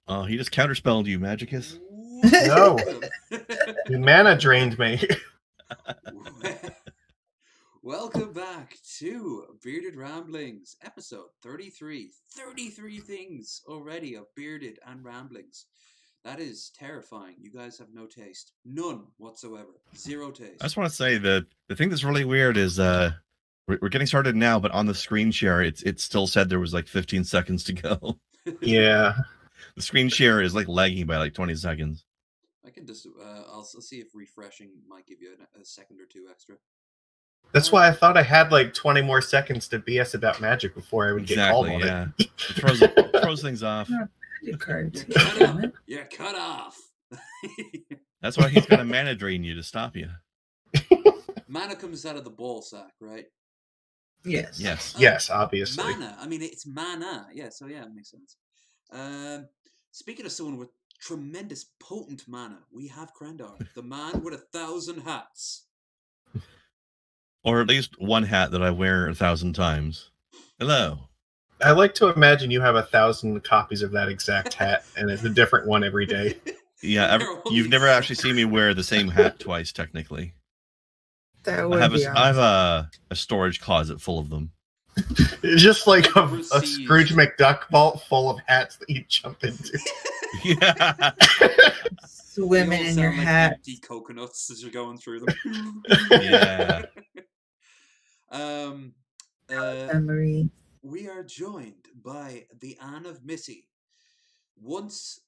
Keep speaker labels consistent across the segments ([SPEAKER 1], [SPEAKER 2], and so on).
[SPEAKER 1] Oh, he just counterspelled you, Magicus.
[SPEAKER 2] No. You mana drained me.
[SPEAKER 3] Welcome back to Bearded Ramblings, episode 33. 33 things already of Bearded and Ramblings. That is terrifying. You guys have no taste. None whatsoever. Zero taste.
[SPEAKER 1] I just want to say that the thing that's really weird is we're getting started now, but on the screen share, it still said there was like 15 seconds to go.
[SPEAKER 2] Yeah.
[SPEAKER 1] The screen share is like lagging by like 20 seconds.
[SPEAKER 3] I can just, I'll see if refreshing might give you a second or two extra.
[SPEAKER 2] That's why I thought I had like 20 more seconds to BS about Magic before I would get called on it.
[SPEAKER 1] It throws things off.
[SPEAKER 3] You're cut off.
[SPEAKER 1] That's why he's got a mana drain you to stop you.
[SPEAKER 3] Mana comes out of the ball sack, right?
[SPEAKER 4] Yes.
[SPEAKER 1] Yes.
[SPEAKER 2] Yes, obviously.
[SPEAKER 3] Mana. I mean, it's mana. Yeah, so yeah, it makes sense. Speaking of someone with tremendous potent mana, we have Krendar, the man with 1,000 hats.
[SPEAKER 1] Or at least one hat that I wear 1,000 times. Hello.
[SPEAKER 2] I like to imagine you have 1,000 copies of that exact hat, and it's a different one every day.
[SPEAKER 1] Yeah, you've never actually seen me wear the same hat twice, technically.
[SPEAKER 4] That would
[SPEAKER 1] I
[SPEAKER 4] be
[SPEAKER 1] have a storage closet full of them.
[SPEAKER 2] It's just like a Scrooge McDuck vault full of hats that you jump into.
[SPEAKER 1] Yeah.
[SPEAKER 4] Swimming in your hat.
[SPEAKER 3] Empty coconuts as you're going through them.
[SPEAKER 1] Yeah.
[SPEAKER 4] Memory.
[SPEAKER 3] We are joined by the Anne of Missy, once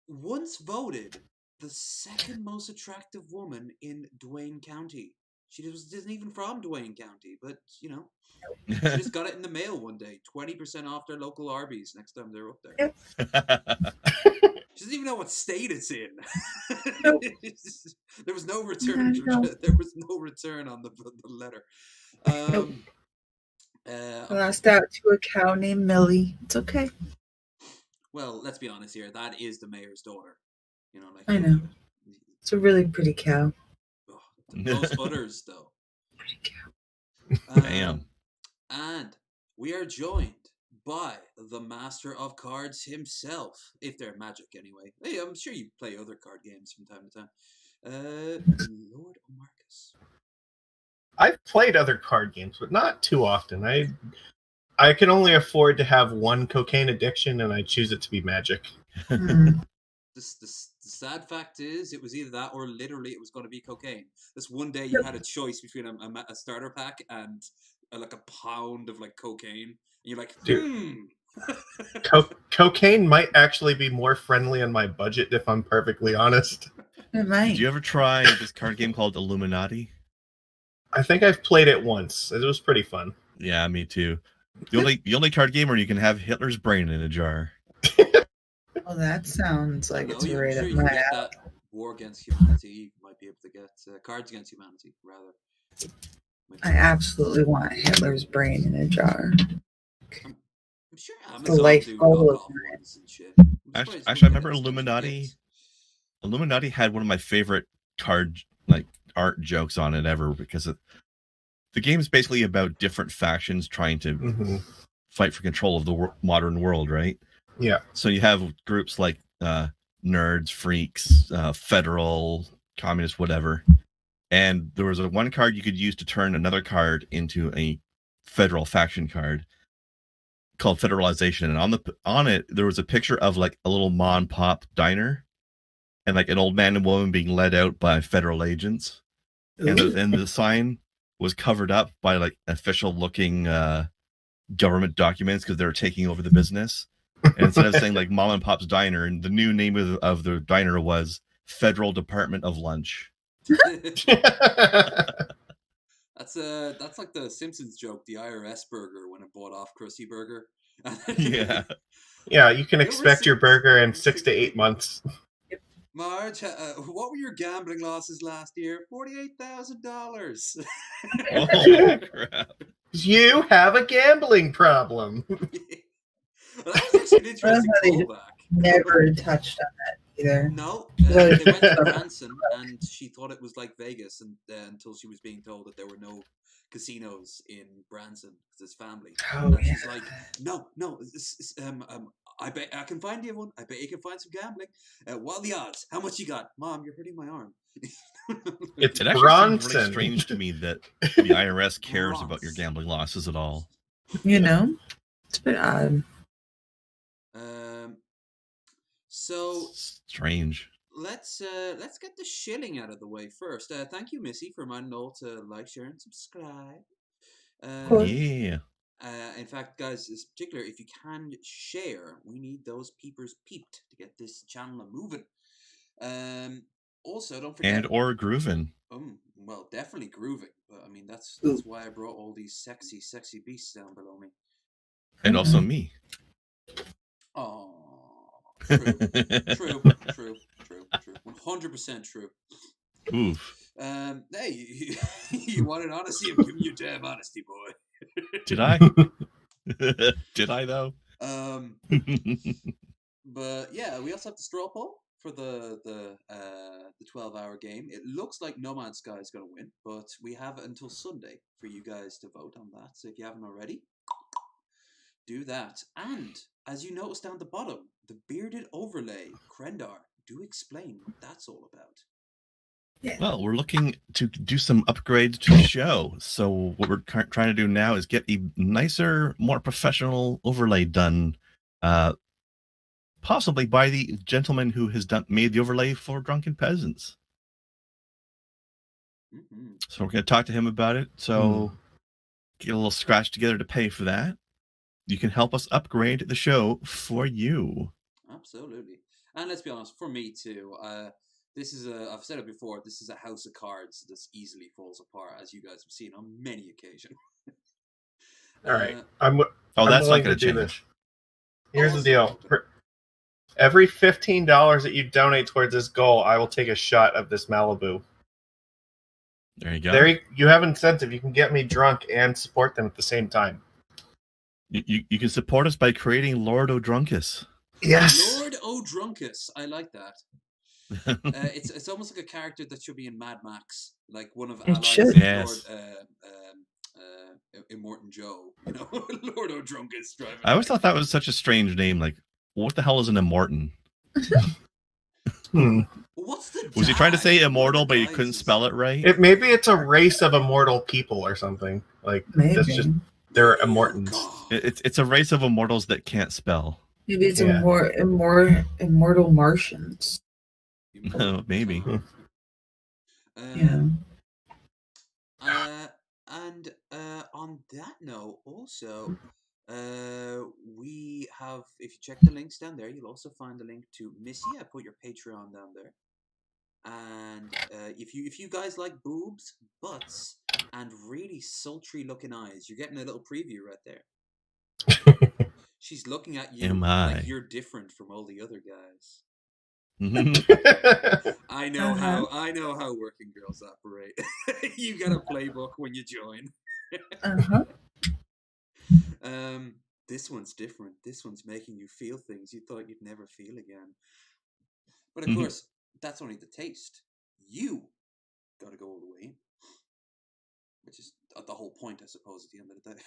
[SPEAKER 3] voted the second most attractive woman in Duane County. She isn't even from Duane County, but you know, she just got it in the mail one day. 20% off their local Arby's next time they're up there.
[SPEAKER 4] Yep.
[SPEAKER 3] She doesn't even know what state it's in.
[SPEAKER 4] Nope.
[SPEAKER 3] There was no return. There was no return on the letter.
[SPEAKER 4] Nope. Lost out to a cow named Millie. It's okay.
[SPEAKER 3] Well, let's be honest here. That is the mayor's daughter. You know, like
[SPEAKER 4] I know. It's a really pretty cow.
[SPEAKER 3] Oh, those udders, though.
[SPEAKER 4] Pretty cow.
[SPEAKER 1] Damn.
[SPEAKER 3] And we are joined by the master of cards himself, if they're Magic anyway. Hey, I'm sure you play other card games from time to time. Lord Marcus.
[SPEAKER 2] I've played other card games, but not too often. I can only afford to have one cocaine addiction, and I choose it to be Magic.
[SPEAKER 4] Mm.
[SPEAKER 3] The sad fact is, it was either that or literally it was going to be cocaine. This one day you had a choice between a starter pack and like a pound of like cocaine. And you're like,
[SPEAKER 2] Cocaine might actually be more friendly on my budget, if I'm perfectly honest.
[SPEAKER 4] It might.
[SPEAKER 1] Did you ever try this card game called Illuminati?
[SPEAKER 2] I think I've played it once. It was pretty fun.
[SPEAKER 1] Yeah, me too. The only card game where you can have Hitler's brain in a jar.
[SPEAKER 4] Well, that sounds like it's right
[SPEAKER 3] sure
[SPEAKER 4] up
[SPEAKER 3] you
[SPEAKER 4] my
[SPEAKER 3] can get
[SPEAKER 4] alley.
[SPEAKER 3] that War Against Humanity. You might be able to get Cards Against Humanity, rather.
[SPEAKER 4] I absolutely want Hitler's brain in a jar.
[SPEAKER 3] I'm sure
[SPEAKER 4] The
[SPEAKER 3] Amazon
[SPEAKER 4] life
[SPEAKER 3] do
[SPEAKER 4] goal
[SPEAKER 3] knockoff
[SPEAKER 4] of
[SPEAKER 3] ones and shit.
[SPEAKER 1] Actually, I remember Illuminati. Illuminati had one of my favorite card art jokes on it ever, because the game is basically about different factions trying to fight for control of the modern world, right?
[SPEAKER 2] Yeah.
[SPEAKER 1] So you have groups like nerds, freaks, federal, communist, whatever. And there was one card you could use to turn another card into a federal faction card called Federalization. And on it, there was a picture of like a little mom and pop diner and like an old man and woman being led out by federal agents. And the sign was covered up by like official looking government documents because they were taking over the business. And instead of saying like Mom and Pop's Diner, and the new name of the diner was Federal Department of Lunch.
[SPEAKER 3] That's like the Simpsons joke, the IRS burger when it bought off Krusty Burger.
[SPEAKER 1] Yeah.
[SPEAKER 2] Yeah, you can expect your burger in 6 to 8 months.
[SPEAKER 3] Marge, what were your gambling losses last year? $48,000.
[SPEAKER 1] Oh, crap.
[SPEAKER 2] You have a gambling problem.
[SPEAKER 3] Well, that was actually an interesting callback.
[SPEAKER 4] Never touched on that either.
[SPEAKER 3] No, they went to Branson, and she thought it was like Vegas, and until she was being told that there were no casinos in Branson with his family.
[SPEAKER 4] Oh,
[SPEAKER 3] And she's like, no, I bet I can find you one. I bet you can find some gambling. What are the odds? How much you got? Mom, you're hurting my arm.
[SPEAKER 2] It's
[SPEAKER 1] It actually seems
[SPEAKER 2] Bronson.
[SPEAKER 1] really strange to me that the IRS cares about your gambling losses at all.
[SPEAKER 4] You know, it's a bit odd.
[SPEAKER 3] So
[SPEAKER 1] Strange.
[SPEAKER 3] let's get the shilling out of the way first. Thank you, Missy, for reminding all to like, share, and subscribe.
[SPEAKER 4] course.
[SPEAKER 1] Yeah.
[SPEAKER 3] In fact, guys, in particular, if you can share, we need those peepers peeped to get this channel moving. Also, don't forget.
[SPEAKER 1] And or grooving.
[SPEAKER 3] Well, definitely grooving. But I mean, that's why I brought all these sexy beasts down below me.
[SPEAKER 1] And also me.
[SPEAKER 3] Oh, true, 100% true.
[SPEAKER 1] Oof.
[SPEAKER 3] Hey, you wanted honesty? I'm giving you damn honesty, boy.
[SPEAKER 1] Did I? Did I though?
[SPEAKER 3] But yeah, we also have the straw poll for the 12-hour game. It looks like No Man's Sky is going to win, but we have until Sunday for you guys to vote on that. So if you haven't already, do that. And as you notice down the bottom, the bearded overlay, Krendar, do explain what that's all about.
[SPEAKER 4] Yeah.
[SPEAKER 1] Well, we're looking to do some upgrades to the show. So what we're trying to do now is get a nicer, more professional overlay done, possibly by the gentleman who has made the overlay for Drunken Peasants.
[SPEAKER 3] Mm-hmm.
[SPEAKER 1] So we're going to talk to him about it. So get a little scratch together to pay for that. You can help us upgrade the show for you.
[SPEAKER 3] Absolutely. And let's be honest, for me too, this is I've said it before, this is a house of cards that easily falls apart, as you guys have seen on many occasions.
[SPEAKER 2] All right.
[SPEAKER 1] I'm that's not going to change.
[SPEAKER 2] This. Here's the deal. For every $15 that you donate towards this goal, I will take a shot of this Malibu.
[SPEAKER 1] There you go.
[SPEAKER 2] You have incentive. You can get me drunk and support them at the same time.
[SPEAKER 1] You can support us by creating Lord O'Drunkus.
[SPEAKER 2] Yes.
[SPEAKER 3] Lord O'Drunkus. I like that. It's almost like a character that should be in Mad Max, like one of allies of
[SPEAKER 1] yes.
[SPEAKER 3] Lord Immortan Joe, you know, Lord O'Drunkus driving.
[SPEAKER 1] I always thought that was such a strange name. Like, what the hell is an Immortan?
[SPEAKER 3] What's the?
[SPEAKER 1] Was he trying to say immortal, but he couldn't spell it right?
[SPEAKER 2] Maybe it's a race of immortal people or something. Like that's just they're Immortans.
[SPEAKER 1] It's a race of immortals that can't spell.
[SPEAKER 4] Maybe it's immortal Martians.
[SPEAKER 1] Maybe.
[SPEAKER 4] Yeah.
[SPEAKER 3] And on that note, also, we have, if you check the links down there, you'll also find the link to Missy. I put your Patreon down there. And if you guys like boobs, butts, and really sultry looking eyes, you're getting a little preview right there. She's looking at you like you're different from all the other guys. I know how working girls operate. You got a playbook when you join. This one's different. This one's making you feel things you thought you'd never feel again. But of course, that's only the taste. You got to go all the way in, which is the whole point, I suppose, at the end of the day.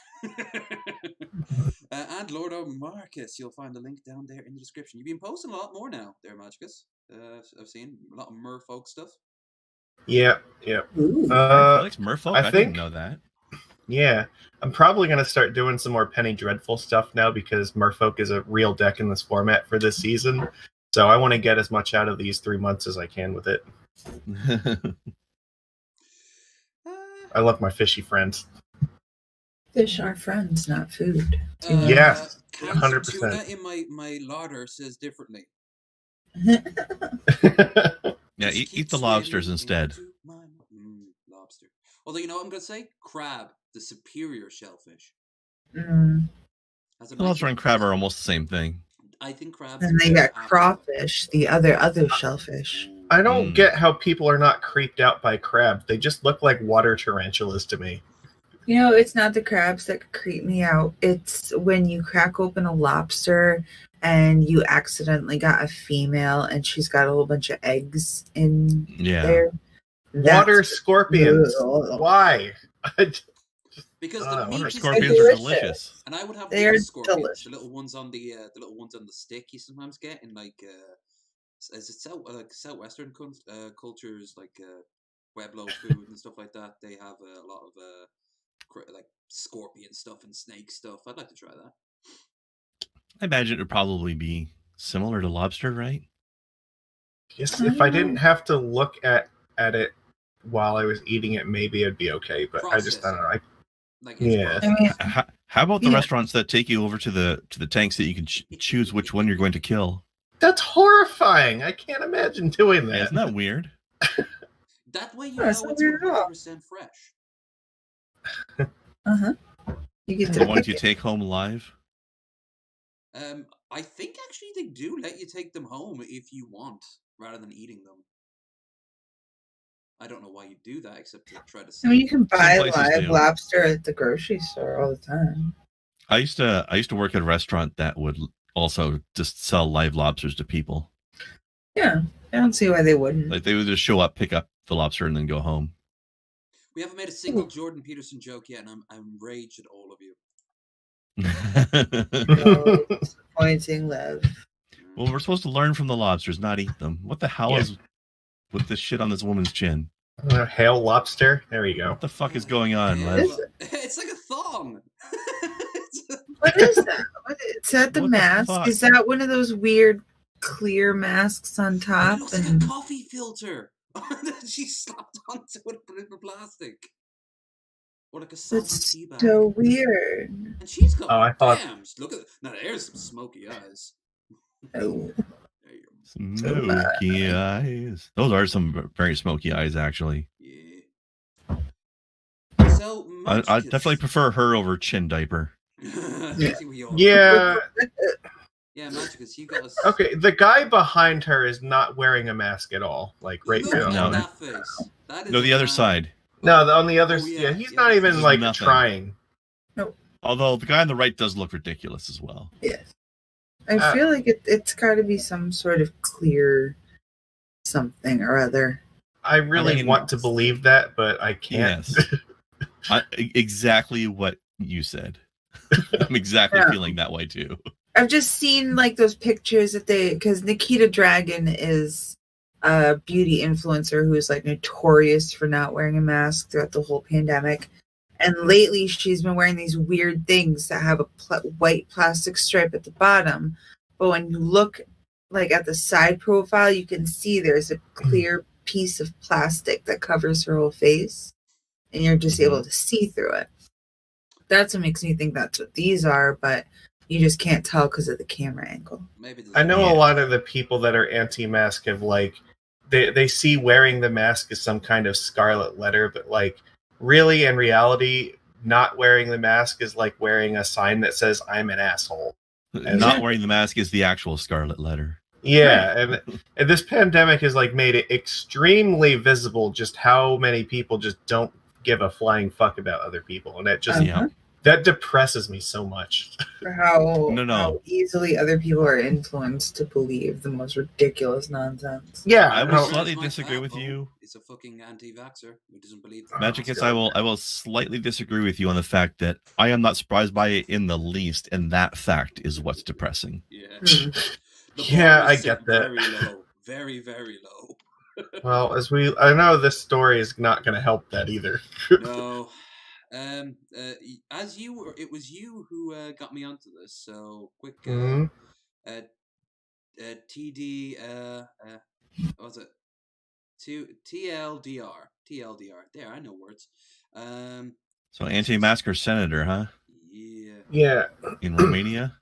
[SPEAKER 3] And Lord O'Marcus, you'll find the link down there in the description. You've been posting a lot more now there, Magicus. I've seen a lot of merfolk stuff.
[SPEAKER 2] Yeah.
[SPEAKER 1] Alex Merfolk? I didn't know that.
[SPEAKER 2] Yeah. I'm probably going to start doing some more Penny Dreadful stuff now because Merfolk is a real deck in this format for this season. So I want to get as much out of these 3 months as I can with it. I love my fishy friends.
[SPEAKER 4] Fish are friends, not food.
[SPEAKER 2] Yes,
[SPEAKER 3] cans
[SPEAKER 2] 100%.
[SPEAKER 3] of tuna in my larder says differently.
[SPEAKER 1] Yeah, eat the lobsters instead.
[SPEAKER 3] Lobster. Although, you know what I'm going to say? Crab, the superior shellfish.
[SPEAKER 1] Lobster and crab are almost the same thing.
[SPEAKER 3] I think crabs.
[SPEAKER 4] And they got crawfish, the other shellfish.
[SPEAKER 2] I don't get how people are not creeped out by crab. They just look like water tarantulas to me.
[SPEAKER 4] You know, it's not the crabs that creep me out. It's when you crack open a lobster and you accidentally got a female and she's got a whole bunch of eggs in there.
[SPEAKER 2] Water scorpions. Why?
[SPEAKER 3] Because
[SPEAKER 2] I
[SPEAKER 3] the
[SPEAKER 2] wonder
[SPEAKER 3] meat
[SPEAKER 2] if
[SPEAKER 3] is
[SPEAKER 1] Scorpions are
[SPEAKER 4] delicious.
[SPEAKER 1] delicious.
[SPEAKER 3] and I would have
[SPEAKER 4] They
[SPEAKER 3] the
[SPEAKER 4] are
[SPEAKER 3] other scorpions,
[SPEAKER 4] delicious.
[SPEAKER 3] the little ones on the little ones on the stick. You sometimes get in like is it southwestern cultures like Pueblo food and stuff like that. They have a lot of like scorpion stuff and snake stuff. I'd like to try that.
[SPEAKER 1] I imagine it would probably be similar to lobster, right?
[SPEAKER 2] Yes, if I didn't have to look at it while I was eating it, maybe it'd be okay. But I don't know.
[SPEAKER 3] Like
[SPEAKER 2] Yeah.
[SPEAKER 4] I mean,
[SPEAKER 1] How about the
[SPEAKER 4] Yeah.
[SPEAKER 1] restaurants that take you over to the tanks that you can choose which one you're going to kill?
[SPEAKER 2] That's horrifying. I can't imagine doing that.
[SPEAKER 1] Isn't that weird?
[SPEAKER 3] that way you
[SPEAKER 4] No,
[SPEAKER 3] know
[SPEAKER 4] it's
[SPEAKER 3] it's
[SPEAKER 4] not weird at all.
[SPEAKER 3] 100% fresh.
[SPEAKER 4] you get
[SPEAKER 1] The
[SPEAKER 4] to
[SPEAKER 1] ones
[SPEAKER 4] pick
[SPEAKER 1] you
[SPEAKER 4] it.
[SPEAKER 1] take home alive?
[SPEAKER 3] I think actually they do let you take them home if you want, rather than eating them. I don't know why you do that, except to try to
[SPEAKER 4] I
[SPEAKER 3] save.
[SPEAKER 4] mean, you can buy
[SPEAKER 1] places
[SPEAKER 4] live
[SPEAKER 1] do.
[SPEAKER 4] lobster at the grocery store all the time.
[SPEAKER 1] I used to work at a restaurant that would also just sell live lobsters to people.
[SPEAKER 4] Yeah, I don't see why they wouldn't.
[SPEAKER 1] Like they would just show up, pick up the lobster, and then go home.
[SPEAKER 3] We haven't made a single Jordan Peterson joke yet, and I'm enraged at all of you.
[SPEAKER 4] So disappointing, Lev.
[SPEAKER 1] Well, we're supposed to learn from the lobsters, not eat them. What the hell is with this shit on this woman's chin?
[SPEAKER 2] Hail lobster. There you go.
[SPEAKER 1] What the fuck is going on,
[SPEAKER 3] Yeah,
[SPEAKER 1] Lev?
[SPEAKER 3] it's like a thong.
[SPEAKER 4] What is that? Is that the
[SPEAKER 1] What the
[SPEAKER 4] mask?
[SPEAKER 1] fuck?
[SPEAKER 4] Is that one of those weird clear masks on
[SPEAKER 3] It
[SPEAKER 4] top?
[SPEAKER 3] looks like a coffee filter that she slapped onto it with plastic. Or like a salty
[SPEAKER 4] That's
[SPEAKER 3] tea bag.
[SPEAKER 4] so weird.
[SPEAKER 3] And she's got,
[SPEAKER 2] I thought-
[SPEAKER 3] damn, look at, now there's some smoky eyes.
[SPEAKER 4] Oh.
[SPEAKER 3] There you go.
[SPEAKER 1] Smoky eyes. Those are some very smoky eyes, actually.
[SPEAKER 3] Yeah. So,
[SPEAKER 1] I definitely prefer her over Chin Diaper.
[SPEAKER 3] Yeah.
[SPEAKER 2] Yeah.
[SPEAKER 3] Yeah, Magicus, you got us.
[SPEAKER 2] Okay, the guy behind her is not wearing a mask at all. Like right
[SPEAKER 3] Look
[SPEAKER 2] now.
[SPEAKER 3] at
[SPEAKER 1] No.
[SPEAKER 3] that face. That is
[SPEAKER 1] No, the
[SPEAKER 3] a
[SPEAKER 1] other
[SPEAKER 3] man.
[SPEAKER 1] side.
[SPEAKER 2] No, on the other.
[SPEAKER 3] Oh,
[SPEAKER 2] yeah,
[SPEAKER 3] yeah,
[SPEAKER 2] he's
[SPEAKER 3] yeah,
[SPEAKER 2] not even
[SPEAKER 1] there's
[SPEAKER 2] like
[SPEAKER 1] nothing.
[SPEAKER 2] trying.
[SPEAKER 1] Although the guy on the right does look ridiculous as well.
[SPEAKER 4] Yes. I feel like it's got to be some sort of clear something or other.
[SPEAKER 2] I really
[SPEAKER 1] mean-
[SPEAKER 2] want to believe that, but I can't.
[SPEAKER 1] Yes. Exactly what you said. I'm exactly
[SPEAKER 4] Yeah.
[SPEAKER 1] feeling that way too.
[SPEAKER 4] I've just seen like those pictures that because Nikita Dragon is a beauty influencer who's like notorious for not wearing a mask throughout the whole pandemic. And lately she's been wearing these weird things that have a white plastic stripe at the bottom. But when you look like at the side profile, you can see there's a clear piece of plastic that covers her whole face. And you're just able to see through it. That's what makes me think that's what these are, but you just can't tell because of the camera angle.
[SPEAKER 3] Maybe there's
[SPEAKER 2] I know
[SPEAKER 1] Yeah.
[SPEAKER 2] a lot of the people that are anti-mask have like they see wearing the mask as some kind of scarlet letter, but like really in reality, not wearing the mask is like wearing a sign that says "I'm an asshole."
[SPEAKER 1] Not wearing the mask is the actual scarlet letter.
[SPEAKER 2] Yeah, and this pandemic has like made it extremely visible just how many people just don't give a flying fuck about other people, and it just
[SPEAKER 1] Yeah.
[SPEAKER 2] that depresses me so much.
[SPEAKER 4] For how,
[SPEAKER 1] No.
[SPEAKER 4] how easily other people are influenced to believe the most ridiculous nonsense.
[SPEAKER 2] Yeah,
[SPEAKER 1] I will
[SPEAKER 2] no,
[SPEAKER 1] slightly
[SPEAKER 3] Like
[SPEAKER 1] disagree
[SPEAKER 3] that,
[SPEAKER 1] with
[SPEAKER 3] oh,
[SPEAKER 1] you.
[SPEAKER 3] It's a fucking anti-vaxxer who doesn't believe.
[SPEAKER 1] Magicus, I will slightly disagree with you on the fact that I am not surprised by it in the least, and that fact is what's depressing.
[SPEAKER 3] Yeah.
[SPEAKER 4] Hmm.
[SPEAKER 3] The
[SPEAKER 2] Yeah,
[SPEAKER 3] bar
[SPEAKER 2] I
[SPEAKER 3] is
[SPEAKER 2] get
[SPEAKER 3] set
[SPEAKER 2] that.
[SPEAKER 3] Very low. Very, very low.
[SPEAKER 2] well, I know this story is not going to help that either.
[SPEAKER 3] No. As you were, it was you who got me onto this. So quick.
[SPEAKER 2] Mhm.
[SPEAKER 3] TD. What was it? TLDR. TLDR. There, I know words.
[SPEAKER 1] So anti-masker senator, huh?
[SPEAKER 3] Yeah.
[SPEAKER 2] Yeah.
[SPEAKER 1] In Romania?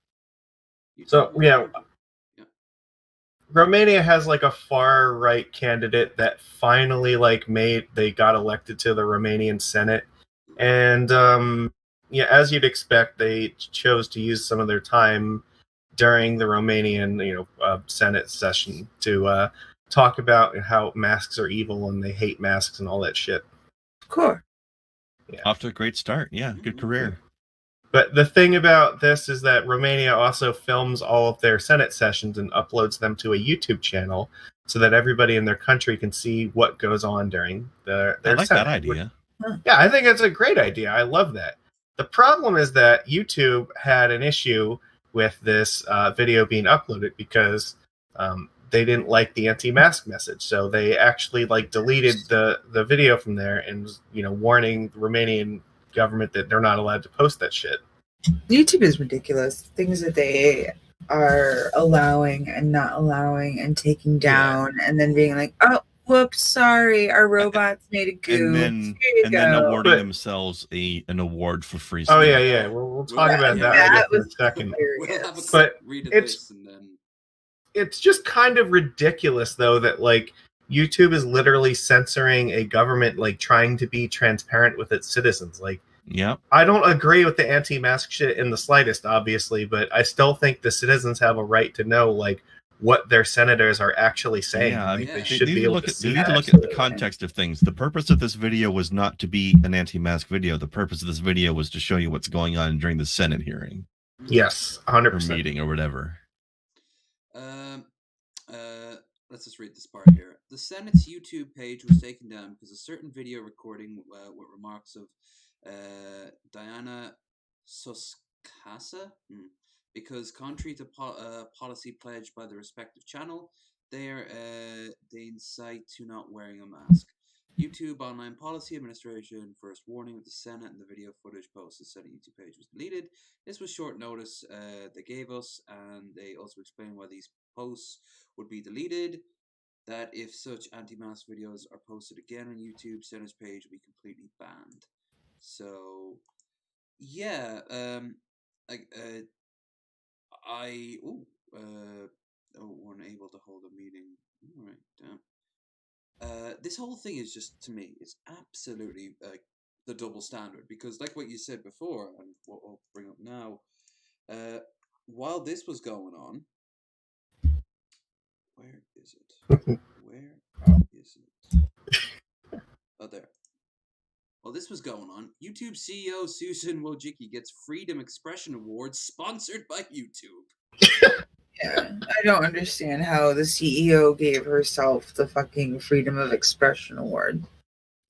[SPEAKER 2] So, yeah. Romania has like a far right candidate that finally they got elected to the Romanian Senate, and yeah, as you'd expect, they chose to use some of their time during the Romanian Senate session to talk about how masks are evil and they hate masks and all that shit.
[SPEAKER 4] Of course.
[SPEAKER 1] Off to a great start. Yeah, good career.
[SPEAKER 2] But the thing about this is that Romania also films all of their Senate sessions and uploads them to a YouTube channel so that everybody in their country can see what goes on during their
[SPEAKER 1] I like
[SPEAKER 2] Senate.
[SPEAKER 1] that idea.
[SPEAKER 2] Yeah, I think it's a great idea. I love that. The problem is that YouTube had an issue with this video being uploaded because they didn't like the anti-mask message, so they actually like deleted the video from there and was, warning the Romanian government that they're not allowed to post that shit.
[SPEAKER 4] YouTube is ridiculous. Things that they are allowing and not allowing and taking down, and then being like, "Oh, whoops, sorry, our robots made a goof."
[SPEAKER 1] And then awarding themselves an award for free speech.
[SPEAKER 2] Oh yeah. We'll talk about that I guess, in a second.
[SPEAKER 3] We'll have a
[SPEAKER 2] But
[SPEAKER 3] read of this and then.
[SPEAKER 2] It's just kind of ridiculous, though, that like YouTube is literally censoring a government like trying to be transparent with its citizens. Like,
[SPEAKER 1] yeah,
[SPEAKER 2] I don't agree with the anti-mask shit in the slightest, obviously, but I still think the citizens have a right to know like what their senators are actually saying.
[SPEAKER 1] Yeah,
[SPEAKER 2] they should be able to see
[SPEAKER 1] They need to
[SPEAKER 2] that.
[SPEAKER 1] look at the context of things. The purpose of this video was not to be an anti-mask video. The purpose of this video was to show you what's going on during the Senate hearing.
[SPEAKER 2] Yes, 100%.
[SPEAKER 1] Or meeting or whatever.
[SPEAKER 3] Let's just read this part here. The Senate's YouTube page was taken down because a certain video recording with remarks of Diana Soskasa, because contrary to policy pledged by the respective channel, they incite to not wearing a mask. YouTube Online Policy Administration first warning with the Senate, and the video footage posted said the YouTube page was deleted. This was short notice they gave us, and they also explained why these posts would be deleted. That if such anti-mask videos are posted again on YouTube, Senate's page will be completely banned. So, yeah, weren't able to hold a meeting. All right, damn. This whole thing is just, to me, it's absolutely the double standard, because like what you said before, and what I'll bring up now, while this was going on, where is it? Where is it? Oh, there. While this was going on, YouTube CEO Susan Wojcicki gets Freedom Expression Awards sponsored by YouTube.
[SPEAKER 4] Yeah, I don't understand how the CEO gave herself the fucking Freedom of Expression Award.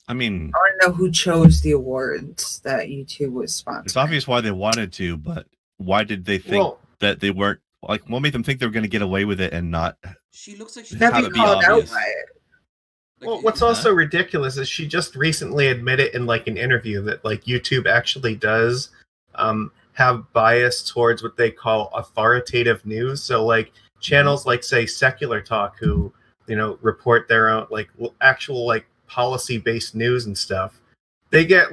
[SPEAKER 1] I mean,
[SPEAKER 4] I want to know who chose the awards that YouTube was sponsoring.
[SPEAKER 1] It's obvious why they wanted to, but why did they think that they weren't? Like, what made them think they were going to get away with it and not?
[SPEAKER 3] She looks like she's
[SPEAKER 1] have it be obvious.
[SPEAKER 2] Well, what's also ridiculous is she just recently admitted in like an interview that like YouTube actually does have bias towards what they call authoritative news. So like channels like say Secular Talk, who report their own like actual like policy based news and stuff, they get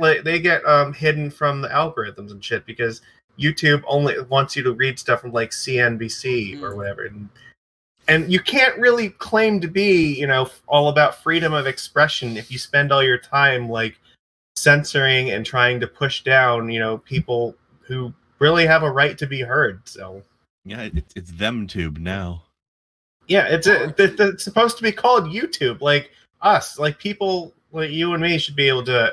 [SPEAKER 2] hidden from the algorithms and shit because YouTube only wants you to read stuff from like CNBC or whatever. And you can't really claim to be, all about freedom of expression if you spend all your time like censoring and trying to push down, people who really have a right to be heard. So
[SPEAKER 1] yeah, it's them tube now.
[SPEAKER 2] Yeah, it's supposed to be called YouTube. Like us, like people like you and me should be able to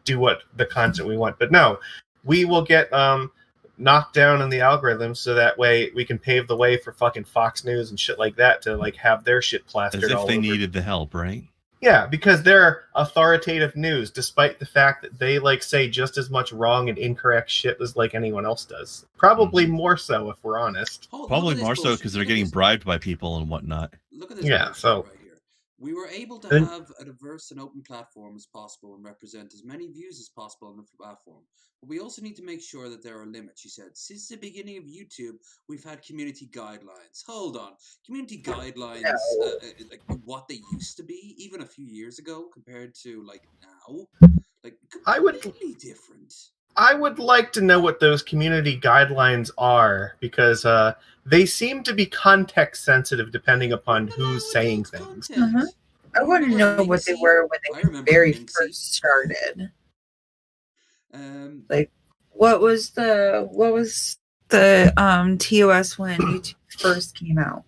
[SPEAKER 2] do what the content we want. But no, we will get knocked down in the algorithm, so that way we can pave the way for fucking Fox News and shit like that to like have their shit plastered.
[SPEAKER 1] As if
[SPEAKER 2] all
[SPEAKER 1] they
[SPEAKER 2] over.
[SPEAKER 1] needed the help, right?
[SPEAKER 2] Yeah, because they're authoritative news, despite the fact that they like say just as much wrong and incorrect shit as like anyone else does. Probably more so, if we're honest.
[SPEAKER 1] Probably more so because they're getting bribed by people and whatnot.
[SPEAKER 3] Look at this.
[SPEAKER 2] Yeah, so
[SPEAKER 3] right here. We were able to have a diverse and open platform as possible and represent as many views as possible on the platform. But we also need to make sure that there are limits, she said. Since the beginning of YouTube, we've had community guidelines. Hold on. Community guidelines, like what they used to be, even a few years ago, compared to like now, like completely different.
[SPEAKER 2] I would like to know what those community guidelines are, because they seem to be context sensitive depending upon who's saying things.
[SPEAKER 4] I want to know what they were when they very first started. Like, what was the TOS when YouTube first came out?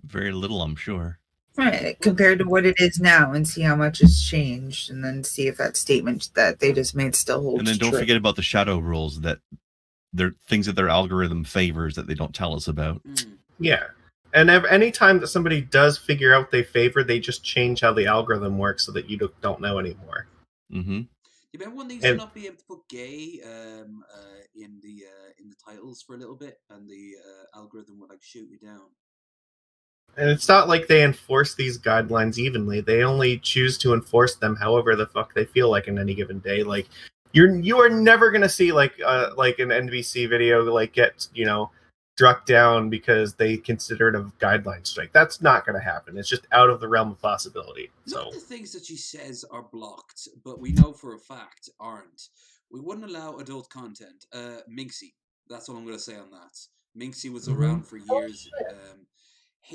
[SPEAKER 1] Very little, I'm sure.
[SPEAKER 4] Right, compared to what it is now, and see how much has changed, and then see if that statement that they just made still holds.
[SPEAKER 1] And then don't
[SPEAKER 4] true.
[SPEAKER 1] forget about the shadow rules, that they're things that their algorithm favors that they don't tell us about.
[SPEAKER 2] Yeah, and any time that somebody does figure out they favor, they just change how the algorithm works so that you don't know anymore.
[SPEAKER 1] Mm-hmm.
[SPEAKER 3] You remember when they used
[SPEAKER 2] And-
[SPEAKER 3] to not be able to put gay in the titles for a little bit, and the algorithm would like shoot you down?
[SPEAKER 2] And it's not like they enforce these guidelines evenly. They only choose to enforce them however the fuck they feel like in any given day. Like you are never gonna see like an NBC video like get struck down because they consider it a guideline strike. That's not gonna happen. It's just out of the realm of possibility.
[SPEAKER 3] None
[SPEAKER 2] So
[SPEAKER 3] of the things that she says are blocked, but we know for a fact aren't. We wouldn't allow adult content. Minxie. That's all I'm going to say on that. Minxie was around for years.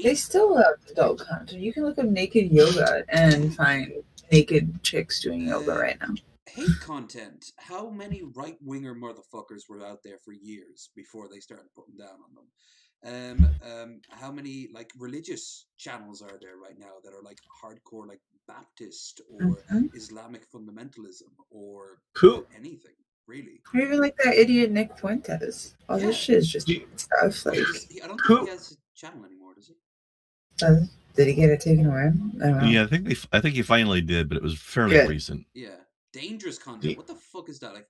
[SPEAKER 4] They still have adult content. You can look up naked yoga and find naked chicks doing yoga right now.
[SPEAKER 3] Hate content. How many right-winger motherfuckers were out there for years before they started putting down on them? How many like religious channels are there right now that are like hardcore, like Baptist or Islamic fundamentalism or anything really?
[SPEAKER 4] Or even like that idiot Nick Fuentes. All this shit is just stuff. Like
[SPEAKER 3] I don't think he has a channel anymore, does he?
[SPEAKER 4] Did he get it taken away? I don't know.
[SPEAKER 1] Yeah, I think he finally did, but it was fairly recent.
[SPEAKER 3] Yeah. Dangerous content. What the fuck is that? Like,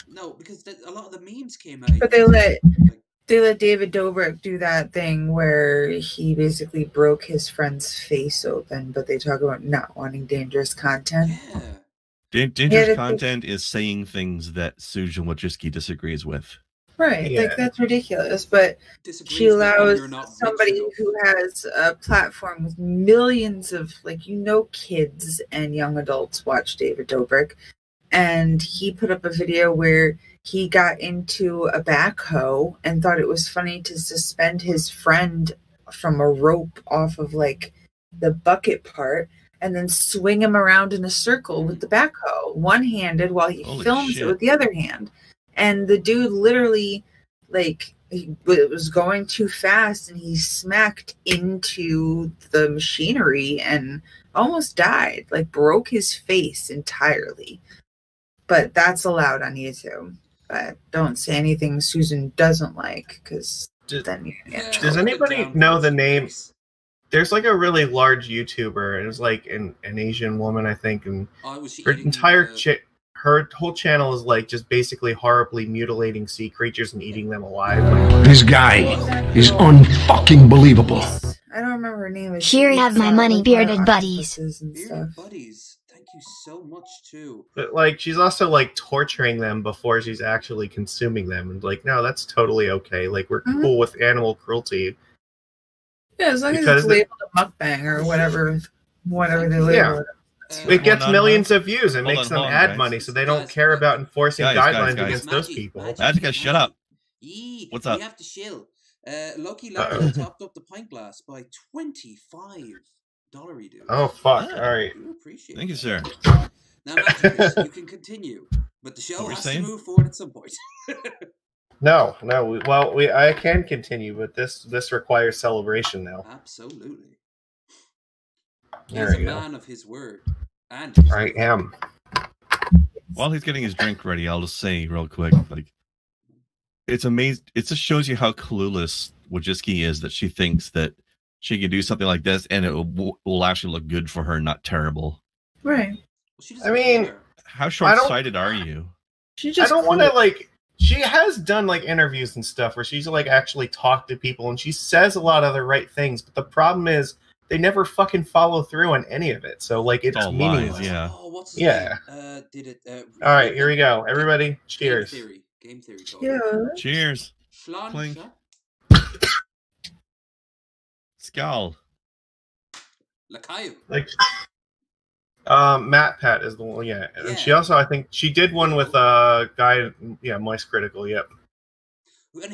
[SPEAKER 3] no, because a lot of the memes came out.
[SPEAKER 4] But they let David Dobrik do that thing where he basically broke his friend's face open, but they talk about not wanting dangerous content.
[SPEAKER 3] Yeah.
[SPEAKER 1] Dangerous content is saying things that Susan Wojcicki disagrees with.
[SPEAKER 4] Right, like that's ridiculous. But she allows somebody who has a platform with millions of kids and young adults watch David Dobrik, and he put up a video where he got into a backhoe and thought it was funny to suspend his friend from a rope off of like the bucket part and then swing him around in a circle with the backhoe, one-handed, while he films it with the other hand. And the dude literally, he was going too fast and he smacked into the machinery and almost died, broke his face entirely. But that's allowed on YouTube. But don't say anything Susan doesn't like, because then you get
[SPEAKER 2] Does anybody know the name? There's a really large YouTuber, and it was an Asian woman, I think, and her entire her whole channel is just basically horribly mutilating sea creatures and eating them alive.
[SPEAKER 5] This guy is unfucking believable.
[SPEAKER 4] I don't remember her name.
[SPEAKER 6] Here you have my money, bearded buddies.
[SPEAKER 3] Bearded buddies, thank you so much too.
[SPEAKER 2] But she's also torturing them before she's actually consuming them, and no, that's totally okay. We're cool with animal cruelty.
[SPEAKER 4] Yeah, as long as it's labeled a mukbang or whatever they label it.
[SPEAKER 2] It gets millions of views and makes them ad money, so they don't care about enforcing guidelines against those people.
[SPEAKER 1] Magica, shut up. What's up?
[SPEAKER 3] We have to chill. Loki Larry topped up the pint glass by $25. Dude.
[SPEAKER 2] Oh fuck! All right.
[SPEAKER 3] I appreciate.
[SPEAKER 1] Thank you, sir.
[SPEAKER 3] Now, Magic, you can continue, but the show has to move forward at some point.
[SPEAKER 2] No. I can continue, but this requires celebration now.
[SPEAKER 3] Absolutely.
[SPEAKER 2] There
[SPEAKER 3] He's
[SPEAKER 2] we
[SPEAKER 3] a
[SPEAKER 2] go.
[SPEAKER 3] man of his word. And
[SPEAKER 2] I am.
[SPEAKER 1] While he's getting his drink ready, I'll just say real quick, it's amazing. It just shows you how clueless Wojcicki is that she thinks that she can do something like this and it will actually look good for her, not terrible.
[SPEAKER 4] Right.
[SPEAKER 2] I mean,
[SPEAKER 1] how short-sighted are you?
[SPEAKER 2] I don't want to She has done interviews and stuff where she's actually talked to people and she says a lot of the right things, but the problem is they never fucking follow through on any of it. So it's meaningless.
[SPEAKER 1] Lies, yeah.
[SPEAKER 3] Oh, what's
[SPEAKER 2] yeah.
[SPEAKER 3] Did it?
[SPEAKER 2] All right, here we go. Everybody, cheers.
[SPEAKER 3] Game theory.
[SPEAKER 4] Yeah.
[SPEAKER 1] Cheers.
[SPEAKER 3] Clink.
[SPEAKER 1] Skull.
[SPEAKER 3] Lakayu.
[SPEAKER 2] Matt Pat is the one, yeah. And she also, I think, she did one with a guy, Moist Critical, yep.
[SPEAKER 3] And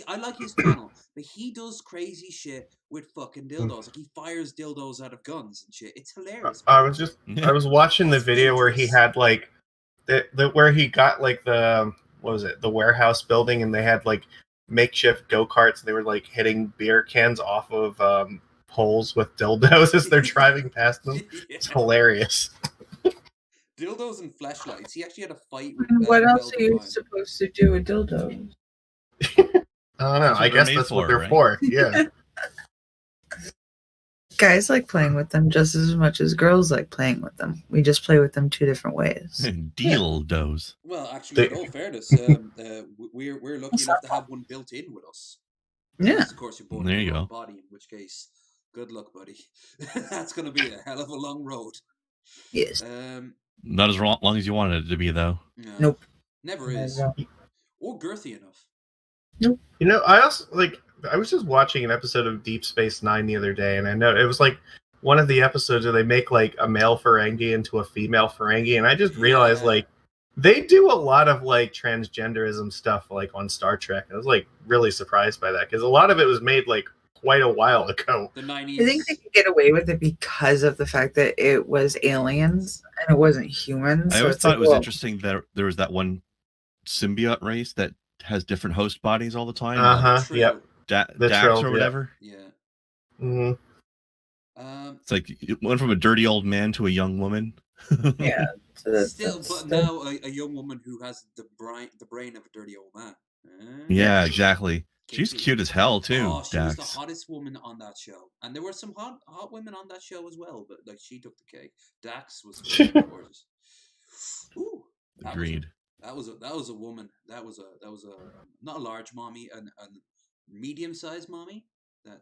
[SPEAKER 3] I like his channel, but he does crazy shit with fucking dildos. He fires dildos out of guns and shit. It's hilarious.
[SPEAKER 2] I was watching the video where he had where he got the what was it, the warehouse building, and they had makeshift go-karts, and they were hitting beer cans off of poles with dildos as they're driving past them. It's hilarious.
[SPEAKER 3] Dildos and fleshlights. He actually had a fight
[SPEAKER 4] with what else are you supposed to do with dildos?
[SPEAKER 2] I don't know. I guess that's what they're for. Yeah.
[SPEAKER 4] Guys like playing with them just as much as girls like playing with them. We just play with them 2 different ways.
[SPEAKER 1] Dildos.
[SPEAKER 3] Well, actually, in all fairness, we're lucky enough to have one built in with us.
[SPEAKER 4] Yeah.
[SPEAKER 3] Unless, of course, you're born
[SPEAKER 1] There
[SPEAKER 3] in
[SPEAKER 1] you
[SPEAKER 3] the wrong
[SPEAKER 1] go.
[SPEAKER 3] body, in which case, good luck, buddy. That's going to be a hell of a long road.
[SPEAKER 4] Yes.
[SPEAKER 1] Not as long as you wanted it to be, though.
[SPEAKER 3] No,
[SPEAKER 4] Nope.
[SPEAKER 3] never is.
[SPEAKER 4] No.
[SPEAKER 3] Or girthy enough.
[SPEAKER 2] You know, I also I was just watching an episode of Deep Space Nine the other day, and I know it was like one of the episodes where they make like a male Ferengi into a female Ferengi, and I just realized like they do a lot of like transgenderism stuff like on Star Trek. I was like really surprised by that because a lot of it was made like quite a while ago.
[SPEAKER 3] The 90s.
[SPEAKER 4] I think they could get away with it because of the fact that it was aliens and it wasn't humans.
[SPEAKER 1] I
[SPEAKER 4] so
[SPEAKER 1] always
[SPEAKER 4] it's
[SPEAKER 1] thought
[SPEAKER 4] like,
[SPEAKER 1] it was
[SPEAKER 4] well,
[SPEAKER 1] interesting that there was that one symbiote race that has different host bodies all the time.
[SPEAKER 2] Uh-huh. Yep.
[SPEAKER 1] Dax
[SPEAKER 2] Trill,
[SPEAKER 1] or
[SPEAKER 2] yeah.
[SPEAKER 1] whatever.
[SPEAKER 3] Yeah.
[SPEAKER 2] Mm-hmm.
[SPEAKER 1] It's like it went from a dirty old man to a young woman.
[SPEAKER 4] Yeah. So
[SPEAKER 3] Still, but now a young woman who has the brain of a dirty old man.
[SPEAKER 1] Yeah, exactly. She's
[SPEAKER 3] Kinky.
[SPEAKER 1] cute as hell too.
[SPEAKER 3] Oh, she was the
[SPEAKER 1] Dax.
[SPEAKER 3] hottest woman on that show, and there were some hot women on that show as well. But like, she took the cake. Dax was gorgeous. Ooh,
[SPEAKER 1] Agreed.
[SPEAKER 3] That was a woman. That was a not a large mommy, a medium sized mommy. That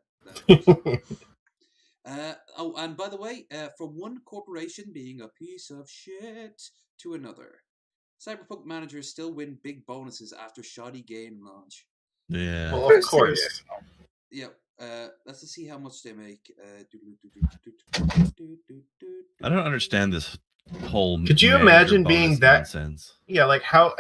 [SPEAKER 3] oh, and by the way, from one corporation being a piece of shit to another, Cyberpunk managers still win big bonuses after shoddy game launch.
[SPEAKER 1] Yeah.
[SPEAKER 2] Well, of course.
[SPEAKER 3] Yep. Let's see how much they make.
[SPEAKER 1] I don't understand this whole.
[SPEAKER 2] Could you
[SPEAKER 1] manager
[SPEAKER 2] imagine
[SPEAKER 1] bonus
[SPEAKER 2] being that-
[SPEAKER 1] nonsense?
[SPEAKER 2] Yeah, like how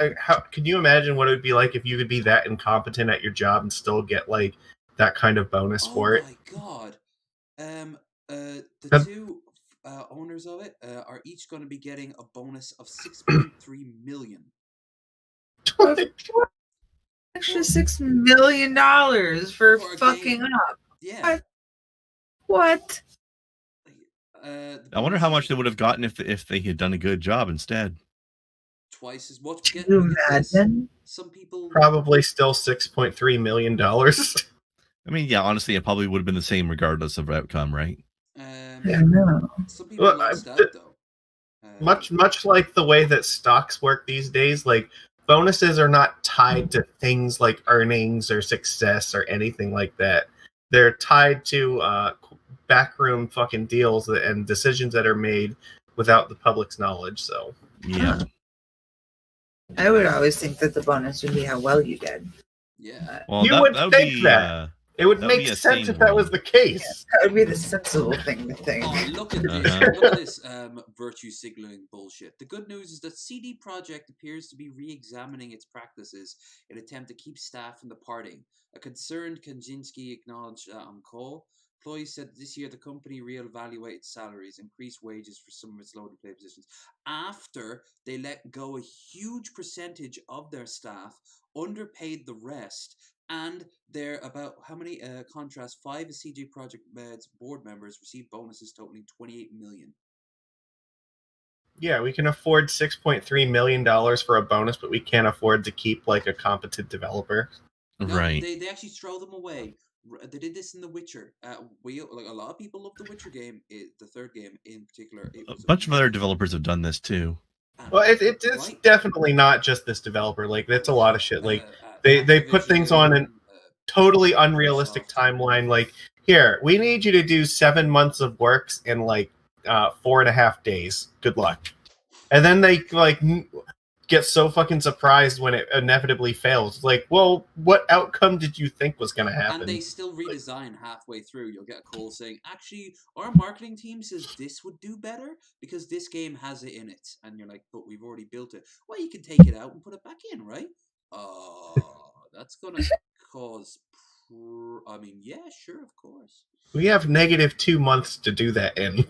[SPEAKER 2] could you imagine what it would be like if you could be that incompetent at your job and still get like that kind of bonus for it?
[SPEAKER 3] Oh my god. The
[SPEAKER 2] Huh?
[SPEAKER 3] two owners of it are each going to be getting a bonus of 6.3 million.
[SPEAKER 4] extra $6 million for
[SPEAKER 3] For a
[SPEAKER 4] fucking
[SPEAKER 3] game.
[SPEAKER 4] up.
[SPEAKER 3] Yeah.
[SPEAKER 4] What?
[SPEAKER 1] I wonder how much they would have gotten if they had done a good job instead.
[SPEAKER 3] Twice as much.
[SPEAKER 4] Can you imagine?
[SPEAKER 3] Some people
[SPEAKER 2] Probably still $6.3 million.
[SPEAKER 1] I mean, yeah, honestly, it probably would have been the same regardless of outcome, right?
[SPEAKER 4] I don't know.
[SPEAKER 3] Some people
[SPEAKER 2] Well,
[SPEAKER 3] lost out though.
[SPEAKER 2] much like the way that stocks work these days, like bonuses are not tied to things like earnings or success or anything like that. They're tied to backroom fucking deals and decisions that are made without the public's knowledge. So
[SPEAKER 1] Yeah.
[SPEAKER 4] I would always think that the bonus would be how well you did.
[SPEAKER 3] Yeah.
[SPEAKER 1] Well,
[SPEAKER 2] You
[SPEAKER 1] that
[SPEAKER 2] would
[SPEAKER 1] would
[SPEAKER 2] think
[SPEAKER 1] be,
[SPEAKER 2] that. it would
[SPEAKER 1] That would
[SPEAKER 2] make
[SPEAKER 1] be a
[SPEAKER 2] sense
[SPEAKER 1] sane
[SPEAKER 2] if that was
[SPEAKER 1] world.
[SPEAKER 2] the case.
[SPEAKER 4] That would be the sensible thing to think.
[SPEAKER 3] Oh, look at this!
[SPEAKER 1] Uh-huh.
[SPEAKER 3] Look at this virtue signaling bullshit. The good news is that CD Projekt appears to be re-examining its practices in an attempt to keep staff from departing. A concerned Kaczynski acknowledged on call. Employees said this year the company reevaluated salaries, increased wages for some of its low paid positions after they let go a huge percentage of their staff, underpaid the rest. And they're about how many contrast 5 of CG Project Med's board members received bonuses totaling 28 million.
[SPEAKER 2] Yeah, we can afford $6.3 million for a bonus, but we can't afford to keep like a competent developer.
[SPEAKER 3] No,
[SPEAKER 1] Right.
[SPEAKER 3] They actually throw them away. They did this in The Witcher. We like a lot of people love The Witcher game. The third game in particular. It
[SPEAKER 1] A
[SPEAKER 3] was
[SPEAKER 1] bunch of other developers have done this too.
[SPEAKER 2] Well, it's
[SPEAKER 3] right?
[SPEAKER 2] definitely not just this developer. Like, that's a lot of shit. Like, they put
[SPEAKER 3] Activision,
[SPEAKER 2] things on an totally
[SPEAKER 3] Microsoft.
[SPEAKER 2] unrealistic timeline. Like, here, we need you to do 7 months of works in like 4.5 days. Good luck. And then they like get so fucking surprised when it inevitably fails. Like, well, what outcome did you think was going to happen?
[SPEAKER 3] And they still redesign halfway through. You'll get a call saying, actually, our marketing team says this would do better because this game has it in it. And you're like, but we've already built it. Well, you can take it out and put it back in, right? That's going to cause... I mean, yeah, sure, of course.
[SPEAKER 2] We have negative 2 months to do that in.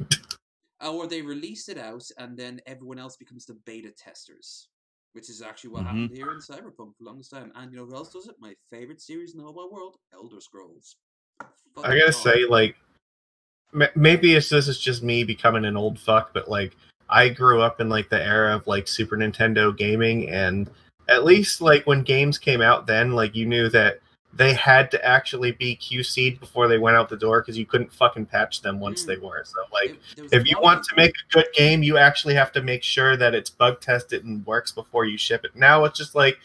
[SPEAKER 3] Or they release it out and then everyone else becomes the beta testers. Which is actually what happened here in Cyberpunk for the longest time. And you know who else does it? My favorite series in the whole wide world, Elder Scrolls.
[SPEAKER 2] I gotta say, like, maybe this is just me becoming an old fuck, but like, I grew up in like the era of like Super Nintendo gaming, and at least like when games came out then, like you knew that they had to actually be QC'd before they went out the door because you couldn't fucking patch them once they were. So, like, if you want to make a good game, you actually have to make sure that it's bug tested and works before you ship it. Now it's just like,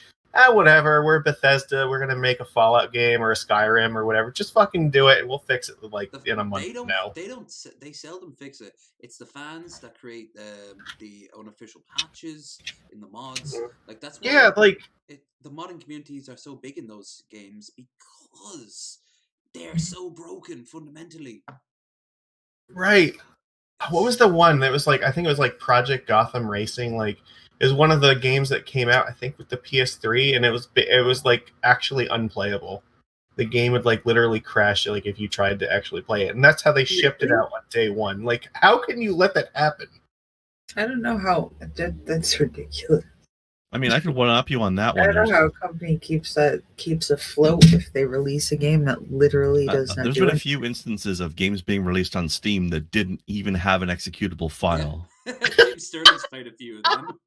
[SPEAKER 2] whatever, we're Bethesda, we're gonna make a Fallout game or a Skyrim or whatever. Just fucking do it, and we'll fix it like in a month from now.
[SPEAKER 3] They seldom fix it. It's the fans that create the unofficial patches in the mods. Like that's why the modding communities are so big in those games because they're so broken fundamentally.
[SPEAKER 2] Right. What was the one that was like? I think it was like Project Gotham Racing. Like, it was one of the games that came out, I think, with the PS3, and it was like actually unplayable. The game would like literally crash like if you tried to actually play it, and that's how they shipped it out on day one. Like, how can you let that happen?
[SPEAKER 4] I don't know how. That's ridiculous.
[SPEAKER 1] I mean, I could one up you on that one.
[SPEAKER 4] I don't know how a company keeps afloat if they release a game that literally does not.
[SPEAKER 1] There's been a few instances of games being released on Steam that didn't even have an executable file.
[SPEAKER 3] Yeah. James Sterling's played a few of them.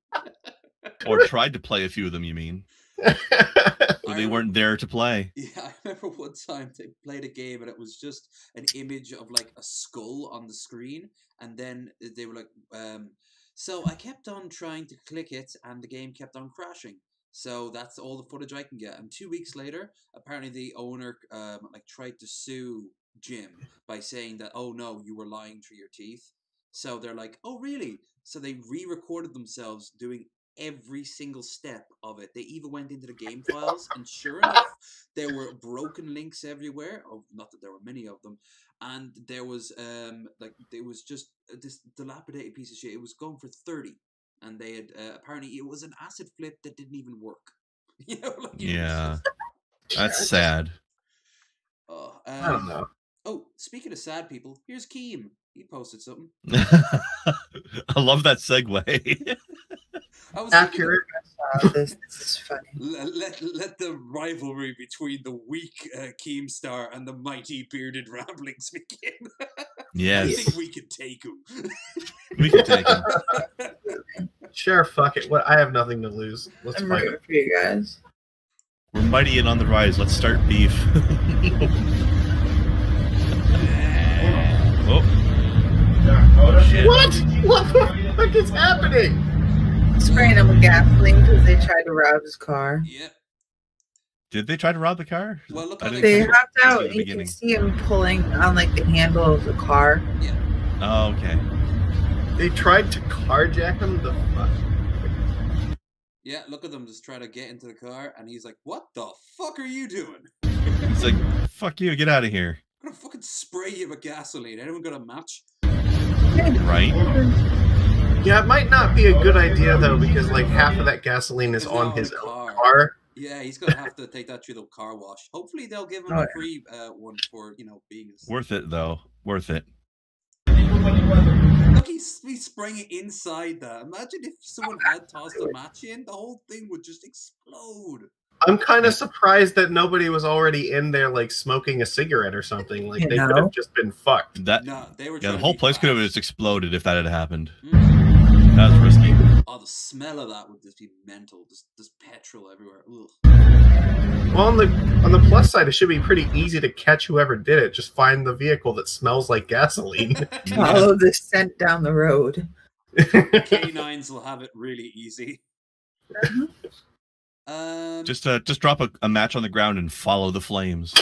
[SPEAKER 1] Or tried to play a few of them, you mean? But they weren't there to play.
[SPEAKER 3] Yeah, I remember one time they played a game and it was just an image of like a skull on the screen, and then they were like, so I kept on trying to click it and the game kept on crashing. So that's all the footage I can get. And 2 weeks later, apparently the owner tried to sue Jim by saying that, oh no, you were lying through your teeth. So they're like, oh really? So they re-recorded themselves doing every single step of it. They even went into the game files, and sure enough, there were broken links everywhere. Oh, not that there were many of them, and there was just this dilapidated piece of shit. It was going for 30, and they had apparently it was an acid flip that didn't even work. You know,
[SPEAKER 1] yeah, that's sad.
[SPEAKER 2] I don't know.
[SPEAKER 3] Oh, speaking of sad people, here's Keem. He posted something.
[SPEAKER 1] I love that segue.
[SPEAKER 2] Accurate.
[SPEAKER 4] This is funny.
[SPEAKER 3] Let the rivalry between the weak Keemstar and the mighty bearded ramblings begin.
[SPEAKER 1] Yes.
[SPEAKER 3] I think we can take him.
[SPEAKER 1] We can take him.
[SPEAKER 2] Sure, fuck it. What? I have nothing to lose. Let's
[SPEAKER 4] I'm
[SPEAKER 2] fight
[SPEAKER 4] rooting for you guys.
[SPEAKER 1] We're mighty and on the rise. Let's start beef. Oh shit!
[SPEAKER 2] What? What the fuck is happening?
[SPEAKER 4] Spraying him with gasoline because they tried to rob his car.
[SPEAKER 3] Yep.
[SPEAKER 1] Did they try to rob the car?
[SPEAKER 3] Well, look,
[SPEAKER 4] They hopped out. You can see him pulling on like the handle of the car.
[SPEAKER 3] Yeah.
[SPEAKER 1] Oh, okay.
[SPEAKER 2] They tried to carjack him. The fuck?
[SPEAKER 3] Yeah, look at them just try to get into the car, and he's like, "What the fuck are you doing?"
[SPEAKER 1] He's like, "Fuck you, get out of here."
[SPEAKER 3] I'm gonna fucking spray you with gasoline. Anyone got a match?
[SPEAKER 1] Right?
[SPEAKER 2] Yeah, it might not be a good idea though, because like half of that gasoline is on his own car.
[SPEAKER 3] Yeah, he's gonna have to take that through the car wash. Hopefully, they'll give him a free one for being
[SPEAKER 1] worth it though. Worth it.
[SPEAKER 3] Look, he's spraying it inside that. Imagine if someone had tossed a match in, the whole thing would just explode.
[SPEAKER 2] I'm kind of surprised that nobody was already in there, like smoking a cigarette or something. Like they could have just been fucked.
[SPEAKER 1] The whole place could have just exploded if that had happened. That was risky.
[SPEAKER 3] Oh, the smell of that would just be mental. Just petrol everywhere. Ugh.
[SPEAKER 2] Well, on the plus side, it should be pretty easy to catch whoever did it. Just find the vehicle that smells like gasoline.
[SPEAKER 4] Follow the scent down the road.
[SPEAKER 3] K9s will have it really easy.
[SPEAKER 1] Just drop a match on the ground and follow the flames.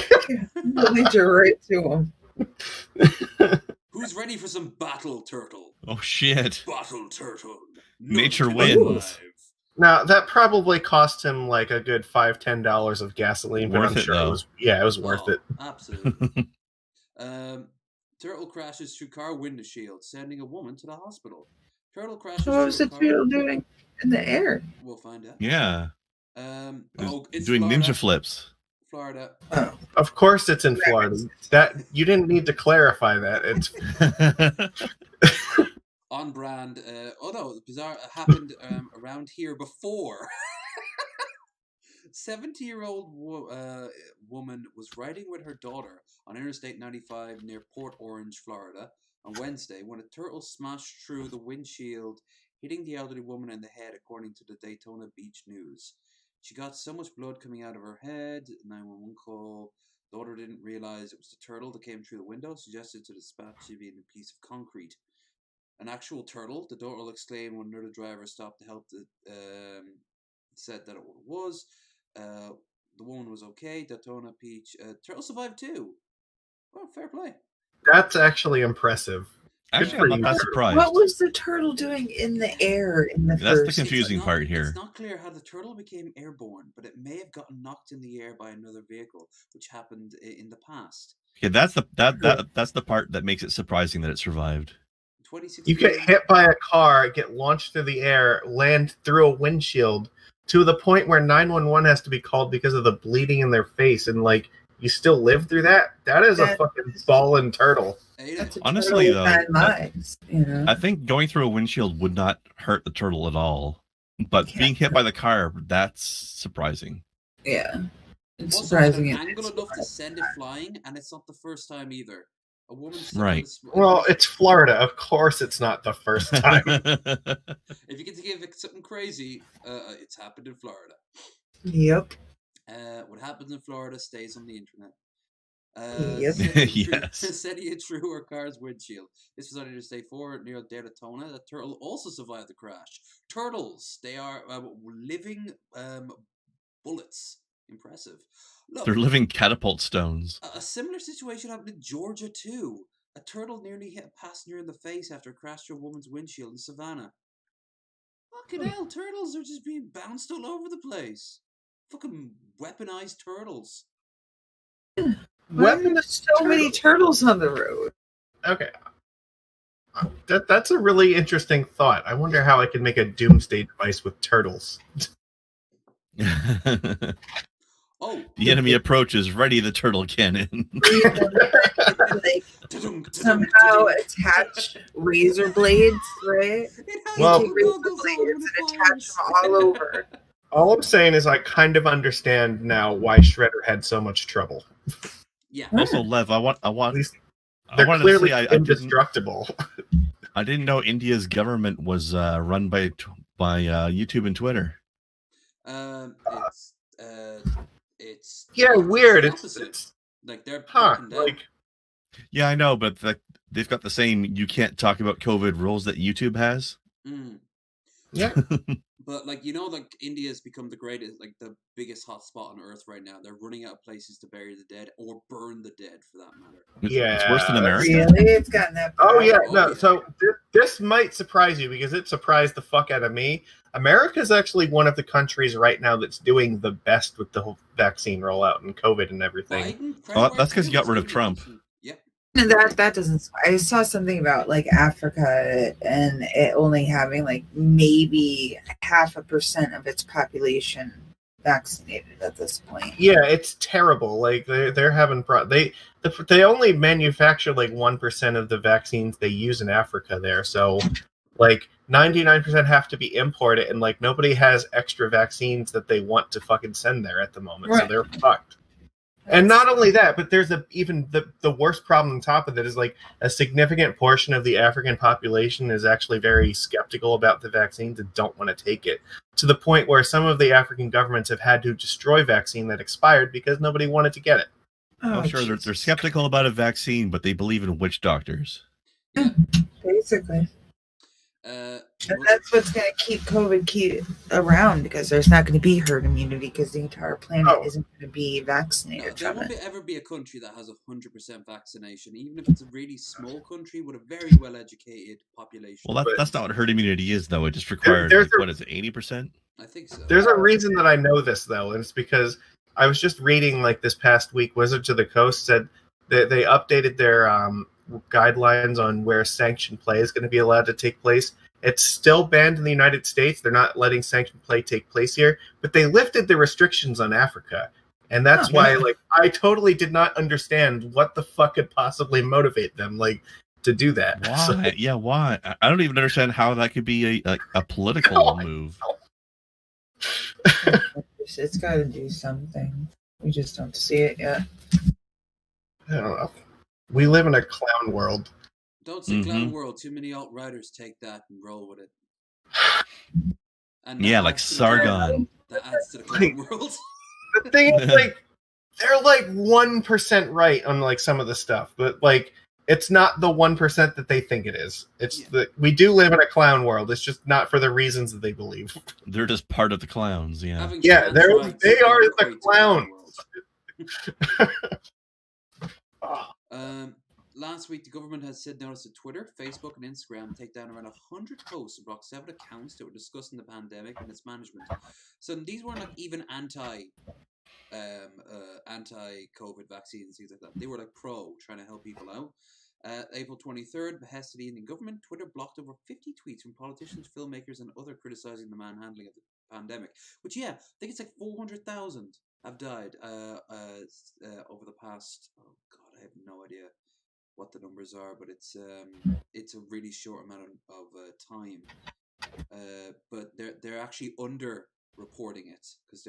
[SPEAKER 4] Lead you right to him.
[SPEAKER 3] Who's ready for some battle turtle?
[SPEAKER 1] Oh shit!
[SPEAKER 3] Battle turtle.
[SPEAKER 1] Nature wins.
[SPEAKER 2] Now that probably cost him like a good $5-10 of gasoline, but I'm sure it was. Yeah, it was worth it.
[SPEAKER 3] Absolutely. Turtle crashes through car windshield, sending a woman to the hospital. Turtle crashes.
[SPEAKER 4] What was the turtle doing in the air?
[SPEAKER 3] We'll find out.
[SPEAKER 1] Yeah.
[SPEAKER 3] It's
[SPEAKER 1] doing
[SPEAKER 3] Florida.
[SPEAKER 1] Ninja flips.
[SPEAKER 3] Florida.
[SPEAKER 4] Oh.
[SPEAKER 2] Of course, it's in Florida. That you didn't need to clarify that. It's
[SPEAKER 3] on brand. Although bizarre happened around here before. 70-year-old woman was riding with her daughter on Interstate 95 near Port Orange, Florida, on Wednesday when a turtle smashed through the windshield, hitting the elderly woman in the head, according to the Daytona Beach News. She got so much blood coming out of her head. 911 call. Daughter didn't realize it was the turtle that came through the window. Suggested to dispatch she be in a piece of concrete. An actual turtle. The daughter exclaimed when another driver stopped to help. Said that it was. The woman was okay. Daytona Peach. Turtle survived too. Well, fair play.
[SPEAKER 2] That's actually impressive.
[SPEAKER 1] Actually,
[SPEAKER 2] for
[SPEAKER 1] I'm not
[SPEAKER 2] you.
[SPEAKER 1] that surprised.
[SPEAKER 4] What was the turtle doing in the air in the
[SPEAKER 1] That's the
[SPEAKER 4] first?
[SPEAKER 1] confusing part here.
[SPEAKER 3] It's not clear how the turtle became airborne, but it may have gotten knocked in the air by another vehicle, which happened in the past.
[SPEAKER 1] Yeah, that's the part that makes it surprising that it survived.
[SPEAKER 3] 2016.
[SPEAKER 2] You get hit by a car, get launched through the air, land through a windshield, to the point where 911 has to be called because of the bleeding in their face, and like you still live through that. That is a fucking ballin' turtle.
[SPEAKER 4] That's a
[SPEAKER 1] Honestly,
[SPEAKER 4] turtle with
[SPEAKER 1] though,
[SPEAKER 4] 9 lives, you know?
[SPEAKER 1] I think going through a windshield would not hurt the turtle at all, but
[SPEAKER 4] Yeah.
[SPEAKER 1] being hit by the car, that's surprising.
[SPEAKER 4] Yeah. It's
[SPEAKER 3] Also had
[SPEAKER 4] surprising.
[SPEAKER 3] an angle enough to send it flying, and it's not the first time either. A woman
[SPEAKER 1] Right.
[SPEAKER 2] Well, it's Florida. Of course it's not the first time.
[SPEAKER 3] If you get to give it something crazy, it's happened in Florida.
[SPEAKER 4] Yep.
[SPEAKER 3] What happens in Florida stays on the internet.
[SPEAKER 4] Yep.
[SPEAKER 1] Yes.
[SPEAKER 3] Said he had through her car's windshield. This was on Interstate 4 near Daytona. The turtle also survived the crash. Turtles, they are living bullets. Impressive. Look,
[SPEAKER 1] They're living catapult stones.
[SPEAKER 3] a similar situation happened in Georgia too. A turtle nearly hit a passenger in the face after it crashed through a woman's windshield in Savannah. Fucking hell, turtles are just being bounced all over the place. Fucking weaponized turtles.
[SPEAKER 4] Why are there so many turtles on the road?
[SPEAKER 2] Okay. That's a really interesting thought. I wonder how I can make a doomsday device with turtles.
[SPEAKER 3] Oh,
[SPEAKER 1] The enemy approaches, ready the turtle cannon.
[SPEAKER 4] Like, somehow attach razor blades, right?
[SPEAKER 2] Well,
[SPEAKER 4] You take razor blades and attach them all over.
[SPEAKER 2] All I'm saying is I kind of understand now why Shredder had so much trouble.
[SPEAKER 3] Yeah.
[SPEAKER 1] Also, Lev, I want.
[SPEAKER 2] At least
[SPEAKER 1] I
[SPEAKER 2] they're
[SPEAKER 1] wanted to
[SPEAKER 2] clearly
[SPEAKER 1] say I didn't,
[SPEAKER 2] indestructible.
[SPEAKER 1] I didn't know India's government was run by YouTube and Twitter.
[SPEAKER 3] It's
[SPEAKER 2] Yeah, weird.
[SPEAKER 3] opposite.
[SPEAKER 2] It's
[SPEAKER 3] Like they're
[SPEAKER 2] huh,
[SPEAKER 3] cracking down.
[SPEAKER 2] like
[SPEAKER 1] Yeah, I know, but they've got the same you can't talk about COVID rules that YouTube has.
[SPEAKER 2] yeah.
[SPEAKER 3] But like like India's become the greatest, like the biggest hotspot on Earth right now. They're running out of places to bury the dead or burn the dead, for that matter.
[SPEAKER 2] Yeah,
[SPEAKER 1] It's worse than America.
[SPEAKER 4] Really? It's gotten that bad.
[SPEAKER 2] Oh yeah,
[SPEAKER 3] Oh,
[SPEAKER 2] no.
[SPEAKER 3] yeah.
[SPEAKER 2] So this might surprise you because it surprised the fuck out of me. America's actually one of the countries right now that's doing the best with the whole vaccine rollout and COVID and everything.
[SPEAKER 1] Oh, that's 'cause you got rid of Trump.
[SPEAKER 3] Yep.
[SPEAKER 4] And that doesn't. I saw something about like Africa and it only having like maybe 0.5% of its population vaccinated at this point.
[SPEAKER 2] Yeah, it's terrible. Like they're having they only manufacture like 1% of the vaccines they use in Africa there. So like 99% have to be imported, and like nobody has extra vaccines that they want to fucking send there at the moment. So
[SPEAKER 4] Right.
[SPEAKER 2] they're fucked. And not only that, but there's even the worst problem on top of it is like a significant portion of the African population is actually very skeptical about the vaccines and don't want to take it, to the point where some of the African governments have had to destroy vaccine that expired because nobody wanted to get it.
[SPEAKER 1] I'm sure they're skeptical about a vaccine, but they believe in witch doctors.
[SPEAKER 4] Basically. And that's what's going to keep COVID around, because there's not going to be herd immunity because the entire planet isn't going to be vaccinated
[SPEAKER 3] There
[SPEAKER 4] from
[SPEAKER 3] won't
[SPEAKER 4] it.
[SPEAKER 3] ever be a country that has 100% vaccination, even if it's a really small country with a very well-educated population.
[SPEAKER 1] Well, that's not what herd immunity is, though. It just requires, what is it, 80%?
[SPEAKER 3] I think so.
[SPEAKER 2] There's a reason that I know this, though, and it's because I was just reading, like, this past week, Wizards of the Coast said that they updated their guidelines on where sanctioned play is going to be allowed to take place. It's still banned in the United States. They're not letting sanctioned play take place here, but they lifted the restrictions on Africa. And that's why, like, I totally did not understand what the fuck could possibly motivate them, like, to do that.
[SPEAKER 1] Why?
[SPEAKER 2] So,
[SPEAKER 1] Yeah, why? I don't even understand how that could be a political move.
[SPEAKER 4] It's got to do something. We just don't see it yet.
[SPEAKER 2] I don't know. We live in a clown world.
[SPEAKER 3] Don't say clown world. Too many alt-writers take that and roll with it. And
[SPEAKER 1] Yeah, like Sargon.
[SPEAKER 3] That adds to the clown world.
[SPEAKER 2] The thing is, like, they're like 1% right on like some of the stuff, but like it's not the 1% that they think it is. It's we do live in a clown world. It's just not for the reasons that they believe.
[SPEAKER 1] They're just part of the clowns. Yeah.
[SPEAKER 3] Having
[SPEAKER 2] Yeah,
[SPEAKER 3] trans
[SPEAKER 2] they
[SPEAKER 3] rights
[SPEAKER 2] are
[SPEAKER 3] don't
[SPEAKER 2] the
[SPEAKER 3] equate to clown
[SPEAKER 2] clowns.
[SPEAKER 3] world. Last week, the government has said notice that Twitter, Facebook, and Instagram take down around 100 posts and block 7 accounts that were discussing the pandemic and its management. So these weren't like even anti-COVID vaccines, things like that. They were like pro, trying to help people out. April 23rd, behest of the Indian government, Twitter blocked over 50 tweets from politicians, filmmakers, and other criticizing the manhandling of the pandemic. Which, yeah, I think it's like 400,000 have died over the past. Oh God, I have no idea what the numbers are, but it's a really short amount of time. But they're actually under reporting it because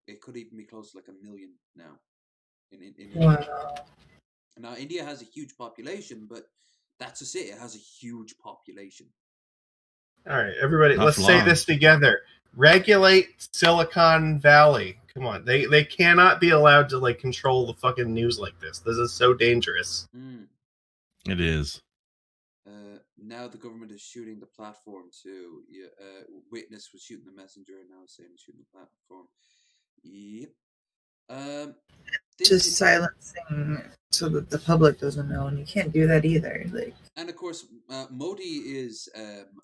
[SPEAKER 3] it could even be close to like 1 million now in India.
[SPEAKER 4] Wow.
[SPEAKER 3] Now India has a huge population, but that's just it. It has a huge population.
[SPEAKER 2] All right, everybody,
[SPEAKER 1] Not
[SPEAKER 2] let's
[SPEAKER 1] for
[SPEAKER 2] say
[SPEAKER 1] long.
[SPEAKER 2] this together. Regulate Silicon Valley. Come on, they cannot be allowed to like control the fucking news like this. This is so dangerous.
[SPEAKER 1] It is.
[SPEAKER 3] Now the government is shooting the platform too. Witness was shooting the messenger, and now saying shooting the platform. Yep.
[SPEAKER 4] Just silencing so that the public doesn't know, and you can't do that either. Like,
[SPEAKER 3] and of course, Modi is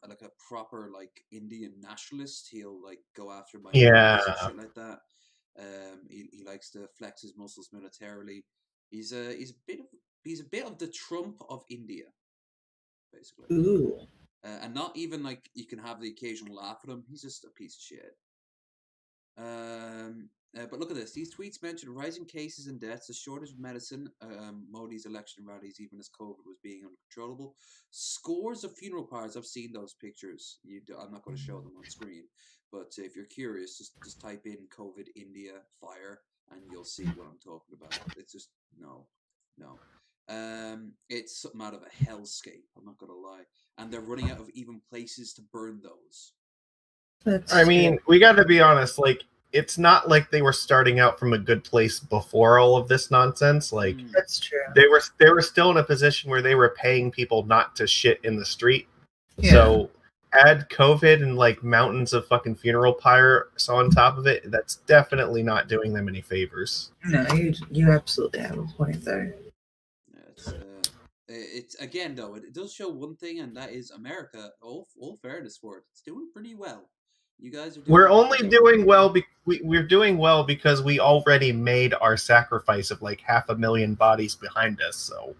[SPEAKER 3] like a proper like Indian nationalist. He'll like go after minorities and shit like that. He likes to flex his muscles militarily. He's a bit of the Trump of India, basically.
[SPEAKER 4] ooh.
[SPEAKER 3] And not even like you can have the occasional laugh at him. He's just a piece of shit. But look at this. These tweets mentioned rising cases and deaths, a shortage of medicine, Modi's election rallies, even as COVID was being uncontrollable. Scores of funeral pyres. I've seen those pictures. I'm not going to show them on screen. But if you're curious, just type in COVID India fire and you'll see what I'm talking about. It's just, no. It's something out of a hellscape. I'm not going to lie. And they're running out of even places to burn those.
[SPEAKER 2] I mean, we got to be honest. Like, it's not like they were starting out from a good place before all of this nonsense. Like,
[SPEAKER 4] that's true.
[SPEAKER 2] They were still in a position where they were paying people not to shit in the street.
[SPEAKER 4] Yeah.
[SPEAKER 2] So add COVID and like mountains of fucking funeral pyres on top of it. That's definitely not doing them any favors.
[SPEAKER 4] No, you absolutely have a point there.
[SPEAKER 3] It's again though, it does show one thing, and that is America. All fairness for it, it's doing pretty well. You guys are.
[SPEAKER 2] We're only doing well. We're doing well because we already made our sacrifice of like 500,000 bodies behind us. So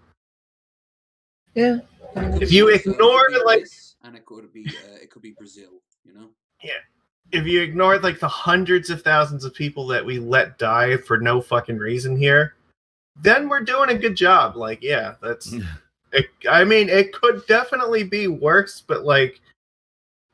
[SPEAKER 4] yeah,
[SPEAKER 2] if you ignore like,
[SPEAKER 3] and it could be Brazil, you know.
[SPEAKER 2] Yeah, if you ignore like the hundreds of thousands of people that we let die for no fucking reason here, then we're doing a good job. Like, yeah, that's. I mean, it could definitely be worse, but like.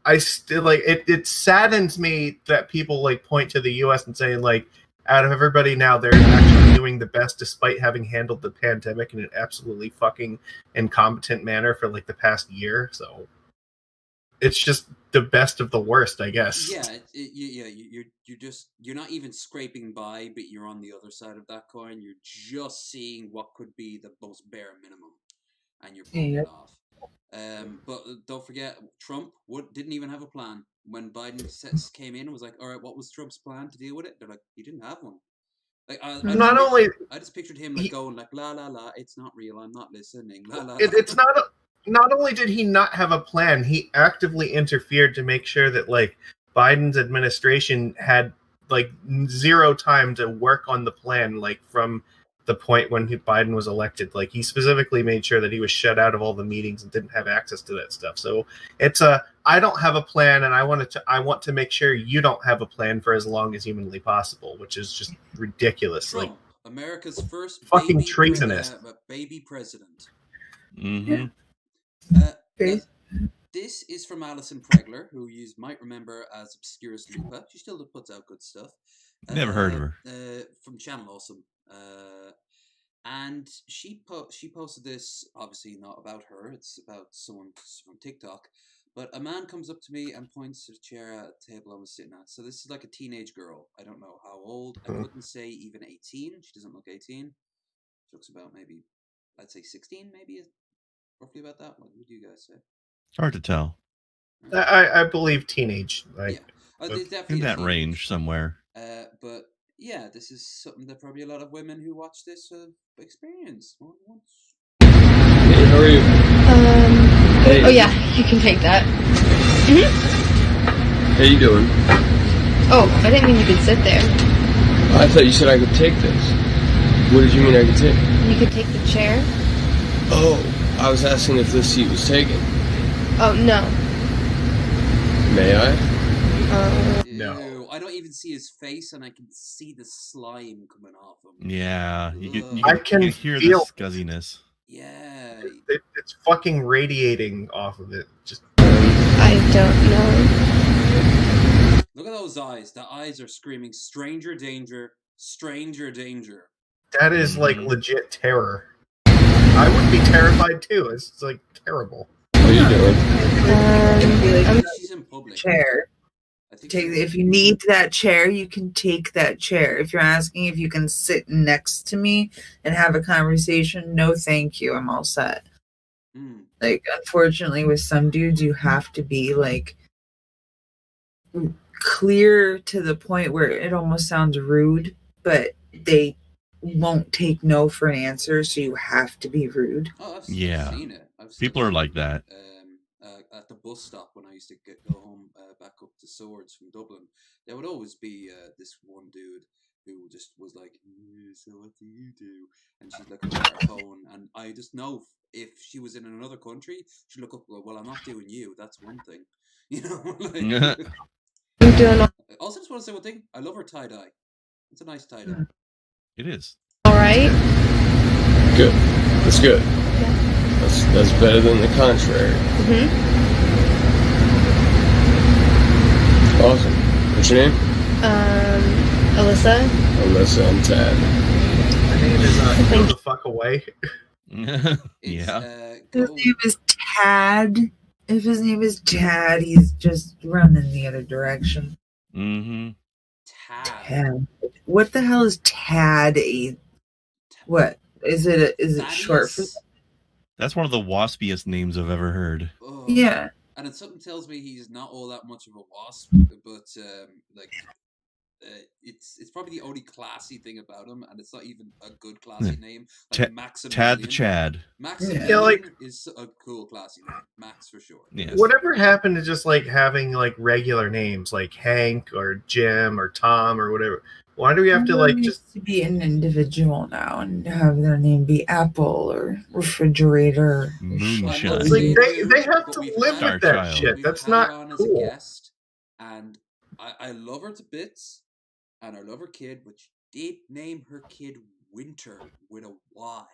[SPEAKER 2] I still like it. It saddens me that people like point to the U.S. and saying like, out of everybody now, they're actually doing the best despite having handled the pandemic in an absolutely fucking incompetent manner for like the past year. So it's just the best of the worst, I guess.
[SPEAKER 3] Yeah, you're not even scraping by, but you're on the other side of that coin. You're just seeing what could be the most bare minimum, and you're pulling it off. But don't forget, Trump didn't even have a plan. When Biden came in and was like, all right, what was Trump's plan to deal with it? They're like, he didn't have one. Like, I just pictured him like going like, la la la, it's not real, I'm not listening. La, la, la.
[SPEAKER 2] It's not only did he not have a plan, he actively interfered to make sure that like Biden's administration had like zero time to work on the plan, like from the point when Biden was elected. Like, he specifically made sure that he was shut out of all the meetings and didn't have access to that stuff. So it's I don't have a plan, and I want to make sure you don't have a plan for as long as humanly possible, which is just ridiculous.
[SPEAKER 3] Trump,
[SPEAKER 2] like
[SPEAKER 3] America's first
[SPEAKER 2] fucking treasonous
[SPEAKER 3] baby president.
[SPEAKER 1] Mm-hmm.
[SPEAKER 3] This is from Alison Pregler, who you might remember as Obscurus Lupa. She still puts out good stuff.
[SPEAKER 1] Never heard of her.
[SPEAKER 3] From Channel Awesome. And she posted this, obviously not about her, it's about someone from TikTok, But a man comes up to me and points to the chair at the table I was sitting at. So this is like a teenage girl. I don't know how old. I couldn't say even 18. She doesn't look 18. She looks about maybe, I'd say 16, maybe roughly about that. What would you guys say?
[SPEAKER 1] It's hard to tell.
[SPEAKER 2] I believe teenage. Like,
[SPEAKER 3] yeah, there's definitely
[SPEAKER 1] In
[SPEAKER 3] a
[SPEAKER 1] that
[SPEAKER 3] teenage.
[SPEAKER 1] range somewhere.
[SPEAKER 3] But yeah, this is something that probably a lot of women who watch this have experienced more than once.
[SPEAKER 7] Hey, how are you? Hey.
[SPEAKER 8] Oh yeah, you can take that.
[SPEAKER 7] How you doing?
[SPEAKER 8] Oh, I didn't mean you could sit there.
[SPEAKER 7] I thought you said I could take this. What did you mean I could take?
[SPEAKER 8] You could take the chair.
[SPEAKER 7] Oh, I was asking if this seat was taken.
[SPEAKER 8] Oh, no.
[SPEAKER 7] May I?
[SPEAKER 2] No.
[SPEAKER 3] Ew, I don't even see his face, and I can see the slime coming off him.
[SPEAKER 1] Yeah, you
[SPEAKER 3] Ugh.
[SPEAKER 2] I can
[SPEAKER 1] hear
[SPEAKER 2] feel
[SPEAKER 1] the scuzziness.
[SPEAKER 3] Yeah.
[SPEAKER 2] it's fucking radiating off of it. Just
[SPEAKER 8] I don't know.
[SPEAKER 3] Look at those eyes. The eyes are screaming, stranger danger, stranger danger.
[SPEAKER 2] that is like legit terror. I would be terrified too. It's like terrible.
[SPEAKER 7] How you doing?
[SPEAKER 3] She's in public.
[SPEAKER 4] Chair.
[SPEAKER 3] I think
[SPEAKER 4] If you need that chair, you can take that chair. If you're asking if you can sit next to me and have a conversation, no thank you. I'm all set. Like, unfortunately, with some dudes, you have to be like clear to the point where it almost sounds rude, but they won't take no for an answer, so you have to be rude.
[SPEAKER 3] Oh, I've
[SPEAKER 1] Yeah.
[SPEAKER 3] seen it.
[SPEAKER 1] People are like that.
[SPEAKER 3] At the bus stop when I used to go home back up to Swords from Dublin, there would always be this one dude who just was like, so what do you do? And she'd look at her phone, and I just know if she was in another country, she'd look up and go, well, I'm not doing you, that's one thing. You know? Like,
[SPEAKER 8] I'm doing
[SPEAKER 3] also, just want to say one thing. I love her tie-dye. It's a nice tie-dye.
[SPEAKER 1] It is.
[SPEAKER 8] alright.
[SPEAKER 7] Good. That's good. That's better than the contrary. Awesome. What's your name?
[SPEAKER 8] Alyssa.
[SPEAKER 7] Alyssa, I'm Tad.
[SPEAKER 2] My name is go the fuck away.
[SPEAKER 1] Yeah.
[SPEAKER 4] If his name is Tad. If his name is Tad, he's just running the other direction.
[SPEAKER 1] Mm-hmm.
[SPEAKER 3] Tad.
[SPEAKER 4] What the hell is Tad? What is it? Is it short for?
[SPEAKER 1] That's one of the waspiest names I've ever heard.
[SPEAKER 3] Oh.
[SPEAKER 4] Yeah.
[SPEAKER 3] And it something tells me he's not all that much of a wasp, but it's probably the only classy thing about him, and it's not even a good classy name. Like Maximilian.
[SPEAKER 1] Tad the Chad.
[SPEAKER 3] Maximilian
[SPEAKER 2] Yeah, like,
[SPEAKER 3] is a cool classy name. Max for sure.
[SPEAKER 1] Yes.
[SPEAKER 2] Whatever happened to just like having like regular names like Hank or Jim or Tom or whatever? Why do we have to like just
[SPEAKER 4] to be an individual now and have their name be Apple or refrigerator?
[SPEAKER 1] Moonshine.
[SPEAKER 2] Like, they have to live with that
[SPEAKER 1] Child.
[SPEAKER 2] shit.
[SPEAKER 3] We've
[SPEAKER 2] That's
[SPEAKER 3] had her
[SPEAKER 2] not
[SPEAKER 3] on as
[SPEAKER 2] cool.
[SPEAKER 3] a guest, and I love her to bits, and I love her kid, but she did name her kid Winter with a Y.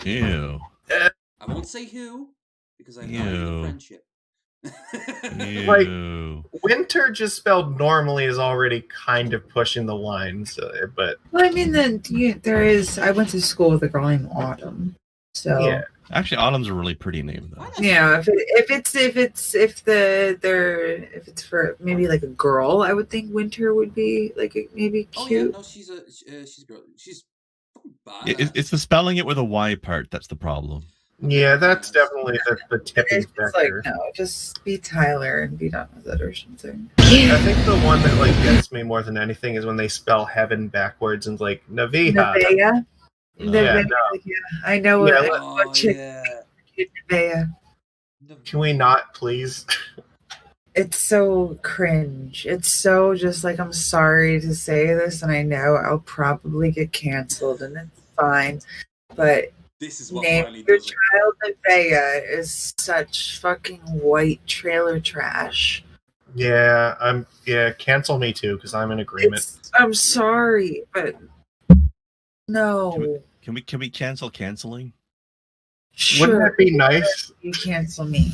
[SPEAKER 1] Ew.
[SPEAKER 3] I won't say who, because I value the friendship.
[SPEAKER 2] Like, Winter just spelled normally is already kind of pushing the lines, but
[SPEAKER 4] Well, I mean, then there is. I went to school with a girl named Autumn, so
[SPEAKER 2] yeah.
[SPEAKER 1] Actually, Autumn's a really pretty name, though.
[SPEAKER 4] Yeah, if it's for maybe like a girl, I would think Winter would be like maybe cute.
[SPEAKER 3] Oh yeah, no, she's a girl. She's badass.
[SPEAKER 1] It's the spelling it with a Y part that's the problem.
[SPEAKER 2] Yeah, that's definitely the tipping
[SPEAKER 4] It's like,
[SPEAKER 2] factor.
[SPEAKER 4] no, just be Tyler and be done with it or something.
[SPEAKER 2] I think the one that like gets me more than anything is when they spell heaven backwards and like Naviha.
[SPEAKER 4] Nevaeh?
[SPEAKER 1] No.
[SPEAKER 4] Nevaeh, yeah, I know
[SPEAKER 2] Yeah,
[SPEAKER 4] what chick. Nevaeh.
[SPEAKER 2] Can we not, please?
[SPEAKER 4] It's so cringe. It's so just like, I'm sorry to say this, and I know I'll probably get canceled, and it's fine. But
[SPEAKER 3] this is what
[SPEAKER 4] name
[SPEAKER 3] Miley
[SPEAKER 4] your
[SPEAKER 3] does.
[SPEAKER 4] child Nevaeh is such fucking white trailer trash.
[SPEAKER 2] Yeah, cancel me too because I'm in agreement.
[SPEAKER 4] I'm sorry, but no.
[SPEAKER 1] Can we cancel canceling?
[SPEAKER 4] Sure.
[SPEAKER 2] Wouldn't that be nice?
[SPEAKER 4] You cancel me.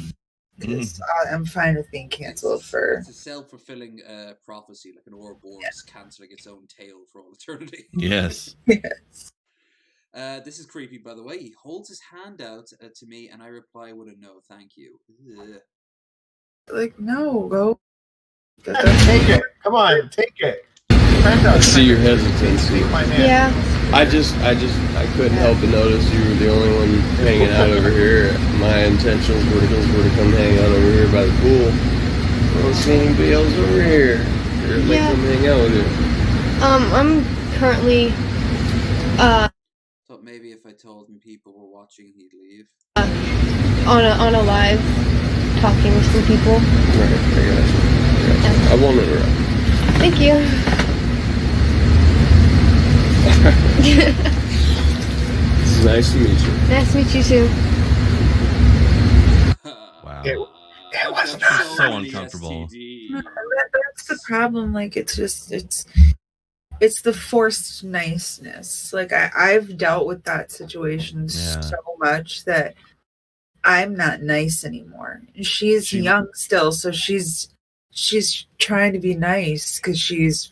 [SPEAKER 4] I'm fine with being canceled for.
[SPEAKER 3] It's a self-fulfilling prophecy, like an Ouroboros cancelling its own tail for all eternity.
[SPEAKER 1] Yes.
[SPEAKER 4] Yes.
[SPEAKER 3] This is creepy, by the way. He holds his hand out to me, and I reply with a no, thank you. Ugh.
[SPEAKER 4] Like, no, go.
[SPEAKER 2] Take it. Come on, take it.
[SPEAKER 7] I see your hesitancy.
[SPEAKER 2] My man.
[SPEAKER 8] Yeah.
[SPEAKER 7] I couldn't help but notice you were the only one hanging out over here. My intentions were to come hang out over here by the pool. I don't see anybody else over here. Let me come hang out with you.
[SPEAKER 8] I'm currently
[SPEAKER 3] Thought maybe if I told him people were watching, he'd leave.
[SPEAKER 8] on a live talking with some people.
[SPEAKER 7] Right, I got you. I won't interrupt.
[SPEAKER 8] Thank you.
[SPEAKER 7] It's nice to meet you.
[SPEAKER 8] Nice to meet you too.
[SPEAKER 1] Wow.
[SPEAKER 2] It was
[SPEAKER 3] That's
[SPEAKER 1] so
[SPEAKER 3] many
[SPEAKER 1] uncomfortable.
[SPEAKER 3] STDs.
[SPEAKER 4] That's the problem. Like, it's the forced niceness. Like, I've dealt with that situation so much that I'm not nice anymore. She's young still, so she's trying to be nice because she was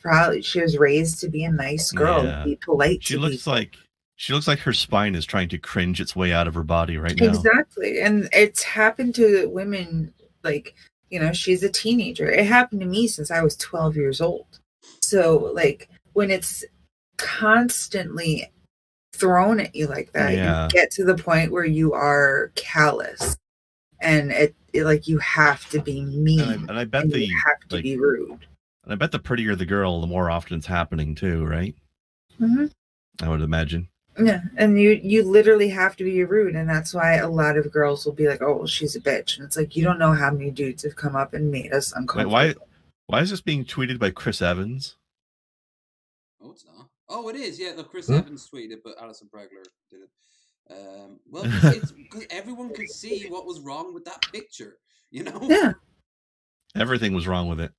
[SPEAKER 4] raised to be a nice girl,
[SPEAKER 1] Yeah.
[SPEAKER 4] be polite.
[SPEAKER 1] She looks like her spine is trying to cringe its way out of her body right now.
[SPEAKER 4] Exactly, and it's happened to women. Like, she's a teenager. It happened to me since I was 12 years old. So, like, when it's constantly thrown at you like that, you get to the point where you are callous, and it like you have to be mean,
[SPEAKER 1] and I bet
[SPEAKER 4] you have to be rude.
[SPEAKER 1] And I bet the prettier the girl, the more often it's happening too, right?
[SPEAKER 4] Mm-hmm.
[SPEAKER 1] I would imagine.
[SPEAKER 4] Yeah, and you literally have to be rude, and that's why a lot of girls will be like, "Oh, well, she's a bitch," and it's like, you don't know how many dudes have come up and made us uncomfortable.
[SPEAKER 1] Wait, why is this being tweeted by Chris Evans?
[SPEAKER 3] Oh, it's not. Oh, it is. Yeah, look, Chris Evans tweeted, but Alison Bregler did it. Well, it's because everyone could see what was wrong with that picture.
[SPEAKER 4] Yeah,
[SPEAKER 1] everything was wrong with it.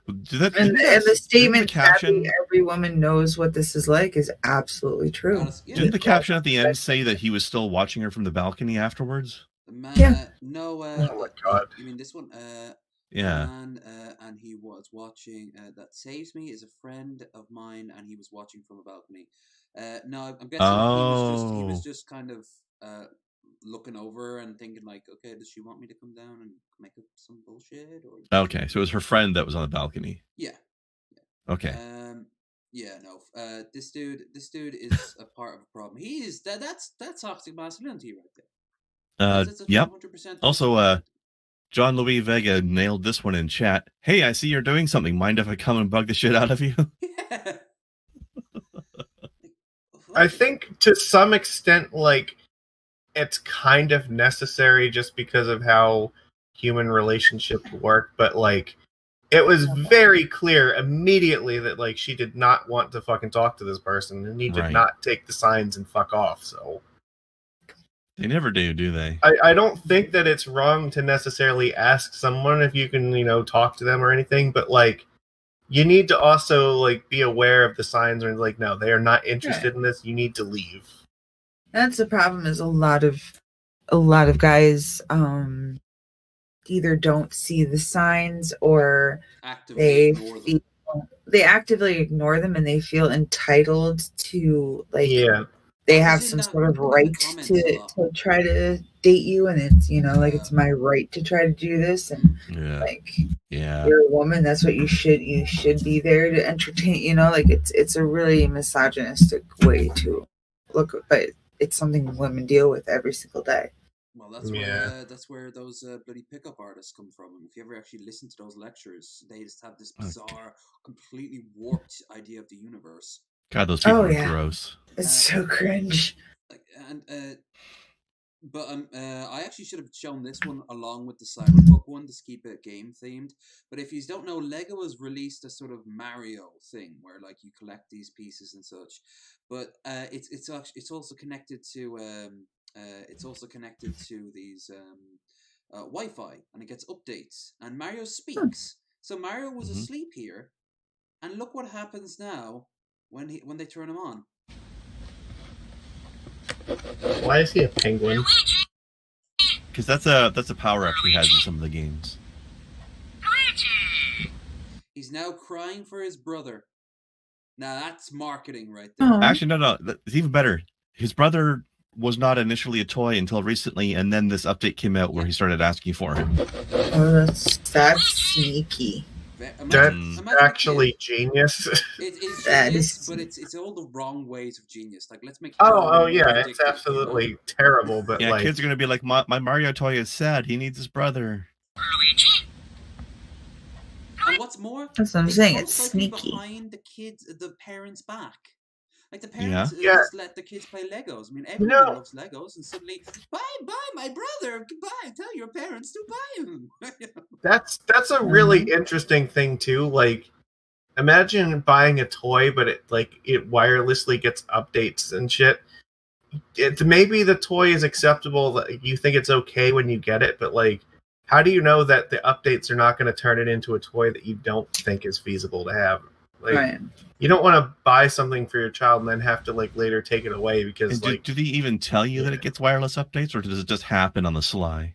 [SPEAKER 4] And the statement, caption, every woman knows what this is like, is absolutely true.
[SPEAKER 1] Didn't the caption at the end say that he was still watching her from the balcony afterwards?
[SPEAKER 3] No.
[SPEAKER 2] Oh my God.
[SPEAKER 3] You mean this one?
[SPEAKER 1] Yeah.
[SPEAKER 3] And he was watching. That saves me is a friend of mine, and he was watching from a balcony. No, I'm guessing he was just kind of looking over and thinking like, okay, does she want me to come down and make up some bullshit? Or
[SPEAKER 1] okay, so it was her friend that was on the balcony.
[SPEAKER 3] Yeah.
[SPEAKER 1] Okay.
[SPEAKER 3] Yeah, no. This dude is a part of a problem. He is that's toxic masculinity right there.
[SPEAKER 1] Yep. Also, John Louis Vega nailed this one in chat. Hey, I see you're doing something. Mind if I come and bug the shit out of you?
[SPEAKER 3] Yeah.
[SPEAKER 2] I think to some extent, like, it's kind of necessary just because of how human relationships work, but like, it was very clear immediately that like she did not want to fucking talk to this person, and he did not take the signs and fuck off. So
[SPEAKER 1] they never do they?
[SPEAKER 2] I don't think that it's wrong to necessarily ask someone if you can, talk to them or anything, but like, you need to also like be aware of the signs and like, no, they are not interested in this. You need to leave.
[SPEAKER 4] That's the problem. Is a lot of guys either don't see the signs or they actively ignore them, and they feel entitled to like they have some sort of right to try to date you, and it's like it's my right to try to do this, and you're a woman, that's what you should be there to entertain, like it's a really misogynistic way to look, but it's something women deal with every single day.
[SPEAKER 3] Well, that's where those bloody pickup artists come from. And if you ever actually listen to those lectures, they just have this bizarre, completely warped idea of the universe.
[SPEAKER 1] God, those people are gross.
[SPEAKER 4] It's so cringe.
[SPEAKER 3] But I actually should have shown this one along with the Cyberpunk one to keep it game themed. But if you don't know, Lego has released a sort of Mario thing where like you collect these pieces and such. But it's also connected to these Wi-Fi, and it gets updates. And Mario speaks. So Mario was asleep here, and look what happens now when they turn him on.
[SPEAKER 2] Why is he a penguin?
[SPEAKER 1] Because that's a power up he has in some of the games.
[SPEAKER 3] He's now crying for his brother. Now that's marketing right there.
[SPEAKER 1] Actually, no, it's even better. His brother was not initially a toy until recently, and then this update came out where he started asking for it.
[SPEAKER 4] Oh, that's sneaky.
[SPEAKER 2] That's actually genius.
[SPEAKER 3] It's
[SPEAKER 4] That
[SPEAKER 3] genius,
[SPEAKER 4] is-
[SPEAKER 3] but it's all the wrong ways of genius. Like, let's make.
[SPEAKER 2] Oh
[SPEAKER 3] humor
[SPEAKER 2] yeah, it's
[SPEAKER 3] addictive,
[SPEAKER 2] absolutely
[SPEAKER 3] You know?
[SPEAKER 2] terrible. But
[SPEAKER 1] Yeah,
[SPEAKER 2] like,
[SPEAKER 1] kids are gonna be like, my Mario toy is sad. He needs his brother.
[SPEAKER 3] And what's more,
[SPEAKER 4] That's what I'm
[SPEAKER 3] it's
[SPEAKER 4] saying,
[SPEAKER 3] most
[SPEAKER 4] it's
[SPEAKER 3] likely
[SPEAKER 4] sneaky.
[SPEAKER 3] behind the parents' back. Like the
[SPEAKER 1] Yeah.
[SPEAKER 3] parents
[SPEAKER 2] Yeah.
[SPEAKER 3] just let the kids play Legos. I mean, everyone
[SPEAKER 2] No.
[SPEAKER 3] loves Legos, and suddenly, buy my brother. Buy, tell your parents to buy him.
[SPEAKER 2] that's a really interesting thing too. Like, imagine buying a toy, but it wirelessly gets updates and shit. Maybe the toy is acceptable. That you think it's okay when you get it, but like, how do you know that the updates are not going to turn it into a toy that you don't think is feasible to have? Like,
[SPEAKER 4] Right.
[SPEAKER 2] you don't want to buy something for your child and then have to like later take it away because
[SPEAKER 1] And do they even tell you that it gets wireless updates, or does it just happen on the sly?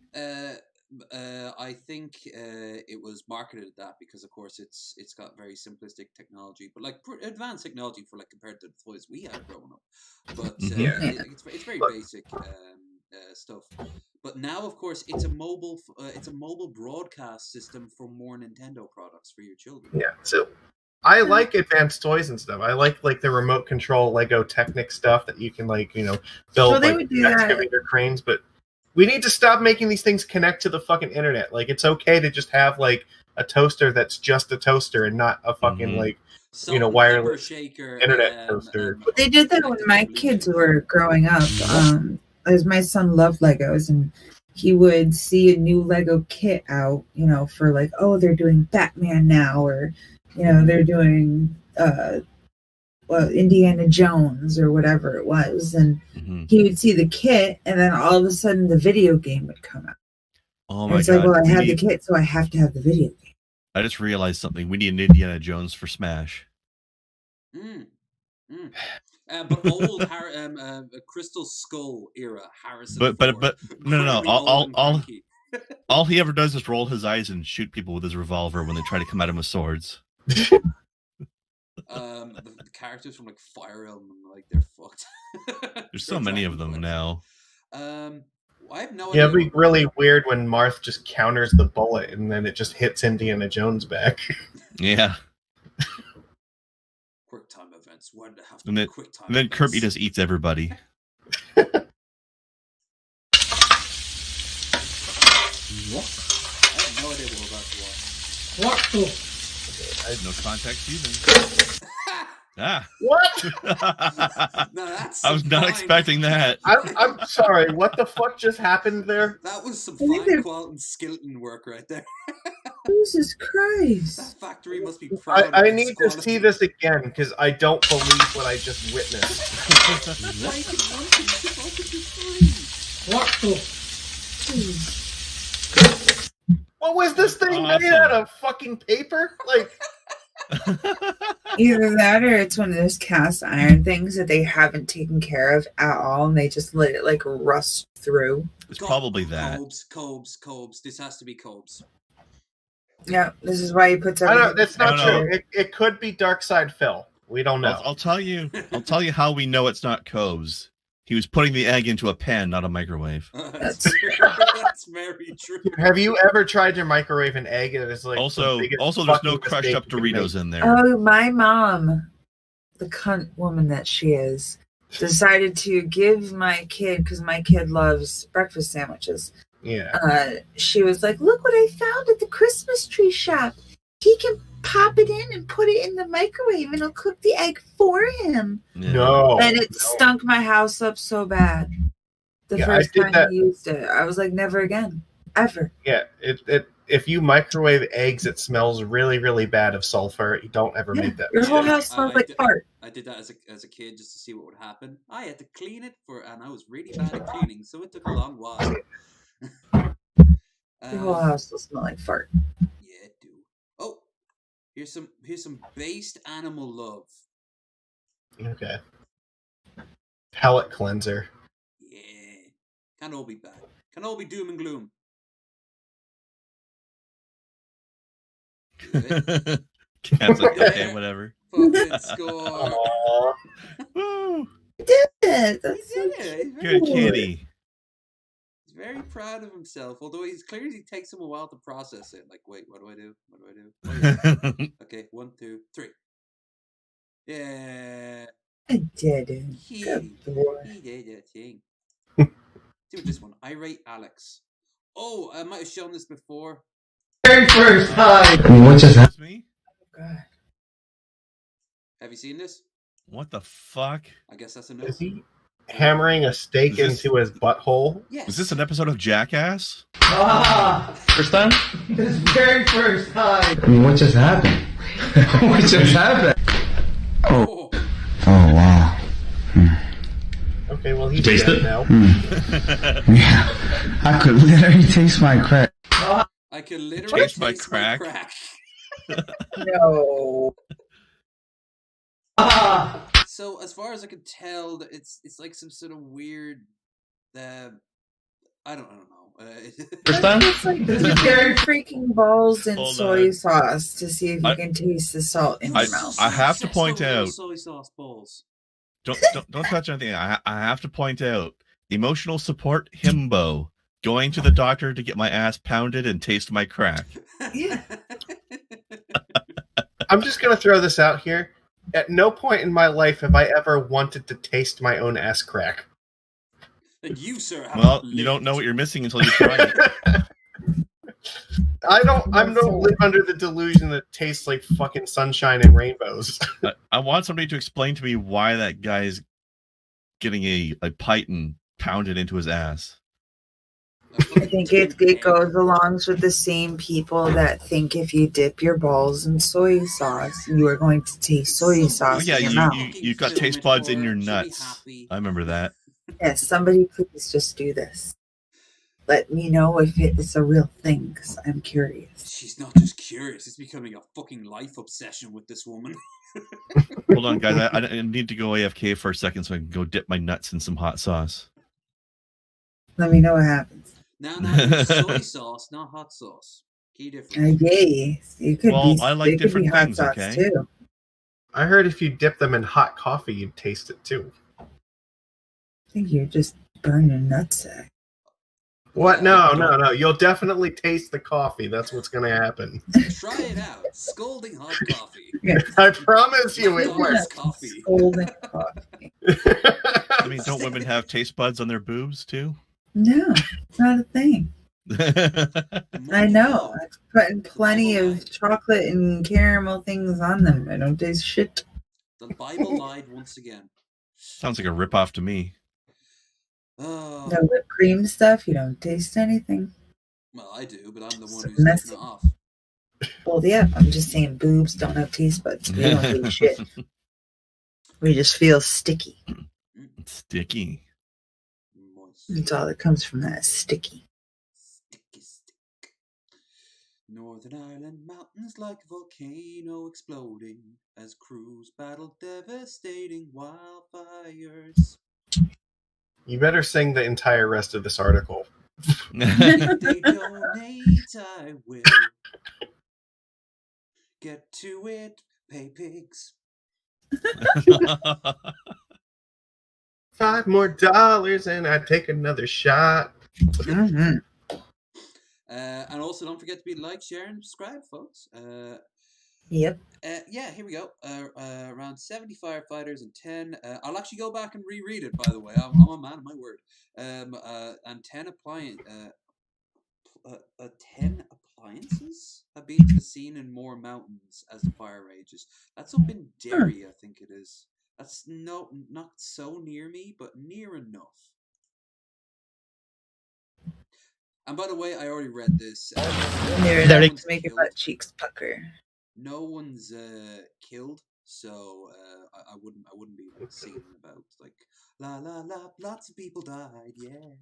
[SPEAKER 3] I think it was marketed that because, of course, it's got very simplistic technology, but like advanced technology for like compared to the toys we had growing up. But it's very basic stuff. But now, of course, it's a mobile broadcast system for more Nintendo products for your children.
[SPEAKER 2] Yeah, so I like advanced toys and stuff. I like the remote control Lego Technic stuff that you can build
[SPEAKER 4] Well, they
[SPEAKER 2] like
[SPEAKER 4] would do that.
[SPEAKER 2] excavator cranes, but we need to stop making these things connect to the fucking internet. Like, it's okay to just have like a toaster that's just a toaster and not a fucking
[SPEAKER 3] Salt and pepper
[SPEAKER 2] wireless
[SPEAKER 3] shaker,
[SPEAKER 2] internet toaster.
[SPEAKER 4] They did that when my kids were growing up. As my son loved Legos, and he would see a new Lego kit out, for like, oh, they're doing Batman now, or they're doing Indiana Jones or whatever it was, and he would see the kit, and then all of a sudden the video game would come out.
[SPEAKER 1] Oh
[SPEAKER 4] And
[SPEAKER 1] my
[SPEAKER 4] it's
[SPEAKER 1] god!
[SPEAKER 4] like, well, I have the kit, so I have to have the video game.
[SPEAKER 1] I just realized something. We need an Indiana Jones for Smash.
[SPEAKER 3] But old Crystal Skull era Harrison.
[SPEAKER 1] But no.
[SPEAKER 3] Old and cranky.
[SPEAKER 1] All he ever does is roll his eyes and shoot people with his revolver when they try to come at him with swords.
[SPEAKER 3] The characters from like Fire Emblem, like they're fucked.
[SPEAKER 1] There's so many of them now.
[SPEAKER 3] I have no
[SPEAKER 2] Yeah,
[SPEAKER 3] idea.
[SPEAKER 2] it'd be really weird when Marth just counters the bullet and then it just hits Indiana Jones back.
[SPEAKER 1] Yeah.
[SPEAKER 3] Quick time events. Why did it have to
[SPEAKER 1] And
[SPEAKER 3] be
[SPEAKER 1] then,
[SPEAKER 3] quick time
[SPEAKER 1] and then
[SPEAKER 3] events?
[SPEAKER 1] Kirby just eats everybody.
[SPEAKER 3] I have no idea what we're about to watch.
[SPEAKER 5] What the?
[SPEAKER 1] No context even.
[SPEAKER 2] What?
[SPEAKER 3] No, that's
[SPEAKER 1] I was not
[SPEAKER 3] fine.
[SPEAKER 1] expecting that.
[SPEAKER 2] I'm sorry. What the fuck just happened there?
[SPEAKER 3] That was some
[SPEAKER 4] think
[SPEAKER 3] fine
[SPEAKER 4] they're-
[SPEAKER 3] quality skeleton work right there.
[SPEAKER 4] Jesus Christ.
[SPEAKER 3] That factory must be proud.
[SPEAKER 2] I
[SPEAKER 3] of its
[SPEAKER 2] need to
[SPEAKER 3] quality.
[SPEAKER 2] see this again because I don't believe what I just witnessed.
[SPEAKER 3] Why can one thing keep open to three?
[SPEAKER 5] What the?
[SPEAKER 2] What was this thing made
[SPEAKER 1] Awesome.
[SPEAKER 2] out of? Fucking paper? Like,
[SPEAKER 4] Either that or it's one of those cast iron things that they haven't taken care of at all, and they just let it like rust through.
[SPEAKER 1] It's probably that.
[SPEAKER 3] Cobes. This has to be Cobes.
[SPEAKER 4] Yeah, this is why he puts
[SPEAKER 2] I
[SPEAKER 4] everything.
[SPEAKER 2] don't. That's not
[SPEAKER 1] No.
[SPEAKER 2] true. It could be Dark Side Phil. We don't know.
[SPEAKER 1] I'll tell you how we know it's not Coves. He was putting the egg into a pan, not a microwave.
[SPEAKER 3] That's very true.
[SPEAKER 2] Have you ever tried to microwave an egg? And it's like
[SPEAKER 1] Also,
[SPEAKER 2] the biggest
[SPEAKER 1] there's no
[SPEAKER 2] fucking
[SPEAKER 1] crushed
[SPEAKER 2] mistake
[SPEAKER 1] up
[SPEAKER 2] you can
[SPEAKER 1] Doritos
[SPEAKER 2] make.
[SPEAKER 1] in there.
[SPEAKER 4] Oh, my mom, the cunt woman that she is, decided to give my kid, because my kid loves breakfast sandwiches.
[SPEAKER 2] Yeah.
[SPEAKER 4] She was like, look what I found at the Christmas tree shop. He can pop it in and put it in the microwave and it'll cook the egg for him.
[SPEAKER 1] Yeah.
[SPEAKER 2] No.
[SPEAKER 4] And it stunk my house up so bad. The
[SPEAKER 2] Yeah,
[SPEAKER 4] first
[SPEAKER 2] I did
[SPEAKER 4] time
[SPEAKER 2] that.
[SPEAKER 4] he used it, I was like, never again. Ever.
[SPEAKER 2] Yeah. If you microwave eggs, it smells really, really bad of sulfur. You don't ever
[SPEAKER 4] Yeah,
[SPEAKER 2] make that
[SPEAKER 4] your whole
[SPEAKER 2] mistake.
[SPEAKER 4] house smells
[SPEAKER 3] I
[SPEAKER 4] like
[SPEAKER 3] did-
[SPEAKER 4] fart.
[SPEAKER 3] I did that as a kid just to see what would happen. I had to clean it and I was really bad at cleaning, so it took a long while.
[SPEAKER 4] Your whole house will smell like fart.
[SPEAKER 3] Yeah, it do. Oh, here's some based animal love.
[SPEAKER 2] Okay. Pellet cleanser.
[SPEAKER 3] Yeah, can't all be bad. Can't all be doom and gloom.
[SPEAKER 1] Cat's like, okay, whatever.
[SPEAKER 3] Fucking score.
[SPEAKER 2] Aww.
[SPEAKER 1] Woo.
[SPEAKER 4] did it. That's
[SPEAKER 3] He
[SPEAKER 4] so
[SPEAKER 3] did it. He's very
[SPEAKER 1] Good
[SPEAKER 4] cute.
[SPEAKER 1] kitty.
[SPEAKER 3] He's very proud of himself, although he's clearly takes him a while to process it. Like, wait, what do I do? What do I do? Oh, yeah. Okay, 1, 2, 3. Yeah.
[SPEAKER 4] I did it.
[SPEAKER 3] He
[SPEAKER 4] Good boy.
[SPEAKER 3] did that thing. See what this one. Irate Alex. Oh, I might have shown this before.
[SPEAKER 5] Very first time. What just happened?
[SPEAKER 1] Me?
[SPEAKER 4] God.
[SPEAKER 3] Have you seen this?
[SPEAKER 1] What the fuck?
[SPEAKER 3] I guess that's a no.
[SPEAKER 2] Is he hammering a stake
[SPEAKER 1] Is this-
[SPEAKER 2] into his butthole?
[SPEAKER 3] Yes.
[SPEAKER 1] Is this an episode of Jackass?
[SPEAKER 5] First time? This very first time. What just happened? What just happened?
[SPEAKER 3] Oh.
[SPEAKER 5] Oh, wow.
[SPEAKER 2] Okay, well he's
[SPEAKER 5] Taste
[SPEAKER 2] dead
[SPEAKER 5] it?
[SPEAKER 2] now.
[SPEAKER 5] Yeah, I could literally taste my crack.
[SPEAKER 3] I could literally
[SPEAKER 1] Taste my
[SPEAKER 3] taste my
[SPEAKER 1] crack.
[SPEAKER 4] No.
[SPEAKER 3] So as far as I could tell, it's like some sort of weird. I don't know.
[SPEAKER 5] First time?
[SPEAKER 4] It's like dipping freaking balls in
[SPEAKER 1] Hold
[SPEAKER 4] soy
[SPEAKER 1] on.
[SPEAKER 4] sauce to see if you
[SPEAKER 1] I-
[SPEAKER 4] can taste the salt in
[SPEAKER 1] I-
[SPEAKER 4] your mouth.
[SPEAKER 1] I have to point out-
[SPEAKER 3] soy sauce balls.
[SPEAKER 1] Don't touch anything. I have to point out emotional support himbo going to the doctor to get my ass pounded and taste my crack.
[SPEAKER 4] Yeah.
[SPEAKER 2] I'm just gonna throw this out here. At no point in my life have I ever wanted to taste my own ass crack.
[SPEAKER 3] And you, sir. have
[SPEAKER 1] Well,
[SPEAKER 3] lived.
[SPEAKER 1] you don't know what you're missing until you try it.
[SPEAKER 2] I don't live under the delusion that it tastes like fucking sunshine and rainbows.
[SPEAKER 1] I want somebody to explain to me why that guy is getting a python pounded into his ass.
[SPEAKER 4] I think it goes along with the same people that think if you dip your balls in soy sauce, you are going to taste soy
[SPEAKER 1] Oh,
[SPEAKER 4] sauce
[SPEAKER 1] yeah,
[SPEAKER 4] in your
[SPEAKER 1] you,
[SPEAKER 4] mouth.
[SPEAKER 1] you got taste buds in your nuts. I remember that.
[SPEAKER 4] Yes, somebody please just do this. Let me know if it's a real thing, because I'm curious.
[SPEAKER 3] She's not just curious; it's becoming a fucking life obsession with this woman.
[SPEAKER 1] Hold on, guys. I need to go AFK for a second so I can go dip my nuts in some hot sauce.
[SPEAKER 4] Let me know what happens.
[SPEAKER 3] Now, it's soy sauce, not hot sauce. Key difference.
[SPEAKER 4] Yay. You could
[SPEAKER 1] Well,
[SPEAKER 4] be,
[SPEAKER 1] I like
[SPEAKER 4] it could be
[SPEAKER 1] different
[SPEAKER 4] hot
[SPEAKER 1] things,
[SPEAKER 4] sauce
[SPEAKER 1] okay?
[SPEAKER 4] too.
[SPEAKER 2] I heard if you dip them in hot coffee, you'd taste it too.
[SPEAKER 4] I think you're just burning nutsack.
[SPEAKER 2] What? No. You'll definitely taste the coffee. That's what's going to happen.
[SPEAKER 3] Try it out. Scalding hot coffee.
[SPEAKER 2] I promise you it
[SPEAKER 3] McDonald's
[SPEAKER 2] works.
[SPEAKER 3] coffee.
[SPEAKER 4] Golden coffee.
[SPEAKER 1] I mean, don't women have taste buds on their boobs too?
[SPEAKER 4] No, it's not a thing. I know. I've put in plenty of chocolate and caramel things on them. I don't taste shit.
[SPEAKER 3] The Bible lied once again.
[SPEAKER 1] Sounds like a ripoff to me.
[SPEAKER 3] Oh,
[SPEAKER 4] The whipped cream stuff, you don't taste anything.
[SPEAKER 3] well, I do, but I'm the one
[SPEAKER 4] So
[SPEAKER 3] who's
[SPEAKER 4] messy.
[SPEAKER 3] taking it off.
[SPEAKER 4] Well, yeah, I'm just saying boobs don't have taste buds. We don't taste shit. We just feel sticky.
[SPEAKER 1] It's sticky.
[SPEAKER 3] Moist.
[SPEAKER 4] That's all that comes from that, sticky.
[SPEAKER 3] Sticky stick. Northern Ireland mountains like a volcano exploding as crews battle devastating wildfires.
[SPEAKER 2] You better sing the entire rest of this article.
[SPEAKER 3] If they donate, I will get to it. Pay pigs.
[SPEAKER 2] $5 more and I take another shot.
[SPEAKER 4] Mm-hmm.
[SPEAKER 3] And also, don't forget to like, share, and subscribe, folks.
[SPEAKER 4] Yep.
[SPEAKER 3] Yeah, here we go. Around 70 firefighters and 10. I'll actually go back and reread it, by the way. I'm a man of my word. And 10 appliances have been to the scene in more mountains as the fire rages. That's up in Derry, I think it is. That's not so near me, but near enough. And by the way, I already read this.
[SPEAKER 4] There
[SPEAKER 3] No
[SPEAKER 4] it
[SPEAKER 3] one's
[SPEAKER 4] make your
[SPEAKER 3] killed.
[SPEAKER 4] butt cheeks pucker.
[SPEAKER 3] No one's killed, so I wouldn't be like singing about like la la la. Lots of people died, yeah.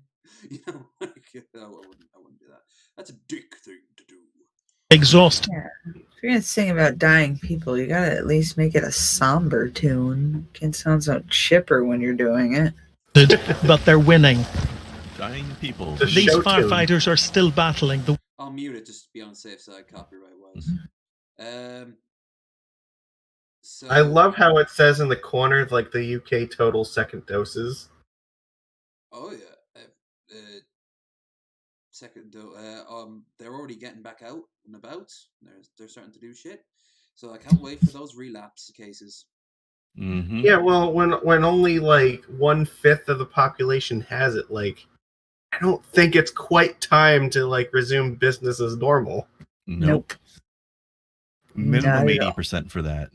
[SPEAKER 3] You know, like, I wouldn't do that. That's a dick thing to do.
[SPEAKER 9] Exhaust.
[SPEAKER 4] Yeah. If you're gonna sing about dying people, you gotta at least make it a somber tune. Can't sound so chipper when you're doing it.
[SPEAKER 9] But they're winning.
[SPEAKER 1] Dying people.
[SPEAKER 2] The
[SPEAKER 9] These
[SPEAKER 2] show
[SPEAKER 9] firefighters are still battling the
[SPEAKER 3] I'll mute it just to be on the safe side, copyright wise. So
[SPEAKER 2] I love how it says in the corner, like, the UK total second doses.
[SPEAKER 3] Oh yeah, they're already getting back out and about. They're starting to do shit. So I can't wait for those relapse cases.
[SPEAKER 1] Mm-hmm.
[SPEAKER 2] Yeah, well, when only like 1/5 of the population has it, like, I don't think it's quite time to like resume business as normal.
[SPEAKER 1] Nope.
[SPEAKER 4] Not
[SPEAKER 1] Minimum
[SPEAKER 4] at all.
[SPEAKER 1] 80% for that.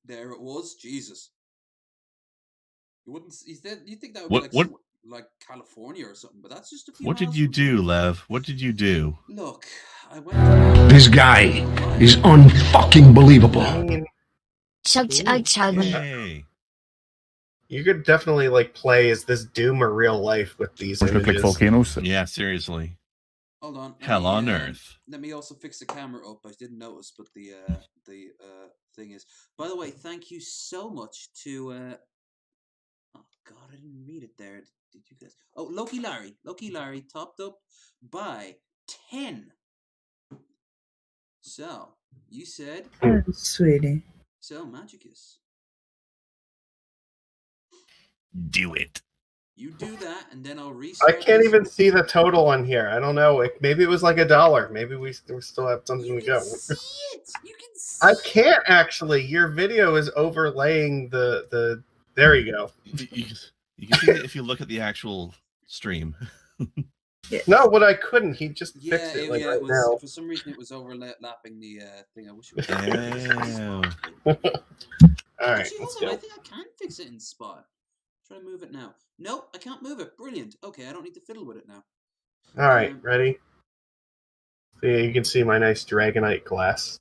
[SPEAKER 3] There it was, Jesus. You wouldn't. You think that would
[SPEAKER 1] What-
[SPEAKER 3] be
[SPEAKER 1] what-
[SPEAKER 3] like California or something? But that's just a few.
[SPEAKER 1] What did
[SPEAKER 3] miles
[SPEAKER 1] you
[SPEAKER 3] from
[SPEAKER 1] do,
[SPEAKER 3] here.
[SPEAKER 1] Lev? What did you do?
[SPEAKER 3] Look, I went.
[SPEAKER 5] This guy is unfucking believable.
[SPEAKER 2] I mean,
[SPEAKER 6] Chug chug chug.
[SPEAKER 1] Yay.
[SPEAKER 2] you could definitely like play as this Doom or real life with these images.
[SPEAKER 5] volcanoes.
[SPEAKER 1] Yeah, seriously.
[SPEAKER 3] Hold on.
[SPEAKER 1] Hell on earth.
[SPEAKER 3] Let me also fix the camera up. I didn't notice, but the thing is. By the way, thank you so much to. Oh God, I didn't read it there. Did you guys? Oh, Loki Larry topped up by 10. So you said
[SPEAKER 4] Oh, sweetie.
[SPEAKER 3] so, Magicus.
[SPEAKER 1] Do it.
[SPEAKER 3] You do that, and then I'll restart.
[SPEAKER 2] I can't
[SPEAKER 3] this.
[SPEAKER 2] even see the total on here. I don't know. Maybe it was like $1. Maybe we still have something
[SPEAKER 3] You
[SPEAKER 2] to
[SPEAKER 3] can
[SPEAKER 2] go.
[SPEAKER 3] see it. You can see.
[SPEAKER 2] I can't actually. Your video is overlaying the. There you go.
[SPEAKER 1] You can see it if you look at the actual stream.
[SPEAKER 2] No, but I couldn't. He just
[SPEAKER 3] Yeah,
[SPEAKER 2] fixed it
[SPEAKER 3] it,
[SPEAKER 2] like
[SPEAKER 3] yeah,
[SPEAKER 2] right
[SPEAKER 3] it was
[SPEAKER 2] now.
[SPEAKER 3] for some reason it was overlapping the thing. I wish it was.
[SPEAKER 1] Oh.
[SPEAKER 2] All right,
[SPEAKER 3] Actually,
[SPEAKER 2] let's
[SPEAKER 3] hold on. I
[SPEAKER 2] go.
[SPEAKER 3] think I can fix it in Spot. Try to move it now. Nope, I can't move it. Brilliant. Okay, I don't need to fiddle with it now.
[SPEAKER 2] All right, ready? See, you can see my nice Dragonite glass.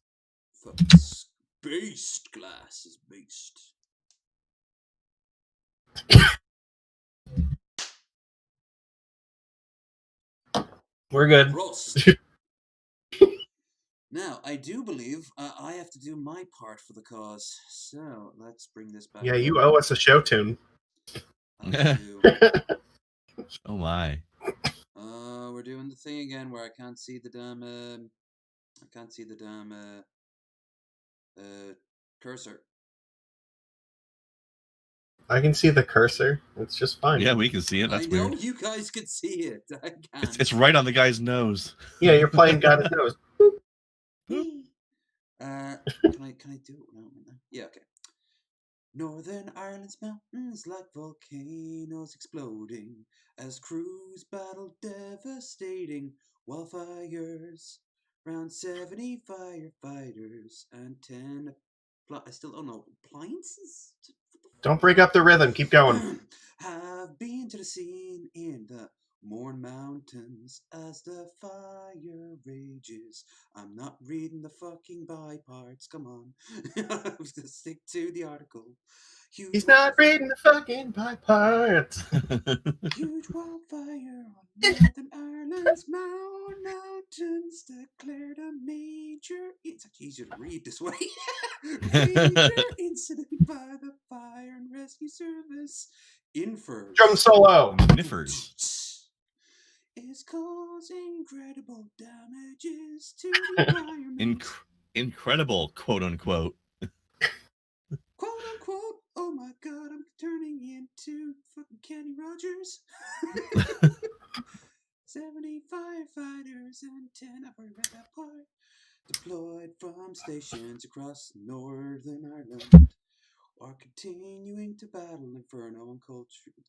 [SPEAKER 3] Beast glass is beast.
[SPEAKER 2] We're good.
[SPEAKER 3] Rust. Now, I do believe I have to do my part for the cause. So let's bring this back.
[SPEAKER 2] Yeah, you owe us a show tune.
[SPEAKER 3] I do.
[SPEAKER 1] Oh my.
[SPEAKER 3] We're doing the thing again where I can't see the damn. I can't see the damn cursor.
[SPEAKER 2] I can see the cursor. It's just fine.
[SPEAKER 1] Yeah, we can see it. That's
[SPEAKER 3] I know
[SPEAKER 1] weird.
[SPEAKER 3] you guys can see it. I can't.
[SPEAKER 1] It's right on the guy's nose.
[SPEAKER 2] Yeah, you're playing God knows.
[SPEAKER 3] Can I do it now? Yeah, okay. Northern Ireland's mountains like volcanoes exploding as crews battle devastating wildfires. Round 70 firefighters and 10 I still don't know appliances.
[SPEAKER 2] Don't break up the rhythm. Keep going.
[SPEAKER 3] Have been to the scene in the Mourne Mountains as the fire rages. I'm not reading the fucking by parts. Come on. Just stick to the article. Huge
[SPEAKER 2] He's not reading the fucking by parts.
[SPEAKER 3] Huge wildfire on Northern Ireland's mountains declared a major. It's actually easier to read this way. Major incident by the fire and rescue service. Infers.
[SPEAKER 2] Drum solo.
[SPEAKER 1] Niffers.
[SPEAKER 3] Is causing incredible damages to the environment.
[SPEAKER 1] Incredible, quote unquote.
[SPEAKER 3] Quote unquote. Oh my God, I'm turning into fucking Kenny Rogers. 70 firefighters and 10, I've already read that part, deployed from stations across Northern Ireland, are continuing to battle Inferno on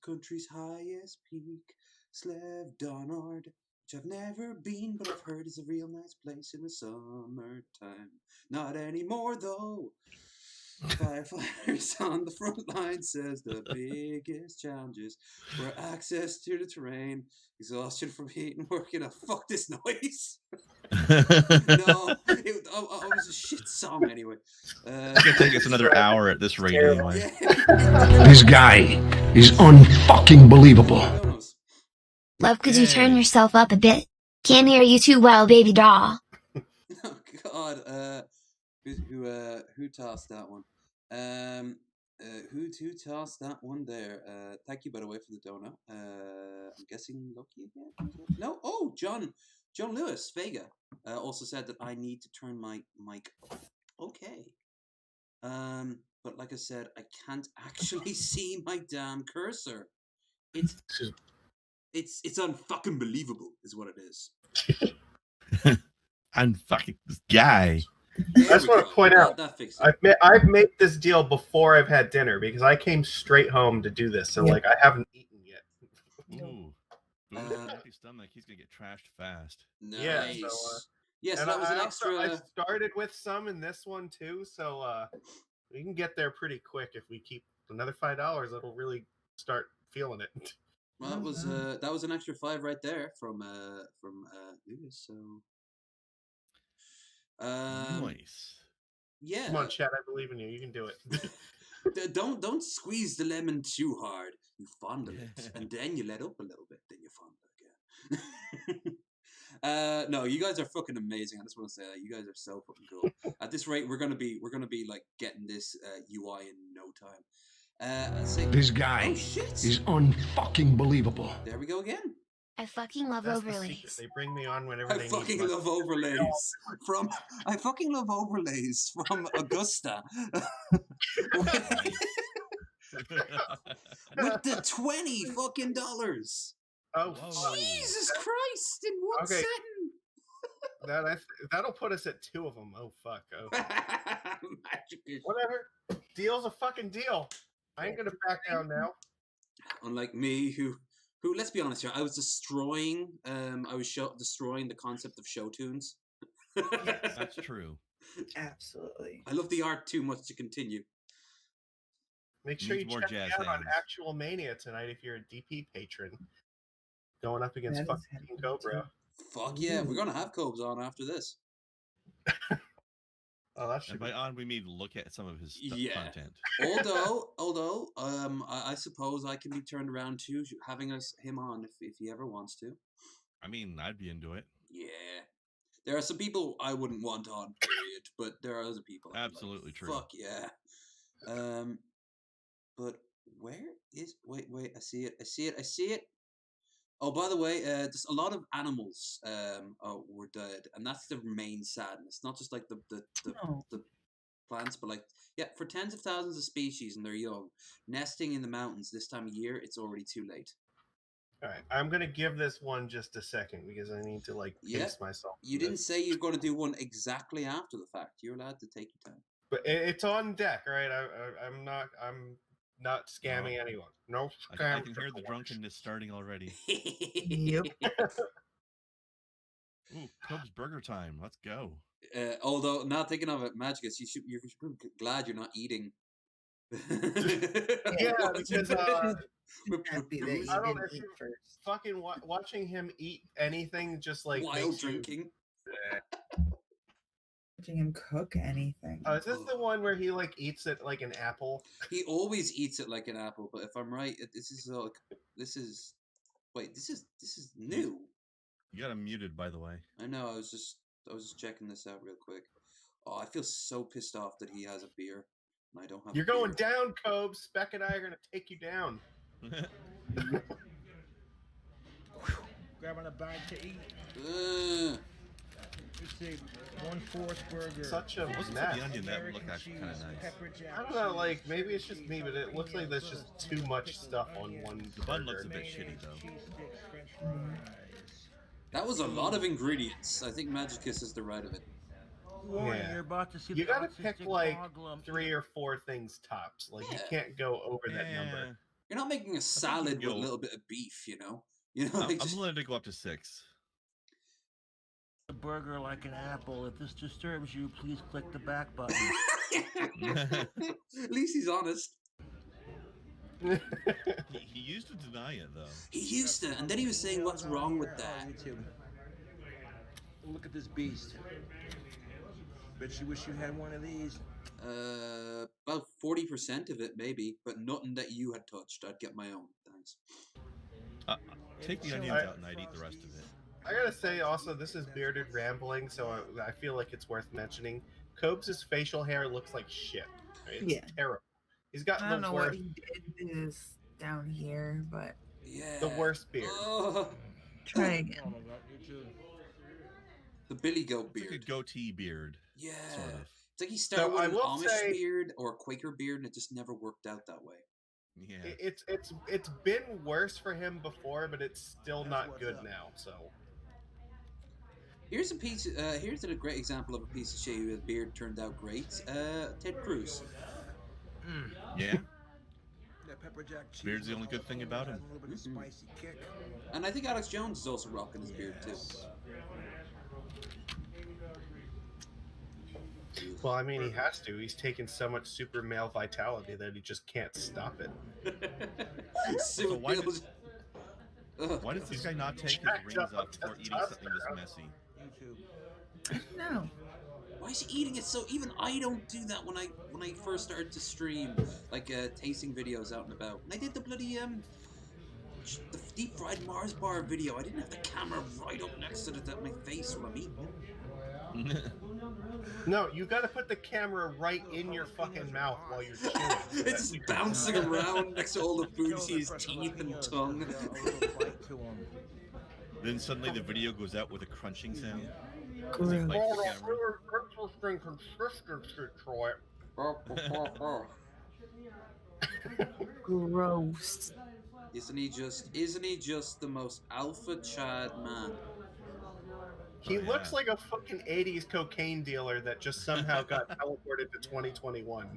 [SPEAKER 3] country's highest peak, Slev Donard, which I've never been, but I've heard is a real nice place in the summertime. Not anymore, though. Firefighters on the front line says the biggest challenges were access to the terrain, exhaustion from heat and working. Fuck this noise. No, it was a shit song anyway.
[SPEAKER 1] It's gonna take us another hour at this rate anyway.
[SPEAKER 5] This guy is unfucking believable.
[SPEAKER 6] Love, could you turn yourself up a bit? Can't hear you too well, baby doll.
[SPEAKER 3] Oh God, who tossed that one? Who tossed that one there? Thank you, by the way, for the donut. I'm guessing Loki again. No, oh, John Lewis Vega also said that I need to turn my mic up. Okay. But like I said, I can't actually see my damn cursor. It's unfucking believable, is what it is.
[SPEAKER 1] I'm fucking this guy.
[SPEAKER 2] I just want to point out,
[SPEAKER 3] that fixed it.
[SPEAKER 2] I've made this deal before I've had dinner because I came straight home to do this, so like I haven't eaten yet.
[SPEAKER 1] Ooh. Empty stomach. He's gonna get trashed fast.
[SPEAKER 3] Nice.
[SPEAKER 2] Yeah, so,
[SPEAKER 3] yes, that was an extra.
[SPEAKER 2] I started with some in this one too, so we can get there pretty quick if we keep another $5. It'll really start feeling it.
[SPEAKER 3] Well, that was an extra 5 right there from Lucas. So,
[SPEAKER 1] Nice.
[SPEAKER 3] Yeah.
[SPEAKER 2] Come on, Chad. I believe in you. You can do it.
[SPEAKER 3] Don't squeeze the lemon too hard. You fondle it, and then you let up a little bit. Then you fondle again. No, you guys are fucking amazing. I just want to say that you guys are so fucking cool. At this rate, we're gonna be like getting this UI in no time.
[SPEAKER 5] This guy is unfucking believable.
[SPEAKER 3] There we go again.
[SPEAKER 6] I fucking love
[SPEAKER 2] That's the
[SPEAKER 6] overlays.
[SPEAKER 2] secret. They bring me on whenever they
[SPEAKER 3] I fucking
[SPEAKER 2] need
[SPEAKER 3] love overlays from. I fucking love overlays from Augusta. With the $20 fucking dollars.
[SPEAKER 2] Oh,
[SPEAKER 3] Jesus Christ! In one setting.
[SPEAKER 2] That'll put us at 2 of them. Oh fuck. Oh. Whatever. Deal's a fucking deal. I ain't gonna back down now.
[SPEAKER 3] Unlike me, who let's be honest here, I was destroying destroying the concept of show tunes.
[SPEAKER 1] Yes, that's true.
[SPEAKER 4] Absolutely.
[SPEAKER 3] I love the art too much to continue.
[SPEAKER 2] Make sure you check me out on Actual Mania tonight if you're a DP patron. Going up against fucking Cobra.
[SPEAKER 3] Fuck yeah, we're gonna have Cobes on after this.
[SPEAKER 2] Oh, that should
[SPEAKER 1] by on we mean look at some of his content.
[SPEAKER 3] Although, I suppose I can be turned around to having him on if he ever wants to.
[SPEAKER 1] I mean, I'd be into it.
[SPEAKER 3] Yeah, there are some people I wouldn't want on, period, but there are other people.
[SPEAKER 1] Absolutely true.
[SPEAKER 3] Fuck yeah. But where is? Wait, I see it. Oh, by the way, there's a lot of animals were dead, and that's the main sadness. Not just like the plants, but like for tens of thousands of species and they're young, nesting in the mountains this time of year, it's already too late.
[SPEAKER 2] All right, I'm gonna give this one just a second because I need to pace myself.
[SPEAKER 3] You didn't say you're going to do one exactly after the fact. You're allowed to take your time.
[SPEAKER 2] But it's on deck, all right? I'm not scamming anyone. No scam.
[SPEAKER 1] I can hear the drunkenness starting already.
[SPEAKER 4] Yep.
[SPEAKER 1] Ooh, Cubs burger time. Let's go.
[SPEAKER 3] Although, now thinking of it, Magicus, you're glad you're not eating.
[SPEAKER 2] Yeah, because I don't know if you fucking watching him eat anything just like
[SPEAKER 3] while drinking.
[SPEAKER 4] Watching him cook anything.
[SPEAKER 2] Is this the one where he eats it like an apple?
[SPEAKER 3] He always eats it like an apple, but if I'm right, this is new.
[SPEAKER 1] You got him muted, by the way.
[SPEAKER 3] I know. I was just checking this out real quick. Oh, I feel so pissed off that he has a beer and I don't have.
[SPEAKER 2] You're going down, Cobe. Speck and I are gonna take you down.
[SPEAKER 10] Grabbing a bite to eat. Let's see, 1/4 burger.
[SPEAKER 2] Such a mess.
[SPEAKER 1] The onion that would look actually kind of nice.
[SPEAKER 2] I don't know, maybe it's just me, but it looks like there's just too much stuff on one.
[SPEAKER 1] The bun looks a bit shitty though.
[SPEAKER 3] That was a lot of ingredients. I think Magicus is the right of it.
[SPEAKER 2] Yeah.
[SPEAKER 10] You're about to see
[SPEAKER 2] you gotta pick 3 or 4 things tops. You can't go over that number.
[SPEAKER 3] You're not making a salad with a little bit of beef, you know.
[SPEAKER 1] I'm willing to go up to 6.
[SPEAKER 10] A burger like an apple. If this disturbs you, please click the back button.
[SPEAKER 3] At least he's honest.
[SPEAKER 1] He used to deny it though.
[SPEAKER 3] He used to, and then he was saying, "What's wrong with that?"
[SPEAKER 10] Look at this beast. Bet you wish you had one of these.
[SPEAKER 3] About 40% of it, maybe, but nothing that you had touched. I'd get my own. Thanks.
[SPEAKER 1] Take the onions out, and I'd eat the rest of it.
[SPEAKER 2] I gotta say, also, this is Bearded Rambling, so I feel like it's worth mentioning. Cobes' facial hair looks like shit. It's terrible. He's got
[SPEAKER 4] I don't know what he did is down here, but
[SPEAKER 2] the worst beard.
[SPEAKER 4] Try again.
[SPEAKER 3] The Billy Goat beard.
[SPEAKER 1] It's like a goatee beard.
[SPEAKER 3] Yeah.
[SPEAKER 1] Sort of.
[SPEAKER 3] It's like he started
[SPEAKER 2] So
[SPEAKER 3] with
[SPEAKER 2] I
[SPEAKER 3] an
[SPEAKER 2] will
[SPEAKER 3] Amish
[SPEAKER 2] say-
[SPEAKER 3] beard or a Quaker beard, and it just never worked out that way.
[SPEAKER 1] Yeah.
[SPEAKER 2] It's been worse for him before, but it's still not good now. So
[SPEAKER 3] Here's a piece. Here's a great example of a piece of shit with a beard turned out great. Ted Cruz.
[SPEAKER 1] Yeah.
[SPEAKER 10] That pepper jack cheese.
[SPEAKER 1] Beard's the only good thing about him.
[SPEAKER 10] A little bit of spicy kick.
[SPEAKER 3] And I think Alex Jones is also rocking his beard too.
[SPEAKER 2] well, I mean, he has to. He's taken so much super male vitality that he just can't stop it.
[SPEAKER 1] So why does this guy not take his rings off before eating something this messy?
[SPEAKER 10] YouTube.
[SPEAKER 4] No.
[SPEAKER 3] Why is he eating it so? Even I don't do that when I first started to stream, like tasting videos out and about. When I did the bloody the deep fried Mars bar video, I didn't have the camera right up next to my face when I'm eating it.
[SPEAKER 2] No, you got to put the camera right in your fucking mouth while you're chewing.
[SPEAKER 3] It's just bouncing around next to all the food. You see his teeth and tongue.
[SPEAKER 1] Then suddenly the video goes out with a crunching sound.
[SPEAKER 4] Gross.
[SPEAKER 1] As he bites the camera.
[SPEAKER 2] Consistency, Troy.
[SPEAKER 4] Gross.
[SPEAKER 3] Isn't he just the most alpha Chad man?
[SPEAKER 2] He
[SPEAKER 1] Oh, yeah.
[SPEAKER 2] looks like a fucking 80s cocaine dealer that just somehow got teleported to 2021.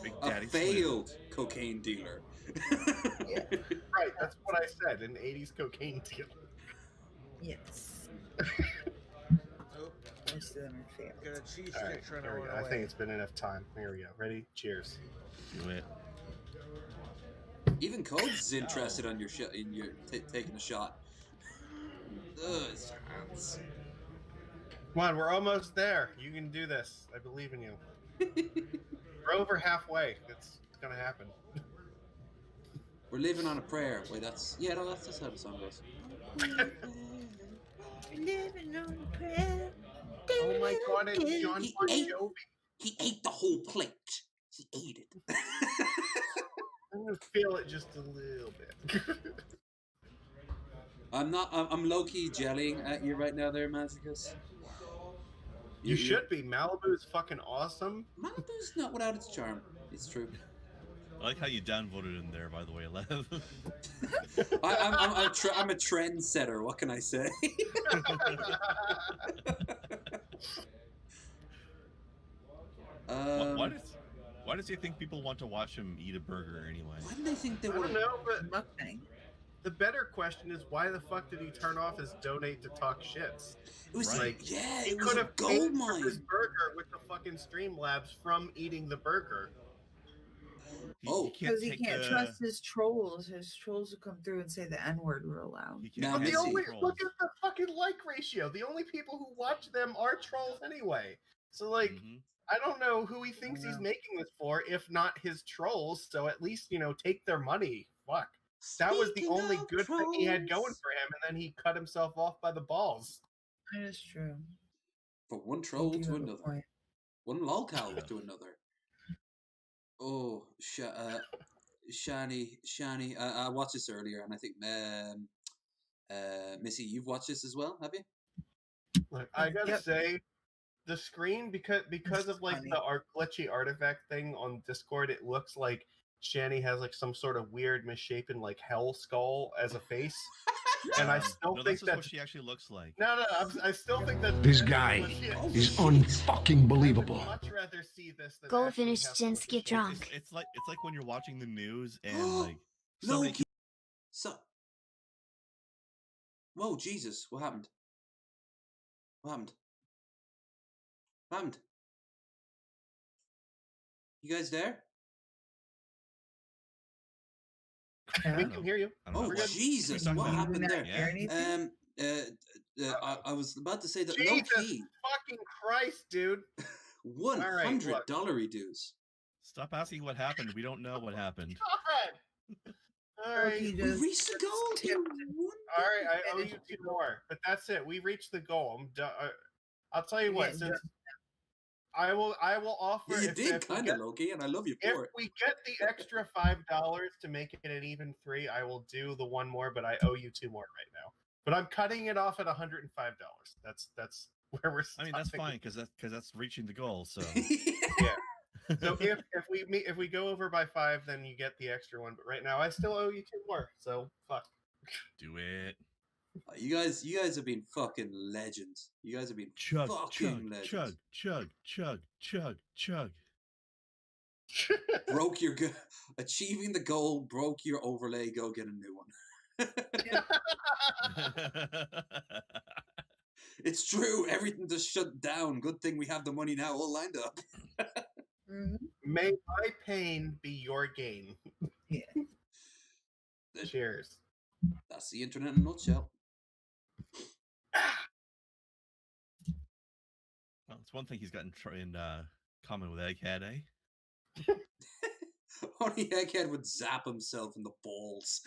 [SPEAKER 1] Big
[SPEAKER 3] A
[SPEAKER 1] Daddy
[SPEAKER 3] failed cocaine dealer.
[SPEAKER 2] Right, that's what I said, an 80s cocaine dealer.
[SPEAKER 4] Yes. Most of them are failed.
[SPEAKER 10] Got a cheese
[SPEAKER 2] All
[SPEAKER 10] stick
[SPEAKER 2] right,
[SPEAKER 10] trying to
[SPEAKER 2] here we
[SPEAKER 10] run
[SPEAKER 2] go. I
[SPEAKER 10] away.
[SPEAKER 2] think it's been enough time. Here we go. Ready? Cheers.
[SPEAKER 1] Do it.
[SPEAKER 3] Even Codes is interested on your shot. In your taking a shot. Ugh, his hands.
[SPEAKER 2] Come on, we're almost there. You can do this. I believe in you. We're over halfway. It's gonna happen.
[SPEAKER 3] We're living on a prayer. Wait, that's how the song goes.
[SPEAKER 4] Living on a prayer.
[SPEAKER 2] Oh my god, it's John
[SPEAKER 3] He
[SPEAKER 2] Bon
[SPEAKER 3] ate-
[SPEAKER 2] Jovi.
[SPEAKER 3] He ate the whole plate. He ate it.
[SPEAKER 2] I'm gonna feel it just a little bit.
[SPEAKER 3] I'm low key jellying at you right now, there, Masochist.
[SPEAKER 2] You should be. Malibu is fucking awesome.
[SPEAKER 3] Malibu's not without its charm. It's true.
[SPEAKER 1] I like how you downvoted him there, by the way, Lev.
[SPEAKER 3] I'm a trendsetter. What can I say?
[SPEAKER 1] Why does he think people want to watch him eat a burger anyway?
[SPEAKER 3] Why do they think they
[SPEAKER 2] I
[SPEAKER 3] want
[SPEAKER 2] don't know, but
[SPEAKER 4] Mukbang.
[SPEAKER 2] the better question is why the fuck did he turn off his donate to talk shits?
[SPEAKER 3] It was
[SPEAKER 1] Right.
[SPEAKER 2] He
[SPEAKER 3] it was
[SPEAKER 2] could
[SPEAKER 3] a
[SPEAKER 2] have
[SPEAKER 3] gold
[SPEAKER 2] paid for his
[SPEAKER 3] mine.
[SPEAKER 2] burger with the fucking Streamlabs from eating the burger.
[SPEAKER 4] Because he can't trust his trolls. His trolls will come through and say the N-word real loud.
[SPEAKER 2] But look at the fucking like ratio. The only people who watch them are trolls anyway. So like, I don't know who he thinks he's making this for, if not his trolls. So at least take their money. Fuck. That was the only good thing he had going for him, and then he cut himself off by the balls.
[SPEAKER 4] That is true.
[SPEAKER 3] From one troll
[SPEAKER 4] You
[SPEAKER 3] to
[SPEAKER 4] have a
[SPEAKER 3] another.
[SPEAKER 4] point.
[SPEAKER 3] One lolcow to another. Oh, Shani. I watched this earlier, and I think Missy, you've watched this as well, have you?
[SPEAKER 2] Look, I gotta say, the screen because of like the glitchy artifact thing on Discord, it looks like Shani has like some sort of weird misshapen like hell skull as a face, and I still
[SPEAKER 1] No,
[SPEAKER 2] think
[SPEAKER 1] that's
[SPEAKER 2] that's
[SPEAKER 1] what she actually looks like.
[SPEAKER 2] No, I still think that
[SPEAKER 5] This guy is unfucking believable.
[SPEAKER 2] I'd much rather see this than
[SPEAKER 6] Go
[SPEAKER 2] actually
[SPEAKER 6] finish
[SPEAKER 2] have
[SPEAKER 6] Jens
[SPEAKER 2] to look
[SPEAKER 6] get
[SPEAKER 2] at
[SPEAKER 6] drunk.
[SPEAKER 1] It's like when you're watching the news and like
[SPEAKER 3] No.
[SPEAKER 1] somebody
[SPEAKER 3] So. Whoa, Jesus! What happened? What happened? What happened? You guys there?
[SPEAKER 2] We can hear you.
[SPEAKER 3] Oh, Jesus!
[SPEAKER 1] Talking
[SPEAKER 3] What
[SPEAKER 1] about-
[SPEAKER 3] happened there?
[SPEAKER 1] Yeah.
[SPEAKER 3] I was about to say that
[SPEAKER 2] Jesus
[SPEAKER 3] low key,
[SPEAKER 2] fucking Christ, dude!
[SPEAKER 3] $100 dues.
[SPEAKER 1] Stop asking what happened. We don't know what happened.
[SPEAKER 2] God. All right,
[SPEAKER 3] We reached the goal.
[SPEAKER 2] All right, I owe you 2 more, but that's it. We reached the goal. I'm done. I'll tell you what. Since I will offer.
[SPEAKER 3] Yeah, you did
[SPEAKER 2] if we
[SPEAKER 3] kind
[SPEAKER 2] get-
[SPEAKER 3] of, Loki, and I love you for
[SPEAKER 2] If
[SPEAKER 3] it.
[SPEAKER 2] we get the extra $5 to make it an even 3, I will do the 1 more, but I owe you 2 more right now. But I'm cutting it off at $105. That's where we're.
[SPEAKER 1] I mean, that's
[SPEAKER 2] stopping.
[SPEAKER 1] fine because that's reaching the goal. So
[SPEAKER 2] Yeah. So if we go over by 5, then you get the extra one. But right now, I still owe you 2 more. So fuck.
[SPEAKER 1] do it.
[SPEAKER 3] You guys have been fucking legends. You guys have been
[SPEAKER 1] Chug,
[SPEAKER 3] fucking
[SPEAKER 1] chug,
[SPEAKER 3] legends.
[SPEAKER 1] chug, chug, chug, chug, chug.
[SPEAKER 3] Broke your achieving the goal. Broke your overlay. Go get a new one. It's true. Everything just shut down. Good thing we have the money now all lined up.
[SPEAKER 2] May my pain be your gain.
[SPEAKER 4] Yeah.
[SPEAKER 2] Cheers.
[SPEAKER 3] That's the internet in a nutshell.
[SPEAKER 1] Well, it's one thing he's got in common with Egghead, eh?
[SPEAKER 3] Only Egghead would zap himself in the balls.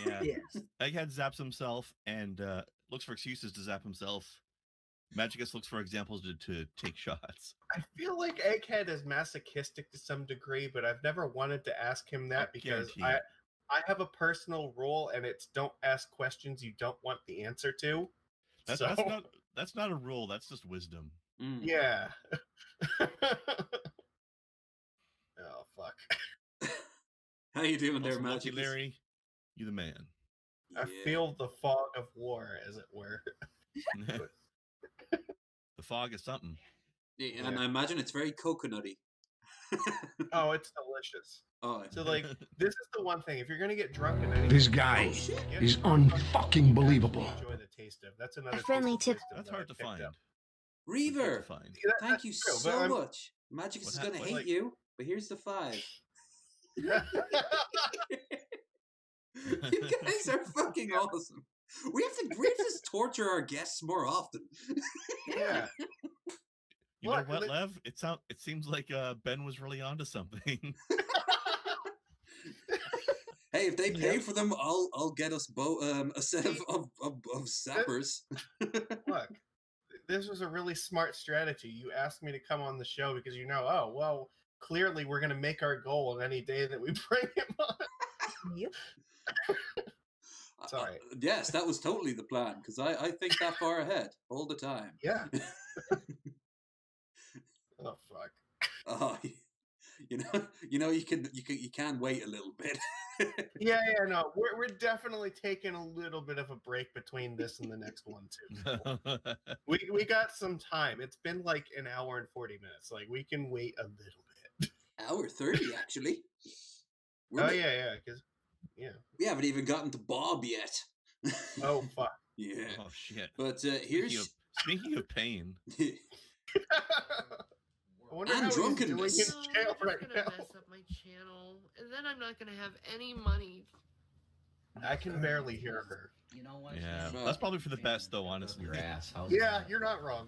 [SPEAKER 1] Yeah.
[SPEAKER 4] Yes.
[SPEAKER 1] Egghead zaps himself and looks for excuses to zap himself. Magicus looks for examples to take shots.
[SPEAKER 2] I feel like Egghead is masochistic to some degree, but I've never wanted to ask him that because I have a personal rule, and it's don't ask questions you don't want the answer to.
[SPEAKER 1] That's not a rule. That's just wisdom.
[SPEAKER 2] Yeah. Oh fuck.
[SPEAKER 3] How you doing there,
[SPEAKER 1] Lucky
[SPEAKER 3] Magicus?
[SPEAKER 1] Larry? You the man.
[SPEAKER 2] I feel the fog of war, as it were.
[SPEAKER 1] The fog is something.
[SPEAKER 3] Yeah, and I imagine it's very coconutty.
[SPEAKER 2] Oh, it's delicious.
[SPEAKER 3] Oh,
[SPEAKER 2] so like this is the one thing. If you're gonna get drunk in anything,
[SPEAKER 5] This guy is unfucking believable.
[SPEAKER 2] Enjoy the taste of. That's another
[SPEAKER 6] A friendly tip.
[SPEAKER 1] That's hard to find.
[SPEAKER 3] Reaver, thank you
[SPEAKER 2] true,
[SPEAKER 3] so much. Magicus is gonna hate
[SPEAKER 2] like-
[SPEAKER 3] you, but here's the 5. You guys are fucking awesome. We have to torture our guests more often.
[SPEAKER 2] Yeah.
[SPEAKER 1] You know what, Lev? It seems like Ben was really onto something.
[SPEAKER 3] Hey, if they pay for them, I'll get us a set of zappers.
[SPEAKER 2] Look, this was a really smart strategy. You asked me to come on the show because clearly we're going to make our goal on any day that we bring him on.
[SPEAKER 4] Yep.
[SPEAKER 2] Sorry.
[SPEAKER 3] Yes, that was totally the plan because I think that far ahead all the time.
[SPEAKER 2] Yeah. Oh fuck.
[SPEAKER 3] Oh, you can wait a little bit.
[SPEAKER 2] Yeah, no, we're definitely taking a little bit of a break between this and the next one too. We got some time. It's been like an hour and 40 minutes. Like we can wait a little bit.
[SPEAKER 3] Hour 30 actually.
[SPEAKER 2] Yeah, because
[SPEAKER 3] we haven't even gotten to Bob yet.
[SPEAKER 2] Oh fuck.
[SPEAKER 3] Yeah.
[SPEAKER 1] Oh shit.
[SPEAKER 3] But here's
[SPEAKER 1] speaking of pain.
[SPEAKER 3] And drunkenness.
[SPEAKER 8] I'm just gonna mess up my channel, and then I'm not gonna have any money.
[SPEAKER 2] I can barely hear her.
[SPEAKER 11] You know what?
[SPEAKER 1] Yeah, that's probably for the best, though. Honestly,
[SPEAKER 11] your ass.
[SPEAKER 2] Yeah, you're not wrong.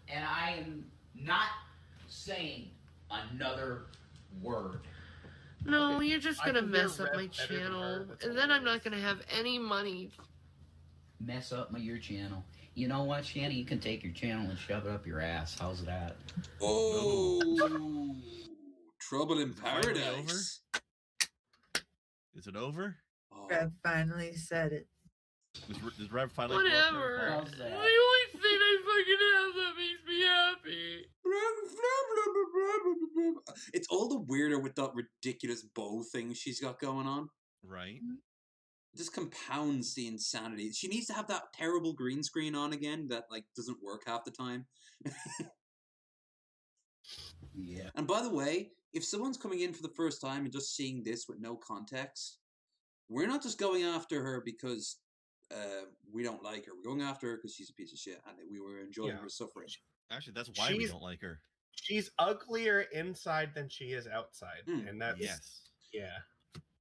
[SPEAKER 11] And I am not saying another word.
[SPEAKER 8] No, you're just gonna mess up my channel, and then I'm not gonna have any money.
[SPEAKER 11] Mess up your channel. You know what, Shanny? You can take your channel and shove it up your ass. How's that?
[SPEAKER 3] Oh, trouble in paradise.
[SPEAKER 1] Is it over?
[SPEAKER 4] Rev finally said it.
[SPEAKER 1] Does Rev finally?
[SPEAKER 8] Whatever.
[SPEAKER 11] How's that?
[SPEAKER 8] The only thing I fucking have that makes me happy.
[SPEAKER 3] It's all the weirder with that ridiculous bow thing she's got going on.
[SPEAKER 1] Right.
[SPEAKER 3] It just compounds the insanity. She needs to have that terrible green screen on again that doesn't work half the time.
[SPEAKER 11] Yeah.
[SPEAKER 3] And by the way, if someone's coming in for the first time and just seeing this with no context, we're not just going after her because we don't like her. We're going after her because she's a piece of shit and we were enjoying her suffering.
[SPEAKER 1] Actually, that's why we don't like her.
[SPEAKER 2] She's uglier inside than she is outside, and that's yeah.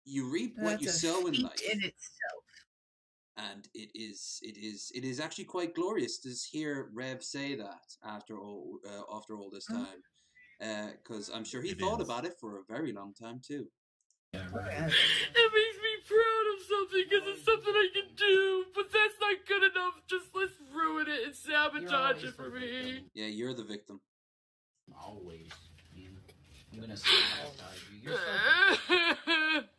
[SPEAKER 3] You reap what you sow in life.
[SPEAKER 4] In itself.
[SPEAKER 3] And it is actually quite glorious to hear Rev say that after all this time, because I'm sure he thought about it for a very long time too.
[SPEAKER 8] It makes me proud of something because it's something I can do, but that's not good enough. Just let's ruin it and sabotage it for me.
[SPEAKER 3] Yeah, you're the victim.
[SPEAKER 11] Always. I'm gonna sabotage you. You're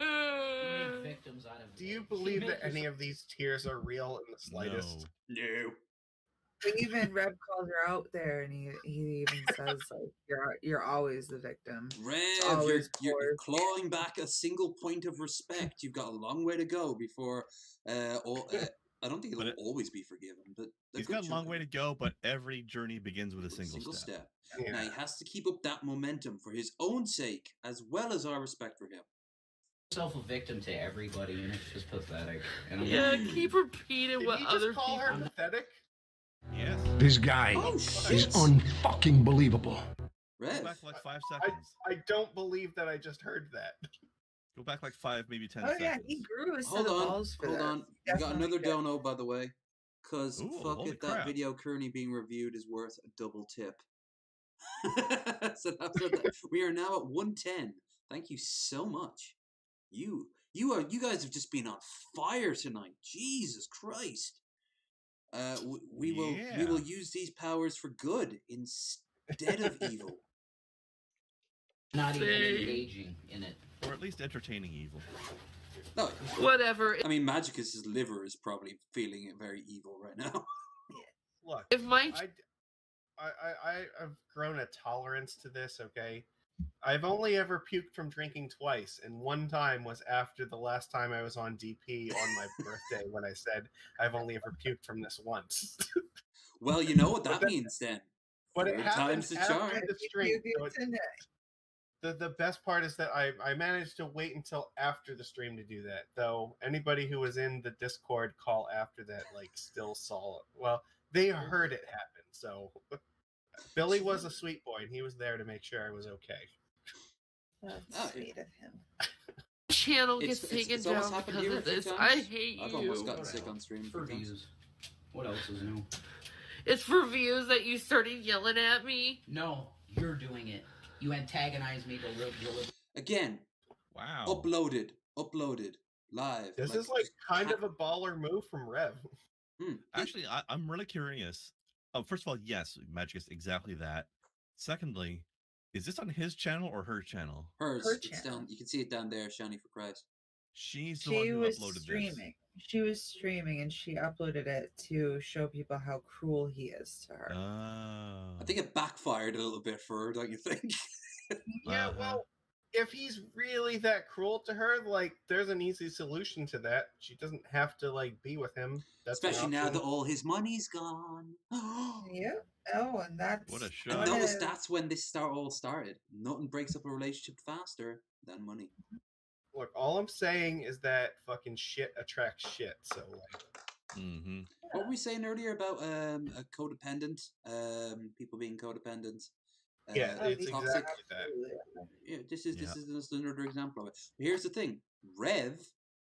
[SPEAKER 11] so
[SPEAKER 2] victims out of. Do you believe that any of these tears are real in the slightest?
[SPEAKER 3] No.
[SPEAKER 4] Even Rev calls her out there, and he even says like, "You're always the victim."
[SPEAKER 3] Rev, you're clawing back a single point of respect. You've got a long way to go before. I don't think he'll always be forgiven, but
[SPEAKER 1] he's got a long way to go. But every journey begins with a single step.
[SPEAKER 3] Yeah. Now he has to keep up that momentum for his own sake, as well as our respect for him.
[SPEAKER 11] Self a victim to everybody, and it's just pathetic. And
[SPEAKER 8] keep repeating what other people.
[SPEAKER 2] Her pathetic?
[SPEAKER 1] Yes.
[SPEAKER 5] This guy is unfucking believable.
[SPEAKER 3] Rev.
[SPEAKER 1] Go back like 5 seconds.
[SPEAKER 2] I don't believe that I just heard that.
[SPEAKER 1] Go back like 5, maybe 10
[SPEAKER 4] Oh
[SPEAKER 1] seconds.
[SPEAKER 4] yeah, he grew a set of balls for
[SPEAKER 3] Hold
[SPEAKER 4] that.
[SPEAKER 3] on. We got another dono, by the way. Because fuck it,
[SPEAKER 1] crap.
[SPEAKER 3] that video currently being reviewed is worth a double tip. So after that, we are now at 110. Thank you so much. You guys have just been on fire tonight. Jesus Christ. We will use these powers for good instead of evil.
[SPEAKER 11] Not even engaging in it.
[SPEAKER 1] Or at least entertaining evil.
[SPEAKER 3] No,
[SPEAKER 8] whatever.
[SPEAKER 3] I mean, Magicus's liver is probably feeling very evil right now.
[SPEAKER 2] Look,
[SPEAKER 8] if my
[SPEAKER 2] I've grown a tolerance to this. Okay, I've only ever puked from drinking twice, and one time was after the last time I was on DP on my birthday when I said I've only ever puked from this once.
[SPEAKER 3] Well, you know what that means then.
[SPEAKER 2] But it
[SPEAKER 3] times the charm.
[SPEAKER 2] after the stream. So the best part is that I managed to wait until after the stream to do that. Though anybody who was in the Discord call after that, like, still saw it. Well, they heard it happen. So Billy was a sweet boy, and he was there to make sure I was okay.
[SPEAKER 4] That's sweet of him.
[SPEAKER 8] Channel gets taken down because of this. I hate
[SPEAKER 3] I've
[SPEAKER 8] you.
[SPEAKER 3] almost gotten sick on stream.
[SPEAKER 11] For views. What else is new?
[SPEAKER 8] It's for views that you started yelling at me.
[SPEAKER 11] No, you're doing it. You antagonize me to
[SPEAKER 3] again.
[SPEAKER 1] Wow.
[SPEAKER 3] Uploaded live.
[SPEAKER 2] This is like kind of a baller move from Rev.
[SPEAKER 1] Actually, I'm really curious. First of all, yes, Magicus, exactly that. Secondly, is this on his channel or her channel?
[SPEAKER 3] Hers.
[SPEAKER 4] Her
[SPEAKER 3] It's
[SPEAKER 4] channel.
[SPEAKER 3] down. You can see it down there, Shiny for Christ.
[SPEAKER 1] She's the one who uploaded
[SPEAKER 4] streaming.
[SPEAKER 1] this.
[SPEAKER 4] She was streaming, and she uploaded it to show people how cruel he is to her.
[SPEAKER 3] I think it backfired a little bit for her, don't you think?
[SPEAKER 2] Yeah, well, if he's really that cruel to her, like, there's an easy solution to that. She doesn't have to, like, be with him. That's
[SPEAKER 3] especially now that all his money's gone.
[SPEAKER 4] Yeah. Oh, and that's
[SPEAKER 1] what a show.
[SPEAKER 3] And that's when this all started. Nothing breaks up a relationship faster than money.
[SPEAKER 2] Look, all I'm saying is that fucking shit attracts shit. So, like,
[SPEAKER 3] what were we saying earlier about a codependent? People being codependent.
[SPEAKER 2] Yeah, it's
[SPEAKER 3] toxic.
[SPEAKER 2] exactly that.
[SPEAKER 3] Yeah, this is just another example of it. But here's the thing: Rev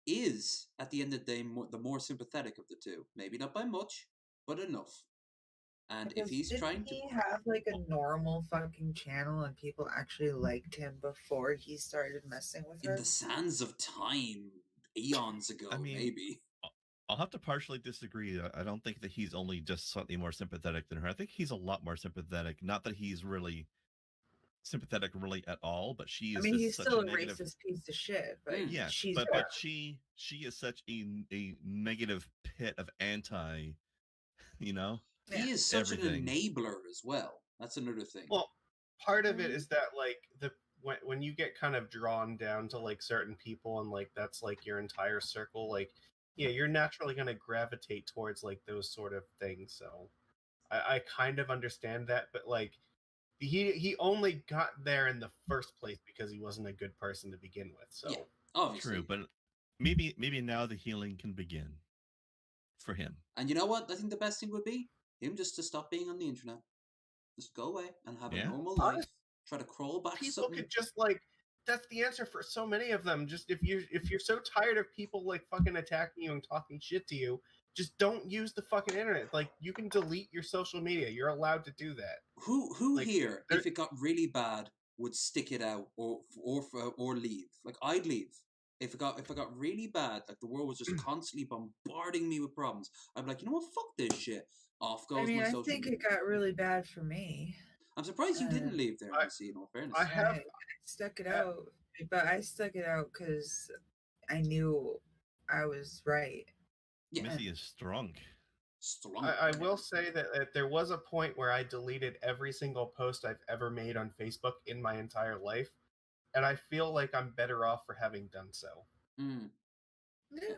[SPEAKER 3] is, at the end of the day, the more sympathetic of the two. Maybe not by much, but enough. And if he's trying to,
[SPEAKER 4] he have like a normal fucking channel, and people actually liked him before he started messing with her.
[SPEAKER 3] In the sands of time, eons ago, maybe.
[SPEAKER 1] I'll have to partially disagree. I don't think that he's only just slightly more sympathetic than her. I think he's a lot more sympathetic. Not that he's really sympathetic really at all, but she is.
[SPEAKER 4] I mean, he's
[SPEAKER 1] such
[SPEAKER 4] still a
[SPEAKER 1] negative
[SPEAKER 4] racist piece of shit. But
[SPEAKER 1] yes,
[SPEAKER 4] she's
[SPEAKER 1] but she is such a negative pit of anti. You know,
[SPEAKER 3] he is such an enabler as well. That's another thing.
[SPEAKER 2] Well, part of it is that, like, when you get kind of drawn down to, like, certain people, and, like, that's like your entire circle, like, yeah, you're naturally going to gravitate towards, like, those sort of things. So I kind of understand that, but, like, he only got there in the first place because he wasn't a good person to begin with. So
[SPEAKER 3] yeah, obviously.
[SPEAKER 1] True, but maybe now the healing can begin for him.
[SPEAKER 3] And you know what? I think the best thing would be him just to stop being on the internet, just go away and have a normal life. Try to crawl back.
[SPEAKER 2] People could just, like, that's the answer for so many of them. Just if you're so tired of people, like, fucking attacking you and talking shit to you, just don't use the fucking internet. Like, you can delete your social media. You're allowed to do that.
[SPEAKER 3] Who like, here, if it got really bad, would stick it out or leave? Like, I'd leave. If it got really bad, like the world was just constantly bombarding me with problems, I'd be like, you know what, fuck this shit. Off goes my social media.
[SPEAKER 4] I think it got really bad for me.
[SPEAKER 3] I'm surprised you didn't leave there, Missy, in all fairness.
[SPEAKER 4] I stuck it out, but I stuck it out because I knew I was right.
[SPEAKER 3] Yeah.
[SPEAKER 1] Missy is strong.
[SPEAKER 2] I will say that there was a point where I deleted every single post I've ever made on Facebook in my entire life, and I feel like I'm better off for having done so.
[SPEAKER 3] Mm.
[SPEAKER 4] Yeah.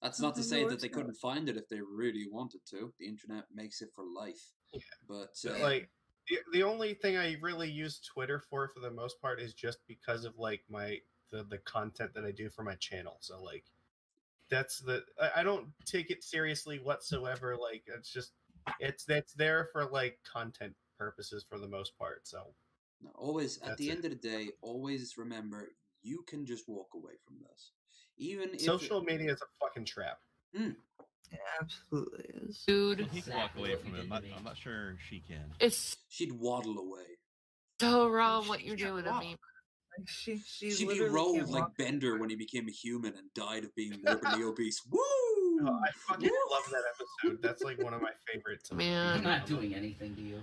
[SPEAKER 3] That's not to
[SPEAKER 4] Sometimes
[SPEAKER 3] say
[SPEAKER 4] it
[SPEAKER 3] that
[SPEAKER 4] works
[SPEAKER 3] they
[SPEAKER 4] out.
[SPEAKER 3] couldn't find it if they really wanted to. The internet makes it for life.
[SPEAKER 2] Yeah.
[SPEAKER 3] But
[SPEAKER 2] Like the only thing I really use Twitter for the most part is just because of like the content that I do for my channel. So like that's I don't take it seriously whatsoever. Like it's there for like content purposes for the most part. So
[SPEAKER 3] no, always at
[SPEAKER 2] that's
[SPEAKER 3] the
[SPEAKER 2] it.
[SPEAKER 3] end of the day, always remember you can just walk away from this. Even if
[SPEAKER 2] Social media is a fucking trap.
[SPEAKER 3] Mm.
[SPEAKER 4] It absolutely is.
[SPEAKER 8] Dude.
[SPEAKER 1] Well, he can walk away from it. I'm not sure she can.
[SPEAKER 8] It's
[SPEAKER 3] She'd waddle away.
[SPEAKER 8] so wrong what you're doing to me.
[SPEAKER 4] Like she'd
[SPEAKER 3] be
[SPEAKER 4] literally
[SPEAKER 3] rolled
[SPEAKER 4] can't
[SPEAKER 3] like
[SPEAKER 4] walk
[SPEAKER 3] Bender when he became a human and died of being morbidly obese. Woo!
[SPEAKER 2] Oh, I fucking love that episode. That's like one of my favorites.
[SPEAKER 8] Man.
[SPEAKER 11] I'm not doing anything to you.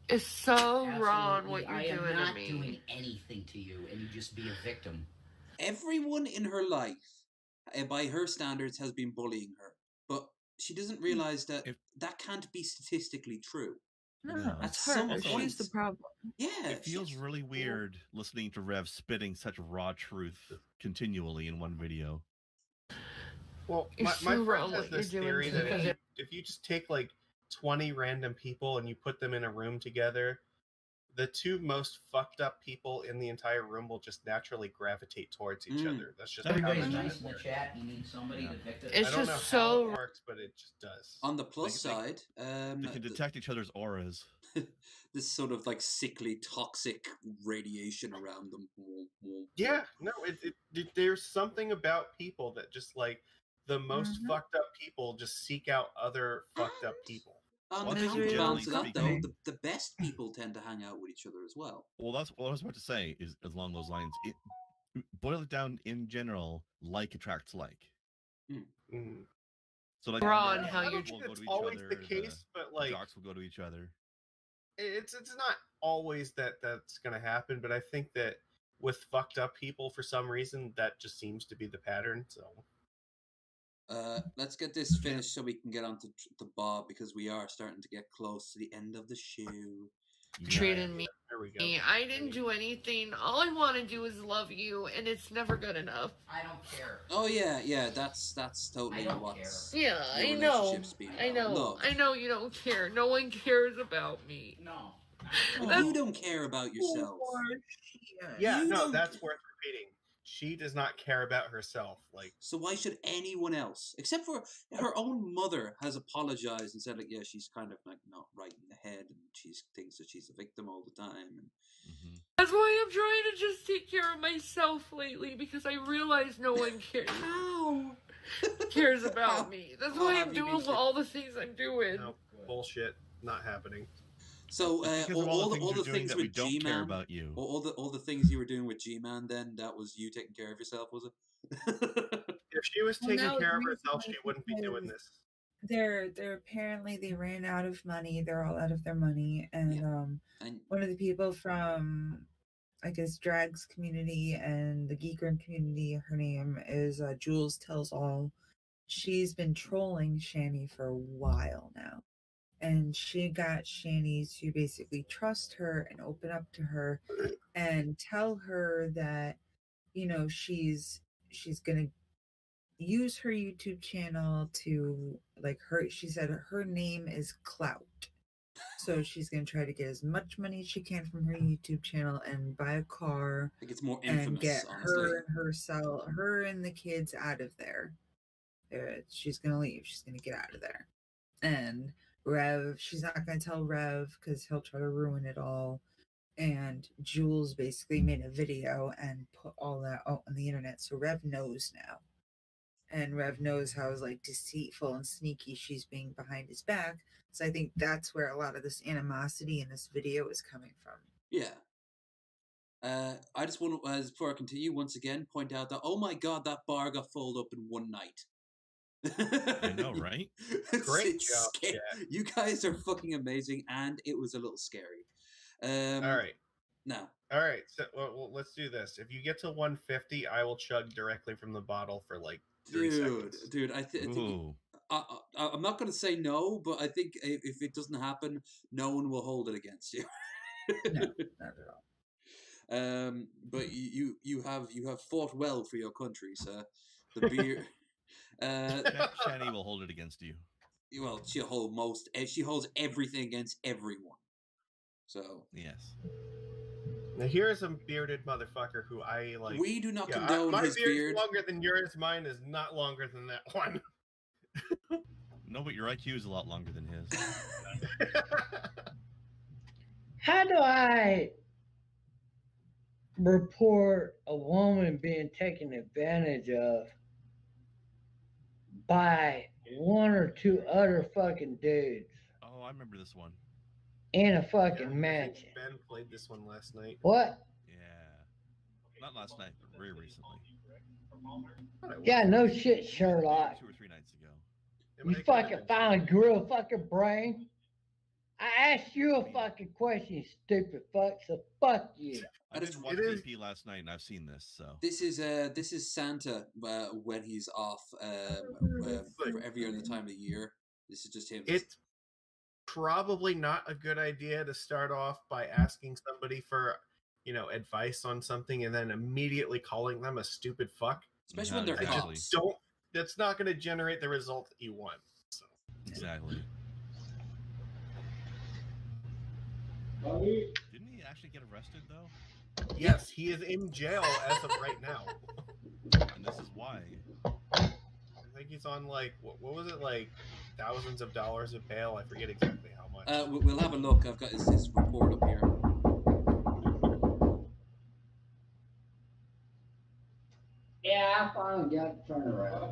[SPEAKER 8] It's so wrong
[SPEAKER 11] Absolutely,
[SPEAKER 8] what you're
[SPEAKER 11] I am
[SPEAKER 8] doing
[SPEAKER 11] not
[SPEAKER 8] to me.
[SPEAKER 11] doing anything to you, and you just be a victim.
[SPEAKER 3] Everyone in her life, by her standards, has been bullying her. But she doesn't realize that that can't be statistically true.
[SPEAKER 4] No,
[SPEAKER 3] At
[SPEAKER 4] her.
[SPEAKER 3] some
[SPEAKER 4] She's
[SPEAKER 3] point,
[SPEAKER 4] the problem.
[SPEAKER 3] Yeah.
[SPEAKER 1] It feels really weird listening to Rev spitting such raw truth continually in one video.
[SPEAKER 2] Well,
[SPEAKER 8] You're
[SPEAKER 2] my
[SPEAKER 8] so
[SPEAKER 2] friend
[SPEAKER 8] wrong
[SPEAKER 2] has
[SPEAKER 8] what you're
[SPEAKER 2] this
[SPEAKER 8] doing
[SPEAKER 2] theory
[SPEAKER 8] to
[SPEAKER 2] that
[SPEAKER 8] me.
[SPEAKER 2] if you just take like 20 random people and you put them in a room together, the two most fucked up people in the entire room will just naturally gravitate towards each other. That's just
[SPEAKER 11] Everybody's
[SPEAKER 2] how
[SPEAKER 11] nice in the chat. You need somebody to victim.
[SPEAKER 8] It's
[SPEAKER 2] I don't
[SPEAKER 8] just
[SPEAKER 2] know
[SPEAKER 8] so
[SPEAKER 2] how it works, but it just does.
[SPEAKER 3] On the plus side,
[SPEAKER 1] They can detect each other's auras.
[SPEAKER 3] This sort of like sickly, toxic radiation around them.
[SPEAKER 2] Yeah, no, there's something about people that just like the most fucked up people just seek out other fucked up people.
[SPEAKER 3] On
[SPEAKER 1] Well,
[SPEAKER 3] the
[SPEAKER 1] I think
[SPEAKER 3] counterbalance of
[SPEAKER 1] generally
[SPEAKER 3] that, though,
[SPEAKER 1] speaking-
[SPEAKER 3] the best people tend to hang out with each other as well.
[SPEAKER 1] Well, that's what I was about to say. Is along those lines. Boil it down in general. Like attracts like.
[SPEAKER 2] Mm.
[SPEAKER 1] So like,
[SPEAKER 8] Ron,
[SPEAKER 1] the
[SPEAKER 8] how
[SPEAKER 1] nerds
[SPEAKER 8] you're
[SPEAKER 1] will go
[SPEAKER 2] it's
[SPEAKER 1] to each
[SPEAKER 2] always
[SPEAKER 1] other,
[SPEAKER 2] the case, but like
[SPEAKER 1] jocks will go to each other.
[SPEAKER 2] it's not always that's going to happen, but I think that with fucked up people for some reason that just seems to be the pattern. So
[SPEAKER 3] let's get this finished so we can get on to Bob, because we are starting to get close to the end of the show.
[SPEAKER 8] treating me.
[SPEAKER 2] There we go.
[SPEAKER 8] I didn't do anything. All I want to do is love you, and it's never good enough.
[SPEAKER 11] I don't care.
[SPEAKER 3] Oh yeah, that's totally
[SPEAKER 11] I don't
[SPEAKER 3] what's
[SPEAKER 11] care.
[SPEAKER 8] Yeah,
[SPEAKER 3] your
[SPEAKER 8] I know.
[SPEAKER 3] relationship's been
[SPEAKER 8] I
[SPEAKER 3] about.
[SPEAKER 8] know.
[SPEAKER 3] Love.
[SPEAKER 8] I know you don't care. No one cares about me.
[SPEAKER 11] No.
[SPEAKER 3] Well, you don't care about yourself.
[SPEAKER 2] Yeah,
[SPEAKER 3] You
[SPEAKER 2] no,
[SPEAKER 3] don't-
[SPEAKER 2] that's worth repeating. She does not care about herself. Like,
[SPEAKER 3] So why should anyone else, except for her own mother, has apologized and said like, yeah, she's kind of like not right in the head, and she thinks that she's a victim all the time. And
[SPEAKER 8] That's why I'm trying to just take care of myself lately, because I realize no one cares. cares about me. That's
[SPEAKER 2] How
[SPEAKER 8] why
[SPEAKER 2] have
[SPEAKER 8] I'm
[SPEAKER 2] you
[SPEAKER 8] doing
[SPEAKER 2] been-
[SPEAKER 8] all the things I'm doing.
[SPEAKER 2] no, bullshit, not happening.
[SPEAKER 3] So
[SPEAKER 1] It's because of
[SPEAKER 3] all the
[SPEAKER 1] you're doing
[SPEAKER 3] things
[SPEAKER 1] that we
[SPEAKER 3] with
[SPEAKER 1] don't
[SPEAKER 3] G-Man,
[SPEAKER 1] care about you.
[SPEAKER 3] all the things you were doing with G-Man, then that was you taking care of yourself, was it?
[SPEAKER 2] If she was
[SPEAKER 4] Well,
[SPEAKER 2] taking
[SPEAKER 4] no,
[SPEAKER 2] care of
[SPEAKER 4] the
[SPEAKER 2] herself,
[SPEAKER 4] reason
[SPEAKER 2] she wouldn't be doing
[SPEAKER 4] is
[SPEAKER 2] this.
[SPEAKER 4] They're apparently they ran out of money. They're all out of their money, and
[SPEAKER 3] And
[SPEAKER 4] one of the people from I guess Drag's community and the Geek Room community, her name is Jules Tells All. She's been trolling Shani for a while now, and she got Shani to basically trust her and open up to her and tell her that she's gonna use her YouTube channel to she said her name is Clout. So she's gonna try to get as much money as she can from her YouTube channel and buy a car.
[SPEAKER 3] I think it's more
[SPEAKER 4] and
[SPEAKER 3] infamous,
[SPEAKER 4] get
[SPEAKER 3] honestly.
[SPEAKER 4] her and the kids out of there. She's gonna leave. She's gonna get out of there. And Rev, she's not gonna tell Rev because he'll try to ruin it all. And Jules basically made a video and put all that out on the internet, so Rev knows now. And Rev knows how deceitful and sneaky she's being behind his back. So I think that's where a lot of this animosity in this video is coming from.
[SPEAKER 3] Yeah. I just want to, before I continue, once again, point out that, oh my god, that bar got folded up in one night.
[SPEAKER 1] I know, right?
[SPEAKER 2] Great job,
[SPEAKER 3] scary.
[SPEAKER 2] Chad.
[SPEAKER 3] You guys are fucking amazing, and it was a little scary.
[SPEAKER 2] All right.
[SPEAKER 3] Now.
[SPEAKER 2] All right. So well, let's do this. If you get to 150, I will chug directly from the bottle for 3 seconds.
[SPEAKER 3] Dude, I think I'm not going to say no, but I think if it doesn't happen, no one will hold it against you.
[SPEAKER 4] No, not at all.
[SPEAKER 3] But you have fought well for your country, sir. The beer.
[SPEAKER 1] Shani will hold it against you.
[SPEAKER 3] Well, she holds everything against everyone. So
[SPEAKER 1] yes.
[SPEAKER 2] Now here's a bearded motherfucker who I like.
[SPEAKER 3] We do not condone
[SPEAKER 2] my
[SPEAKER 3] his beard.
[SPEAKER 2] Longer than yours. Mine is not longer than that one.
[SPEAKER 1] No, but your IQ is a lot longer than his.
[SPEAKER 12] How do I report a woman being taken advantage of by one or two other fucking dudes
[SPEAKER 1] Oh, I remember this one.
[SPEAKER 12] in a fucking mansion?
[SPEAKER 2] Ben played this one last night.
[SPEAKER 12] What?
[SPEAKER 1] Yeah. Not last night, but very recently.
[SPEAKER 12] Yeah, no shit, Sherlock.
[SPEAKER 1] 2 or 3 nights ago.
[SPEAKER 12] You fucking finally grew a fucking brain. I asked you a fucking question, you stupid fuck, so fuck you.
[SPEAKER 1] I just watched EP last night and I've seen this, so.
[SPEAKER 3] This is Santa when he's off for every other time of the year. This is just him.
[SPEAKER 2] It's probably not a good idea to start off by asking somebody for, advice on something and then immediately calling them a stupid fuck.
[SPEAKER 3] Especially when they're cops.
[SPEAKER 2] That's not going to generate the result that you want. So.
[SPEAKER 1] Exactly. Didn't he actually get arrested, though?
[SPEAKER 2] Yes, he is in jail as of right now.
[SPEAKER 1] And this is why.
[SPEAKER 2] I think he's on, what was it, thousands of dollars of bail? I forget exactly how much.
[SPEAKER 3] We'll have a look. I've got his report up here.
[SPEAKER 12] Yeah, I finally got to turn around.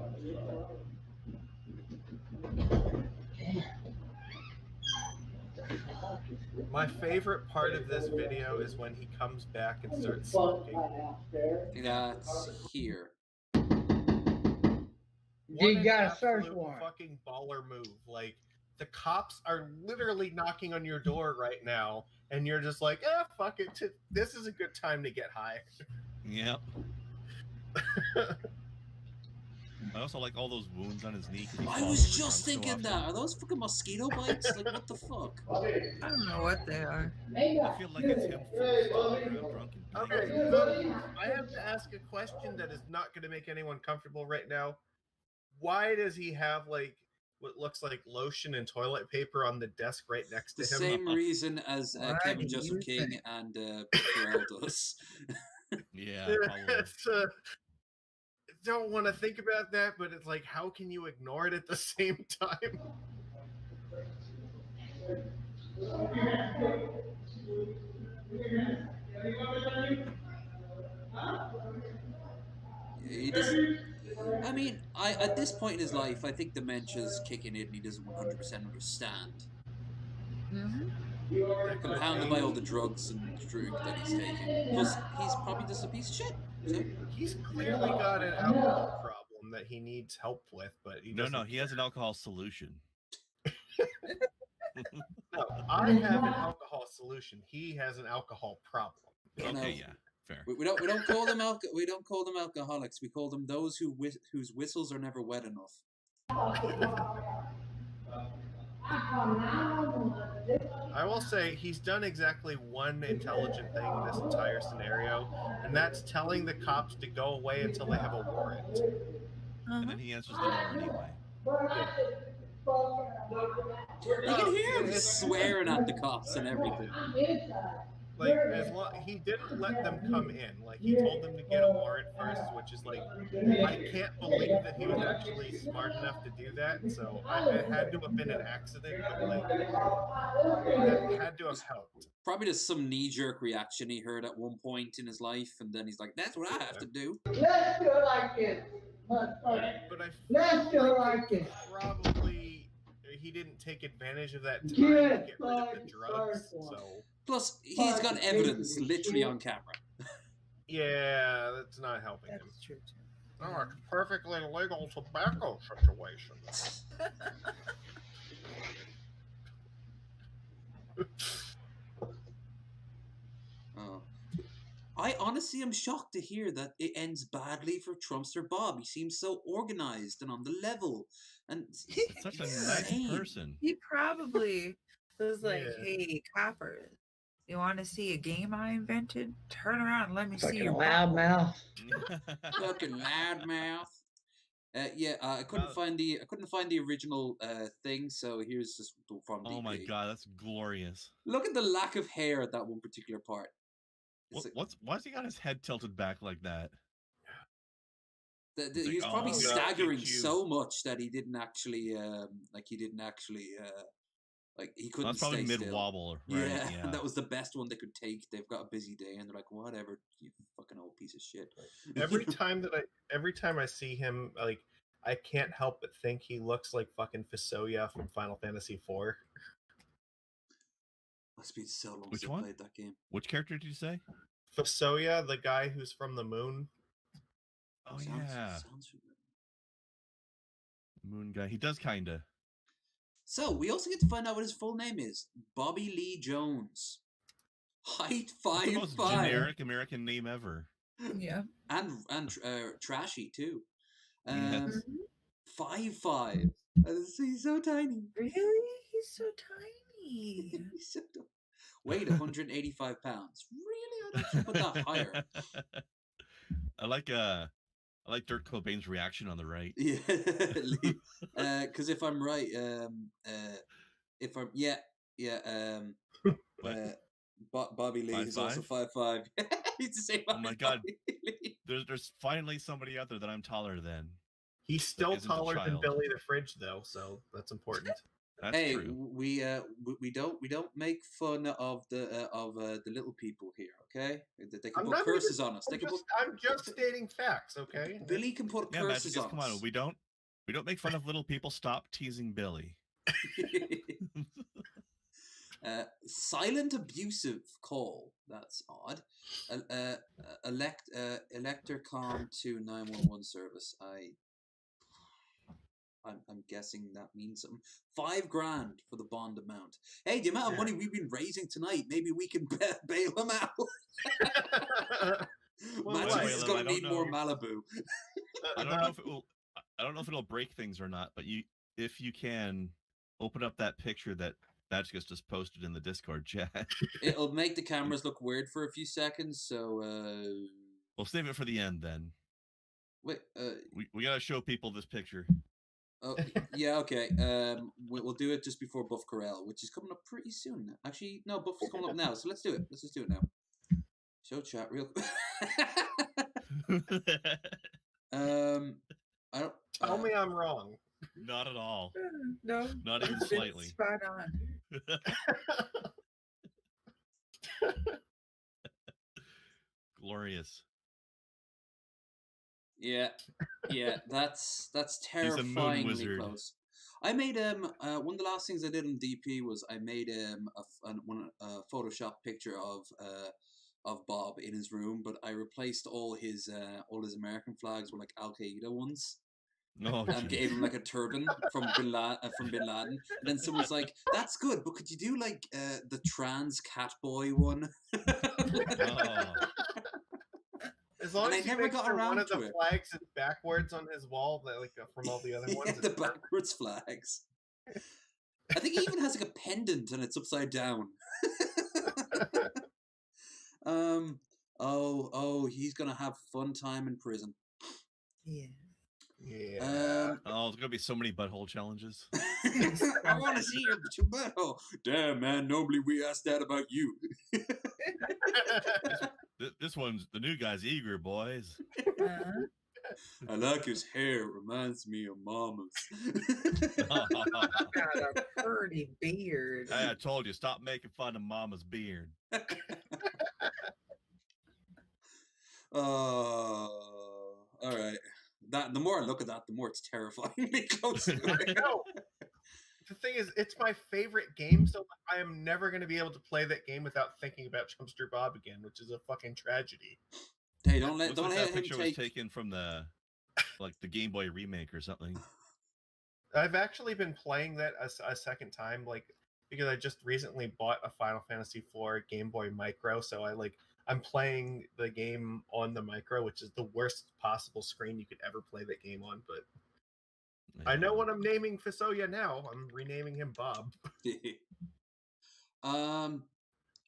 [SPEAKER 2] My favorite part of this video is when he comes back and starts smoking.
[SPEAKER 3] That's here.
[SPEAKER 12] You got a search warrant.
[SPEAKER 2] Fucking baller move. The cops are literally knocking on your door right now, and you're just like, fuck it. This is a good time to get high.
[SPEAKER 1] Yep. I also like all those wounds on his knee.
[SPEAKER 3] I was just thinking that. Are those fucking mosquito bites? What the fuck?
[SPEAKER 4] I don't know what they are.
[SPEAKER 1] I feel like it's him drunk and
[SPEAKER 2] Okay, so I have to ask a question that is not going to make anyone comfortable right now. Why does he have, what looks like lotion and toilet paper on the desk right next to him?
[SPEAKER 3] The same reason as Kevin Joseph King and Pharrell does.
[SPEAKER 1] Yeah, probably.
[SPEAKER 2] Don't want to think about that, but it's how can you ignore it at the same time?
[SPEAKER 3] He doesn't. I mean, at this point in his life, I think dementia's kicking in and he doesn't 100% understand.
[SPEAKER 4] Mm-hmm.
[SPEAKER 3] Compounded by all the drugs and drink that he's taking. Plus, he's probably just a piece of shit. So.
[SPEAKER 2] He's clearly got an alcohol problem that he needs help with, but he doesn't.
[SPEAKER 1] He has an alcohol solution.
[SPEAKER 2] No, I have an alcohol solution. He has an alcohol problem.
[SPEAKER 1] Okay, yeah, fair.
[SPEAKER 3] We don't call them alcoholics. We call them those whose whistles are never wet enough.
[SPEAKER 2] I will say he's done exactly one intelligent thing in this entire scenario, and that's telling the cops to go away until they have a warrant.
[SPEAKER 1] And then he answers the door anyway.
[SPEAKER 3] You can hear him swearing at the cops and everything.
[SPEAKER 2] He didn't let them come in. He told them to get a warrant first, which is I can't believe that he was actually smart enough to do that. So it had to have been an accident, but that had to have helped.
[SPEAKER 3] Probably just some knee-jerk reaction he heard at one point in his life, and then he's like, "That's what I have to do."
[SPEAKER 12] Let's do it like this. Let's do it like this.
[SPEAKER 2] Probably he didn't take advantage of that time to get rid of the drugs. So.
[SPEAKER 3] Plus, he's got evidence literally on camera.
[SPEAKER 2] Yeah, that's not helping him.
[SPEAKER 4] That's true, too.
[SPEAKER 2] Oh, it's perfectly legal tobacco situation.
[SPEAKER 3] Oh. I honestly am shocked to hear that it ends badly for Trumpster Bob. He seems so organized and on the level, and
[SPEAKER 1] Such a nice person.
[SPEAKER 4] He probably was like,
[SPEAKER 2] Yeah.
[SPEAKER 4] "Hey, coppers, you want to see a game I invented? Turn around and let me see
[SPEAKER 12] Fucking
[SPEAKER 4] your
[SPEAKER 12] loudmouth.
[SPEAKER 3] fucking loudmouth." I couldn't find the original thing, so here's just from DP.
[SPEAKER 1] Oh my god, that's glorious.
[SPEAKER 3] Look at the lack of hair at that one particular part.
[SPEAKER 1] Why's he got his head tilted back like that?
[SPEAKER 3] He was probably staggering so much that he didn't actually he couldn't.
[SPEAKER 1] That's probably
[SPEAKER 3] stay
[SPEAKER 1] mid wobble,
[SPEAKER 3] still.
[SPEAKER 1] right?
[SPEAKER 3] Yeah,
[SPEAKER 1] Yeah.
[SPEAKER 3] and that was the best one they could take. They've got a busy day, and they're like, "Whatever, you fucking old piece of shit."
[SPEAKER 2] Every time I see him, like, I can't help but think he looks like fucking Fusoya from Final Fantasy IV.
[SPEAKER 3] It's been so long
[SPEAKER 1] Which
[SPEAKER 3] since
[SPEAKER 1] one?
[SPEAKER 3] I played that game.
[SPEAKER 1] Which character did you say?
[SPEAKER 2] Fusoya, the guy who's from the moon.
[SPEAKER 1] Oh yeah,
[SPEAKER 3] Sounds familiar.
[SPEAKER 1] Moon guy. He does kinda.
[SPEAKER 3] So we also get to find out what his full name is: Bobby Lee Jones. Height
[SPEAKER 1] That's the most
[SPEAKER 3] 5'5",
[SPEAKER 1] generic American name ever.
[SPEAKER 4] Yeah.
[SPEAKER 3] and trashy too.
[SPEAKER 1] Yes.
[SPEAKER 3] 5'5". He's so tiny.
[SPEAKER 4] Really? He's so tiny.
[SPEAKER 3] He's so dumb. Weighed 185 pounds. Really? I should put that higher.
[SPEAKER 1] I like Dirk Cobain's reaction on the right.
[SPEAKER 3] Yeah, because if I'm right, Bobby Lee is also 5'5". He's the same.
[SPEAKER 1] Oh my god, there's finally somebody out there that I'm taller than.
[SPEAKER 2] He's still
[SPEAKER 1] isn't a
[SPEAKER 2] taller than
[SPEAKER 1] child.
[SPEAKER 2] Billy the Fridge, though, so that's important.
[SPEAKER 1] That's
[SPEAKER 3] Hey,
[SPEAKER 1] true.
[SPEAKER 3] we don't make fun of the little people here, okay? They can put curses on us.
[SPEAKER 2] I'm just stating facts, okay?
[SPEAKER 3] Billy can put
[SPEAKER 1] Yeah,
[SPEAKER 3] curses
[SPEAKER 1] Magic,
[SPEAKER 3] on
[SPEAKER 1] come
[SPEAKER 3] us.
[SPEAKER 1] on. We don't make fun of little people. Stop teasing Billy.
[SPEAKER 3] Silent abusive call. That's odd. Electorcom to 911 service. I'm guessing that means something. $5,000 for the bond amount. Hey, the amount of money we've been raising tonight, maybe we can bail him out. Magic is going to need more Malibu.
[SPEAKER 1] I don't know if it'll break things or not, but if you can open up that picture that Magic just posted in the Discord chat.
[SPEAKER 3] It'll make the cameras look weird for a few seconds, so
[SPEAKER 1] we'll save it for the end then.
[SPEAKER 3] Wait,
[SPEAKER 1] we gotta show people this picture.
[SPEAKER 3] Oh yeah, okay. We'll do it just before Buff Corral, which is coming up pretty soon. Actually, no, Buff is coming up now, so let's do it. Let's just do it now. Show chat real quick. I don't.
[SPEAKER 2] Tell me I'm wrong.
[SPEAKER 1] Not at all.
[SPEAKER 4] No,
[SPEAKER 1] not even slightly.
[SPEAKER 4] Spot on.
[SPEAKER 1] Glorious.
[SPEAKER 3] Yeah, that's terrifyingly close. I made one of the last things I did on DP was I made a Photoshop picture of Bob in his room, but I replaced all his American flags with like Al Qaeda ones. And gave him like a turban from Bin Laden. And then someone's like, "That's good, but could you do like the trans cat boy one?"
[SPEAKER 2] As long as
[SPEAKER 3] I never got around
[SPEAKER 2] one of
[SPEAKER 3] to
[SPEAKER 2] the
[SPEAKER 3] it.
[SPEAKER 2] flags is backwards on his wall, like from all the other ones.
[SPEAKER 3] Yeah, the backwards flags. I think he even has like a pendant and it's upside down. He's gonna have fun time in prison.
[SPEAKER 4] Yeah.
[SPEAKER 2] Yeah.
[SPEAKER 1] There's gonna be so many butthole challenges.
[SPEAKER 3] I want to see your butthole. Damn, man. Normally we ask that about you.
[SPEAKER 1] This one's the new guy's eager, boys.
[SPEAKER 3] I like his hair. Reminds me of Mama's.
[SPEAKER 4] Got a pretty beard.
[SPEAKER 1] I told you, stop making fun of Mama's beard.
[SPEAKER 3] All right. The more I look at that, the more it's terrifyingly close.
[SPEAKER 2] No. The thing is, it's my favorite game, so I am never going to be able to play that game without thinking about Chumpster Bob again, which is a fucking tragedy.
[SPEAKER 3] Hey, don't let
[SPEAKER 1] that
[SPEAKER 3] him
[SPEAKER 1] picture
[SPEAKER 3] take.
[SPEAKER 1] was taken from the Game Boy remake or something.
[SPEAKER 2] I've actually been playing that a second time, because I just recently bought a Final Fantasy IV Game Boy Micro, so I'm playing the game on the micro, which is the worst possible screen you could ever play that game on. But I know what I'm naming Fisoya now. I'm renaming him Bob.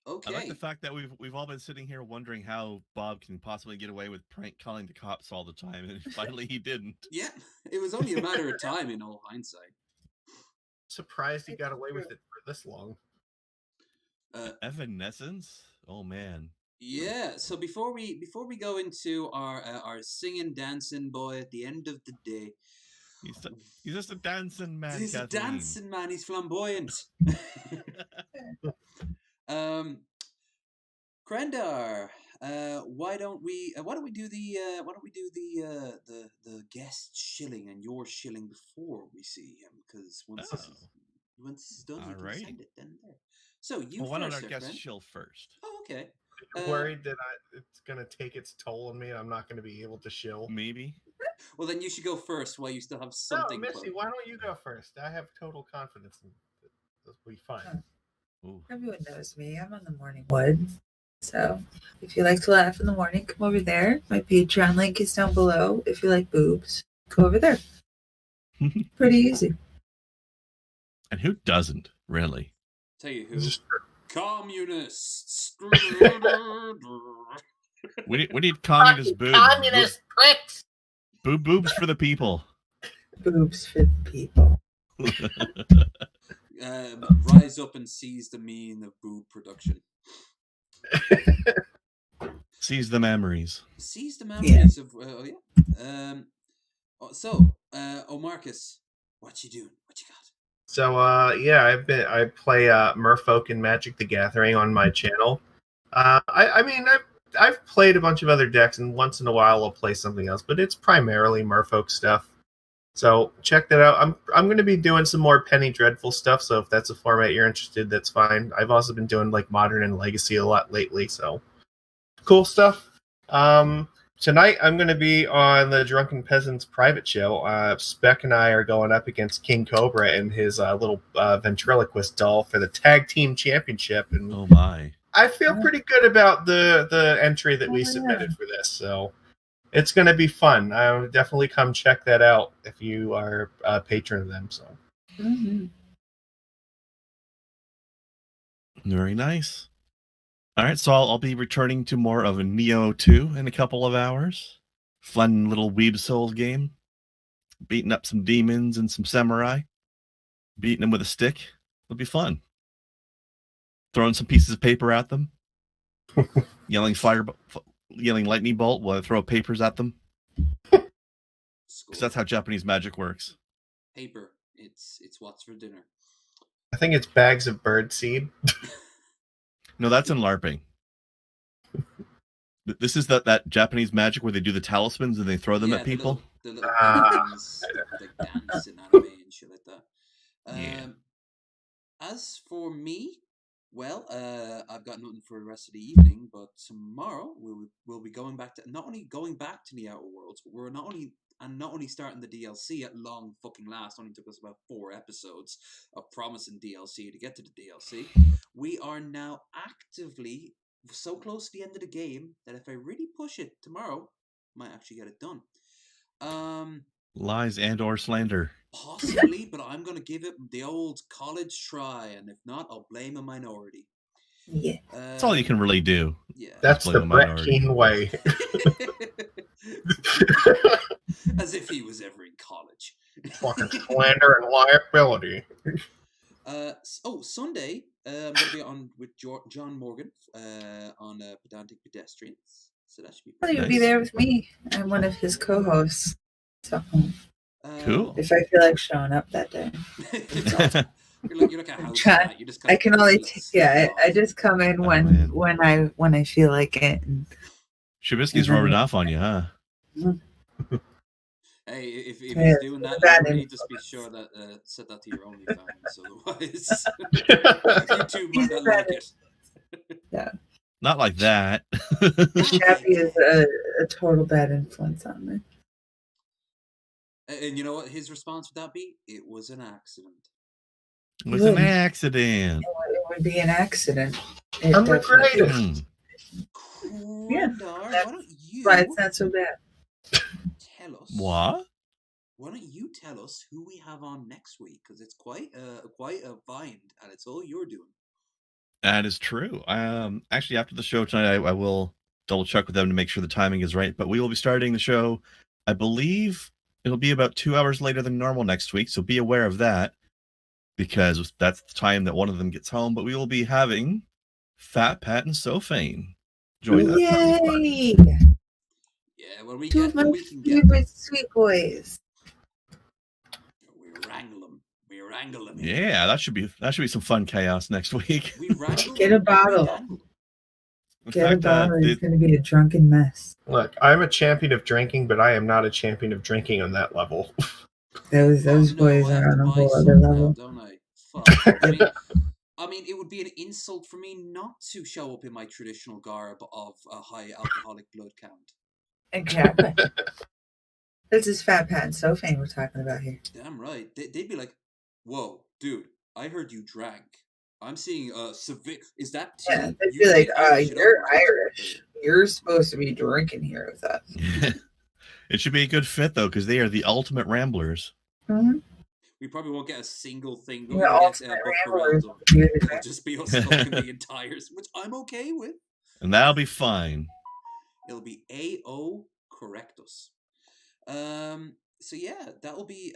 [SPEAKER 3] Okay.
[SPEAKER 1] I like the fact that we've all been sitting here wondering how Bob can possibly get away with prank calling the cops all the time, and finally he didn't.
[SPEAKER 3] Yeah, it was only a matter of time in all hindsight.
[SPEAKER 2] Surprised he got away with it for this long.
[SPEAKER 1] Evanescence? Oh man.
[SPEAKER 3] Yeah. So before we go into our singing dancing boy at the end of the day,
[SPEAKER 1] he's just a dancing man.
[SPEAKER 3] He's
[SPEAKER 1] Kathleen.
[SPEAKER 3] a dancing man. He's flamboyant. Krendar, why don't we do the guest shilling and your shilling before we see him? Because once it's done, you can send it then there. So you
[SPEAKER 1] why don't
[SPEAKER 3] first,
[SPEAKER 1] our guest
[SPEAKER 3] friend.
[SPEAKER 1] shill first?
[SPEAKER 3] Oh, okay.
[SPEAKER 2] Worried that it's gonna take its toll on me and I'm not gonna be able to shill.
[SPEAKER 1] Maybe.
[SPEAKER 3] Well, then you should go first while you still have something.
[SPEAKER 2] No, Missy, why don't you go first? I have total confidence in this will be fine.
[SPEAKER 4] Oh. Everyone knows me. I'm on the morning wood. So if you like to laugh in the morning, come over there. My Patreon link is down below. If you like boobs, go over there. Pretty easy.
[SPEAKER 1] And who doesn't, really?
[SPEAKER 3] Tell you who. Communists.
[SPEAKER 1] we need communist boobs.
[SPEAKER 8] Communist pricks.
[SPEAKER 1] Boobs for the people.
[SPEAKER 4] Boobs for the people.
[SPEAKER 3] Rise up and seize the mean of boob production.
[SPEAKER 1] Seize the memories.
[SPEAKER 3] Seize the memories of. Oh, Marcus, what you doing? What you got?
[SPEAKER 2] So I play Merfolk in Magic the Gathering on my channel. I've played a bunch of other decks, and once in a while I'll play something else, but it's primarily Merfolk stuff. So check that out. I'm going to be doing some more Penny Dreadful stuff, so if that's a format you're interested, that's fine. I've also been doing like Modern and Legacy a lot lately, so cool stuff. Tonight I'm going to be on the Drunken Peasants private show. Spec and I are going up against King Cobra and his little ventriloquist doll for the tag team championship. And
[SPEAKER 1] oh my!
[SPEAKER 2] I feel pretty good about the entry that we submitted for this, so it's going to be fun. I would definitely come check that out if you are a patron of them. So
[SPEAKER 1] very nice. All right, so I'll be returning to more of a Neo 2 in a couple of hours. Fun little Weeb Souls game. Beating up some demons and some samurai. Beating them with a stick. It'll be fun. Throwing some pieces of paper at them. Yelling lightning bolt while I throw papers at them. Because that's how Japanese magic works.
[SPEAKER 3] Paper. It's what's for dinner.
[SPEAKER 2] I think it's bags of bird seed.
[SPEAKER 1] No, that's in LARPing. This is that Japanese magic where they do the talismans and they throw them at people.
[SPEAKER 3] The little things, like dance in anime and shit like that. As for me, well, I've got nothing for the rest of the evening, but tomorrow we'll be going back to not only going back to the Outer Worlds, but we're not only starting the DLC at long fucking last. Only took us about 4 episodes of promising DLC to get to the DLC. We are now actively so close to the end of the game that if I really push it tomorrow, I might actually get it done.
[SPEAKER 1] Lies and or slander.
[SPEAKER 3] Possibly, but I'm going to give it the old college try, and if not, I'll blame a minority.
[SPEAKER 4] Yeah.
[SPEAKER 1] That's all you can really do.
[SPEAKER 3] Yeah.
[SPEAKER 2] That's the Brett Keane way.
[SPEAKER 3] As if he was ever in college.
[SPEAKER 2] Fucking slander and liability.
[SPEAKER 3] Sunday, I'm going to be on with John Morgan on Pedantic Pedestrians. So that should be
[SPEAKER 4] pretty nice. Be there with me. I'm one of his co-hosts. So,
[SPEAKER 1] cool.
[SPEAKER 4] If I feel like showing up that day.
[SPEAKER 3] You're like a house cat. You just
[SPEAKER 4] I can only I just come in when I feel like it. And,
[SPEAKER 1] Trubisky's rubbing off on you, huh?
[SPEAKER 3] Hey, if he's doing that, already, just be sure that set that to your OnlyFans. Otherwise, YouTube might not like it.
[SPEAKER 4] Yeah.
[SPEAKER 1] Not like that.
[SPEAKER 4] Chappie is a total bad influence on me.
[SPEAKER 3] And you know what his response would that be? It was an accident.
[SPEAKER 1] It was an accident.
[SPEAKER 4] It would be an accident.
[SPEAKER 2] I'm regretting.
[SPEAKER 3] Wandar, why don't you
[SPEAKER 4] But it's not so bad.
[SPEAKER 3] tell us?
[SPEAKER 1] What?
[SPEAKER 3] Why don't you tell us who we have on next week? Because it's quite a find, and it's all you're doing.
[SPEAKER 1] That is true. Actually, after the show tonight, I will double check with them to make sure the timing is right. But we will be starting the show. I believe it'll be about 2 hours later than normal next week, so be aware of that because that's the time that one of them gets home. But we will be having Fat Pat and Sophane join us.
[SPEAKER 4] Yay!
[SPEAKER 3] Yeah, when we
[SPEAKER 4] Two
[SPEAKER 3] get
[SPEAKER 4] of my
[SPEAKER 3] them, we can get
[SPEAKER 4] favorite sweet boys.
[SPEAKER 3] we wrangle them. We wrangle them.
[SPEAKER 1] Yeah, that should be some fun chaos next week.
[SPEAKER 3] We wrangle
[SPEAKER 4] Get
[SPEAKER 3] them
[SPEAKER 4] a bottle.
[SPEAKER 1] In
[SPEAKER 4] Get a
[SPEAKER 1] fact,
[SPEAKER 4] bottle. It's going to be a drunken mess.
[SPEAKER 2] Look, I'm a champion of drinking, but I am not a champion of drinking on that level.
[SPEAKER 4] Those boys are on a whole other level.
[SPEAKER 3] Don't I? Fuck. I mean, it would be an insult for me not to show up in my traditional garb of a high alcoholic blood count.
[SPEAKER 4] Exactly. This is Fat Pat and Sophane we're talking about here.
[SPEAKER 3] Damn right. They'd be like, "Whoa, dude, I heard you drank. I'm seeing severe. Is that tea?
[SPEAKER 4] Yeah, they'd be like, you're Irish. You're supposed to be drinking here with us."
[SPEAKER 1] It should be a good fit though, because they are the ultimate ramblers.
[SPEAKER 4] Mm-hmm.
[SPEAKER 3] We probably won't get a single thing going
[SPEAKER 4] Yeah,
[SPEAKER 3] against
[SPEAKER 4] ultimate
[SPEAKER 3] Book
[SPEAKER 4] ramblers.
[SPEAKER 3] Corraldo. It'll just be us smoking the entires, which I'm okay with.
[SPEAKER 1] And that'll be fine.
[SPEAKER 3] It'll be A.O. Correctus. So yeah, that'll be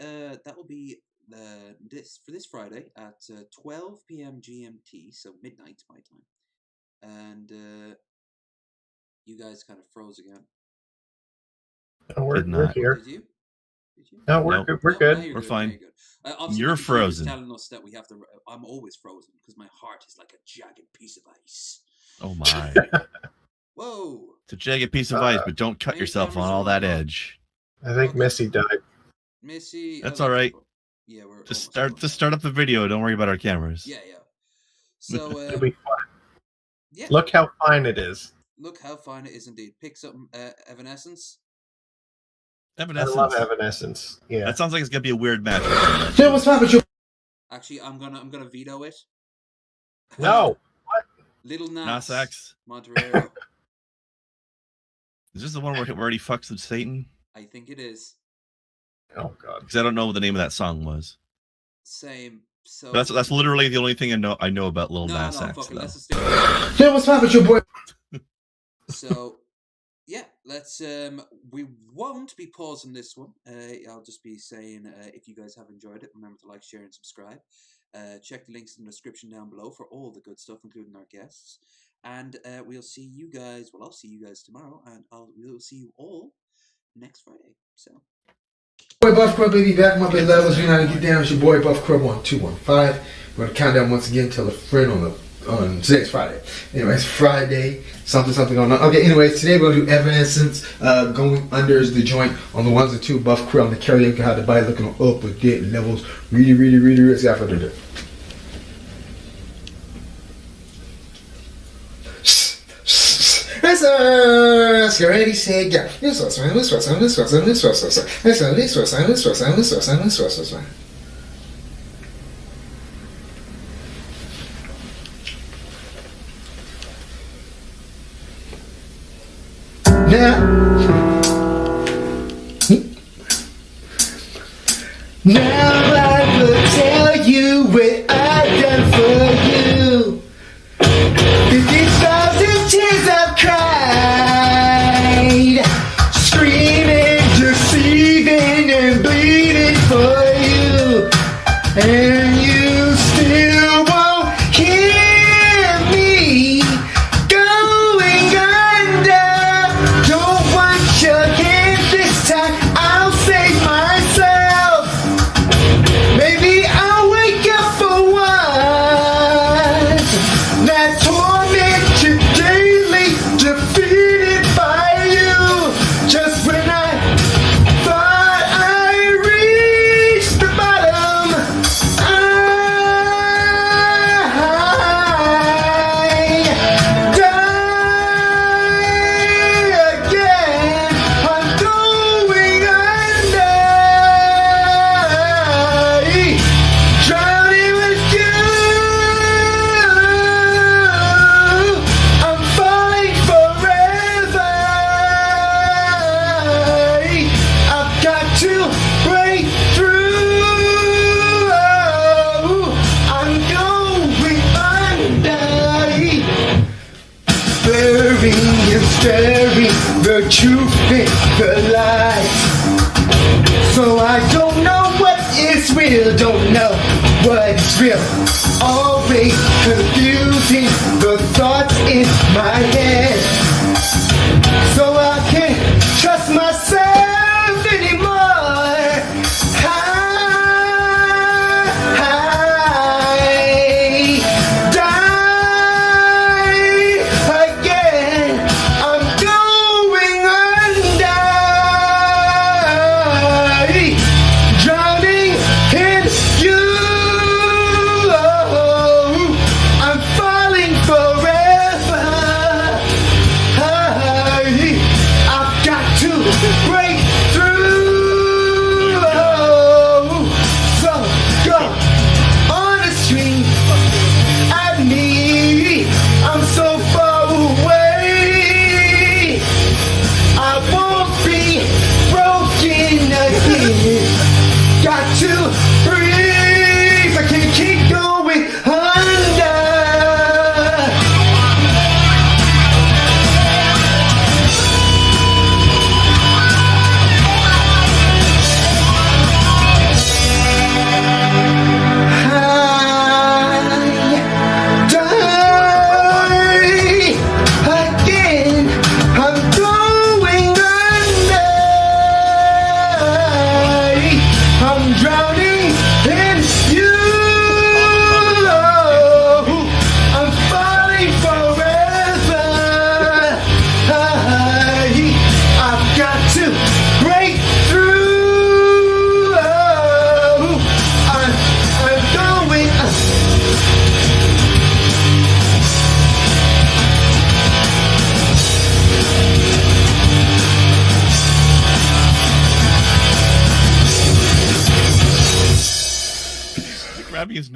[SPEAKER 3] this Friday at 12 p.m. GMT, so midnight my time. And you guys kind of froze again.
[SPEAKER 2] No, we're here.
[SPEAKER 3] Did you?
[SPEAKER 2] No, we're good. We're good.
[SPEAKER 1] We're fine.
[SPEAKER 3] Obviously,
[SPEAKER 1] You're
[SPEAKER 3] Mr. Tree was
[SPEAKER 1] frozen.
[SPEAKER 3] telling us that we have to. I'm always frozen because my heart is like a jagged piece of ice.
[SPEAKER 1] Oh my.
[SPEAKER 3] Whoa.
[SPEAKER 1] It's a jagged piece of ice, but don't cut yourself on all that edge.
[SPEAKER 2] I think Missy died.
[SPEAKER 3] Missy.
[SPEAKER 1] That's all right.
[SPEAKER 3] Yeah, we're
[SPEAKER 1] Just start up the video. Don't worry about our cameras.
[SPEAKER 3] Yeah. So
[SPEAKER 2] It'll be fun.
[SPEAKER 3] Yeah.
[SPEAKER 2] Look how fine it is.
[SPEAKER 3] Look how fine it is indeed. Pick something, Evanescence.
[SPEAKER 1] Evanescence.
[SPEAKER 2] I love Evanescence. Yeah.
[SPEAKER 1] That sounds like it's gonna be a weird match.
[SPEAKER 5] Yeah, what's wrong with you?
[SPEAKER 3] Actually, I'm gonna veto it.
[SPEAKER 2] No. What?
[SPEAKER 3] Little
[SPEAKER 1] Nas X.
[SPEAKER 3] Monterrey.
[SPEAKER 1] Is this the one where he fucks with Satan?
[SPEAKER 3] I think it is.
[SPEAKER 2] Oh god.
[SPEAKER 1] Because I don't know what the name of that song was.
[SPEAKER 3] Same. So
[SPEAKER 1] That's literally the only thing I know about Lil Nas X.
[SPEAKER 3] Fuck it,
[SPEAKER 1] though.
[SPEAKER 3] let's just do it.
[SPEAKER 5] Yeah, what's wrong with you, boy?
[SPEAKER 3] So yeah, let's we won't be pausing this one. I'll just be saying if you guys have enjoyed it, remember to like, share, and subscribe. Check the links in the description down below for all the good stuff, including our guests. And we'll see you guys. Well, I'll see you guys tomorrow, and we'll see you all next Friday. So.
[SPEAKER 5] Boy Buff Crub, baby, back my big levels. You know how to get down. It's your boy Buff Crub 1215. We're gonna count down once again. Tell a friend on today's Friday. Anyways, Friday, something going on. Okay, anyways, today we're gonna do Evanescence. Going under is the joint on the ones and two. Buff Crub on the karaoke, how the bite looking up with get levels. Really, let's get further ado. Let's get ready, say, yeah. This was fine. Now I will tell you what I've done for you. 50,000 tears I've cried, screaming, deceiving, and bleeding for you, and you still won't hear me going under. Don't want your hand this time, I'll save myself. Maybe I'll wake up for once. That torment you daily, defeated by you. Just when I thought I reached the bottom, I die again. I'm going under, drowning with you. bury the truth in the lie. So I don't know what is real, don't know what is real. Always confusing the thoughts in my head.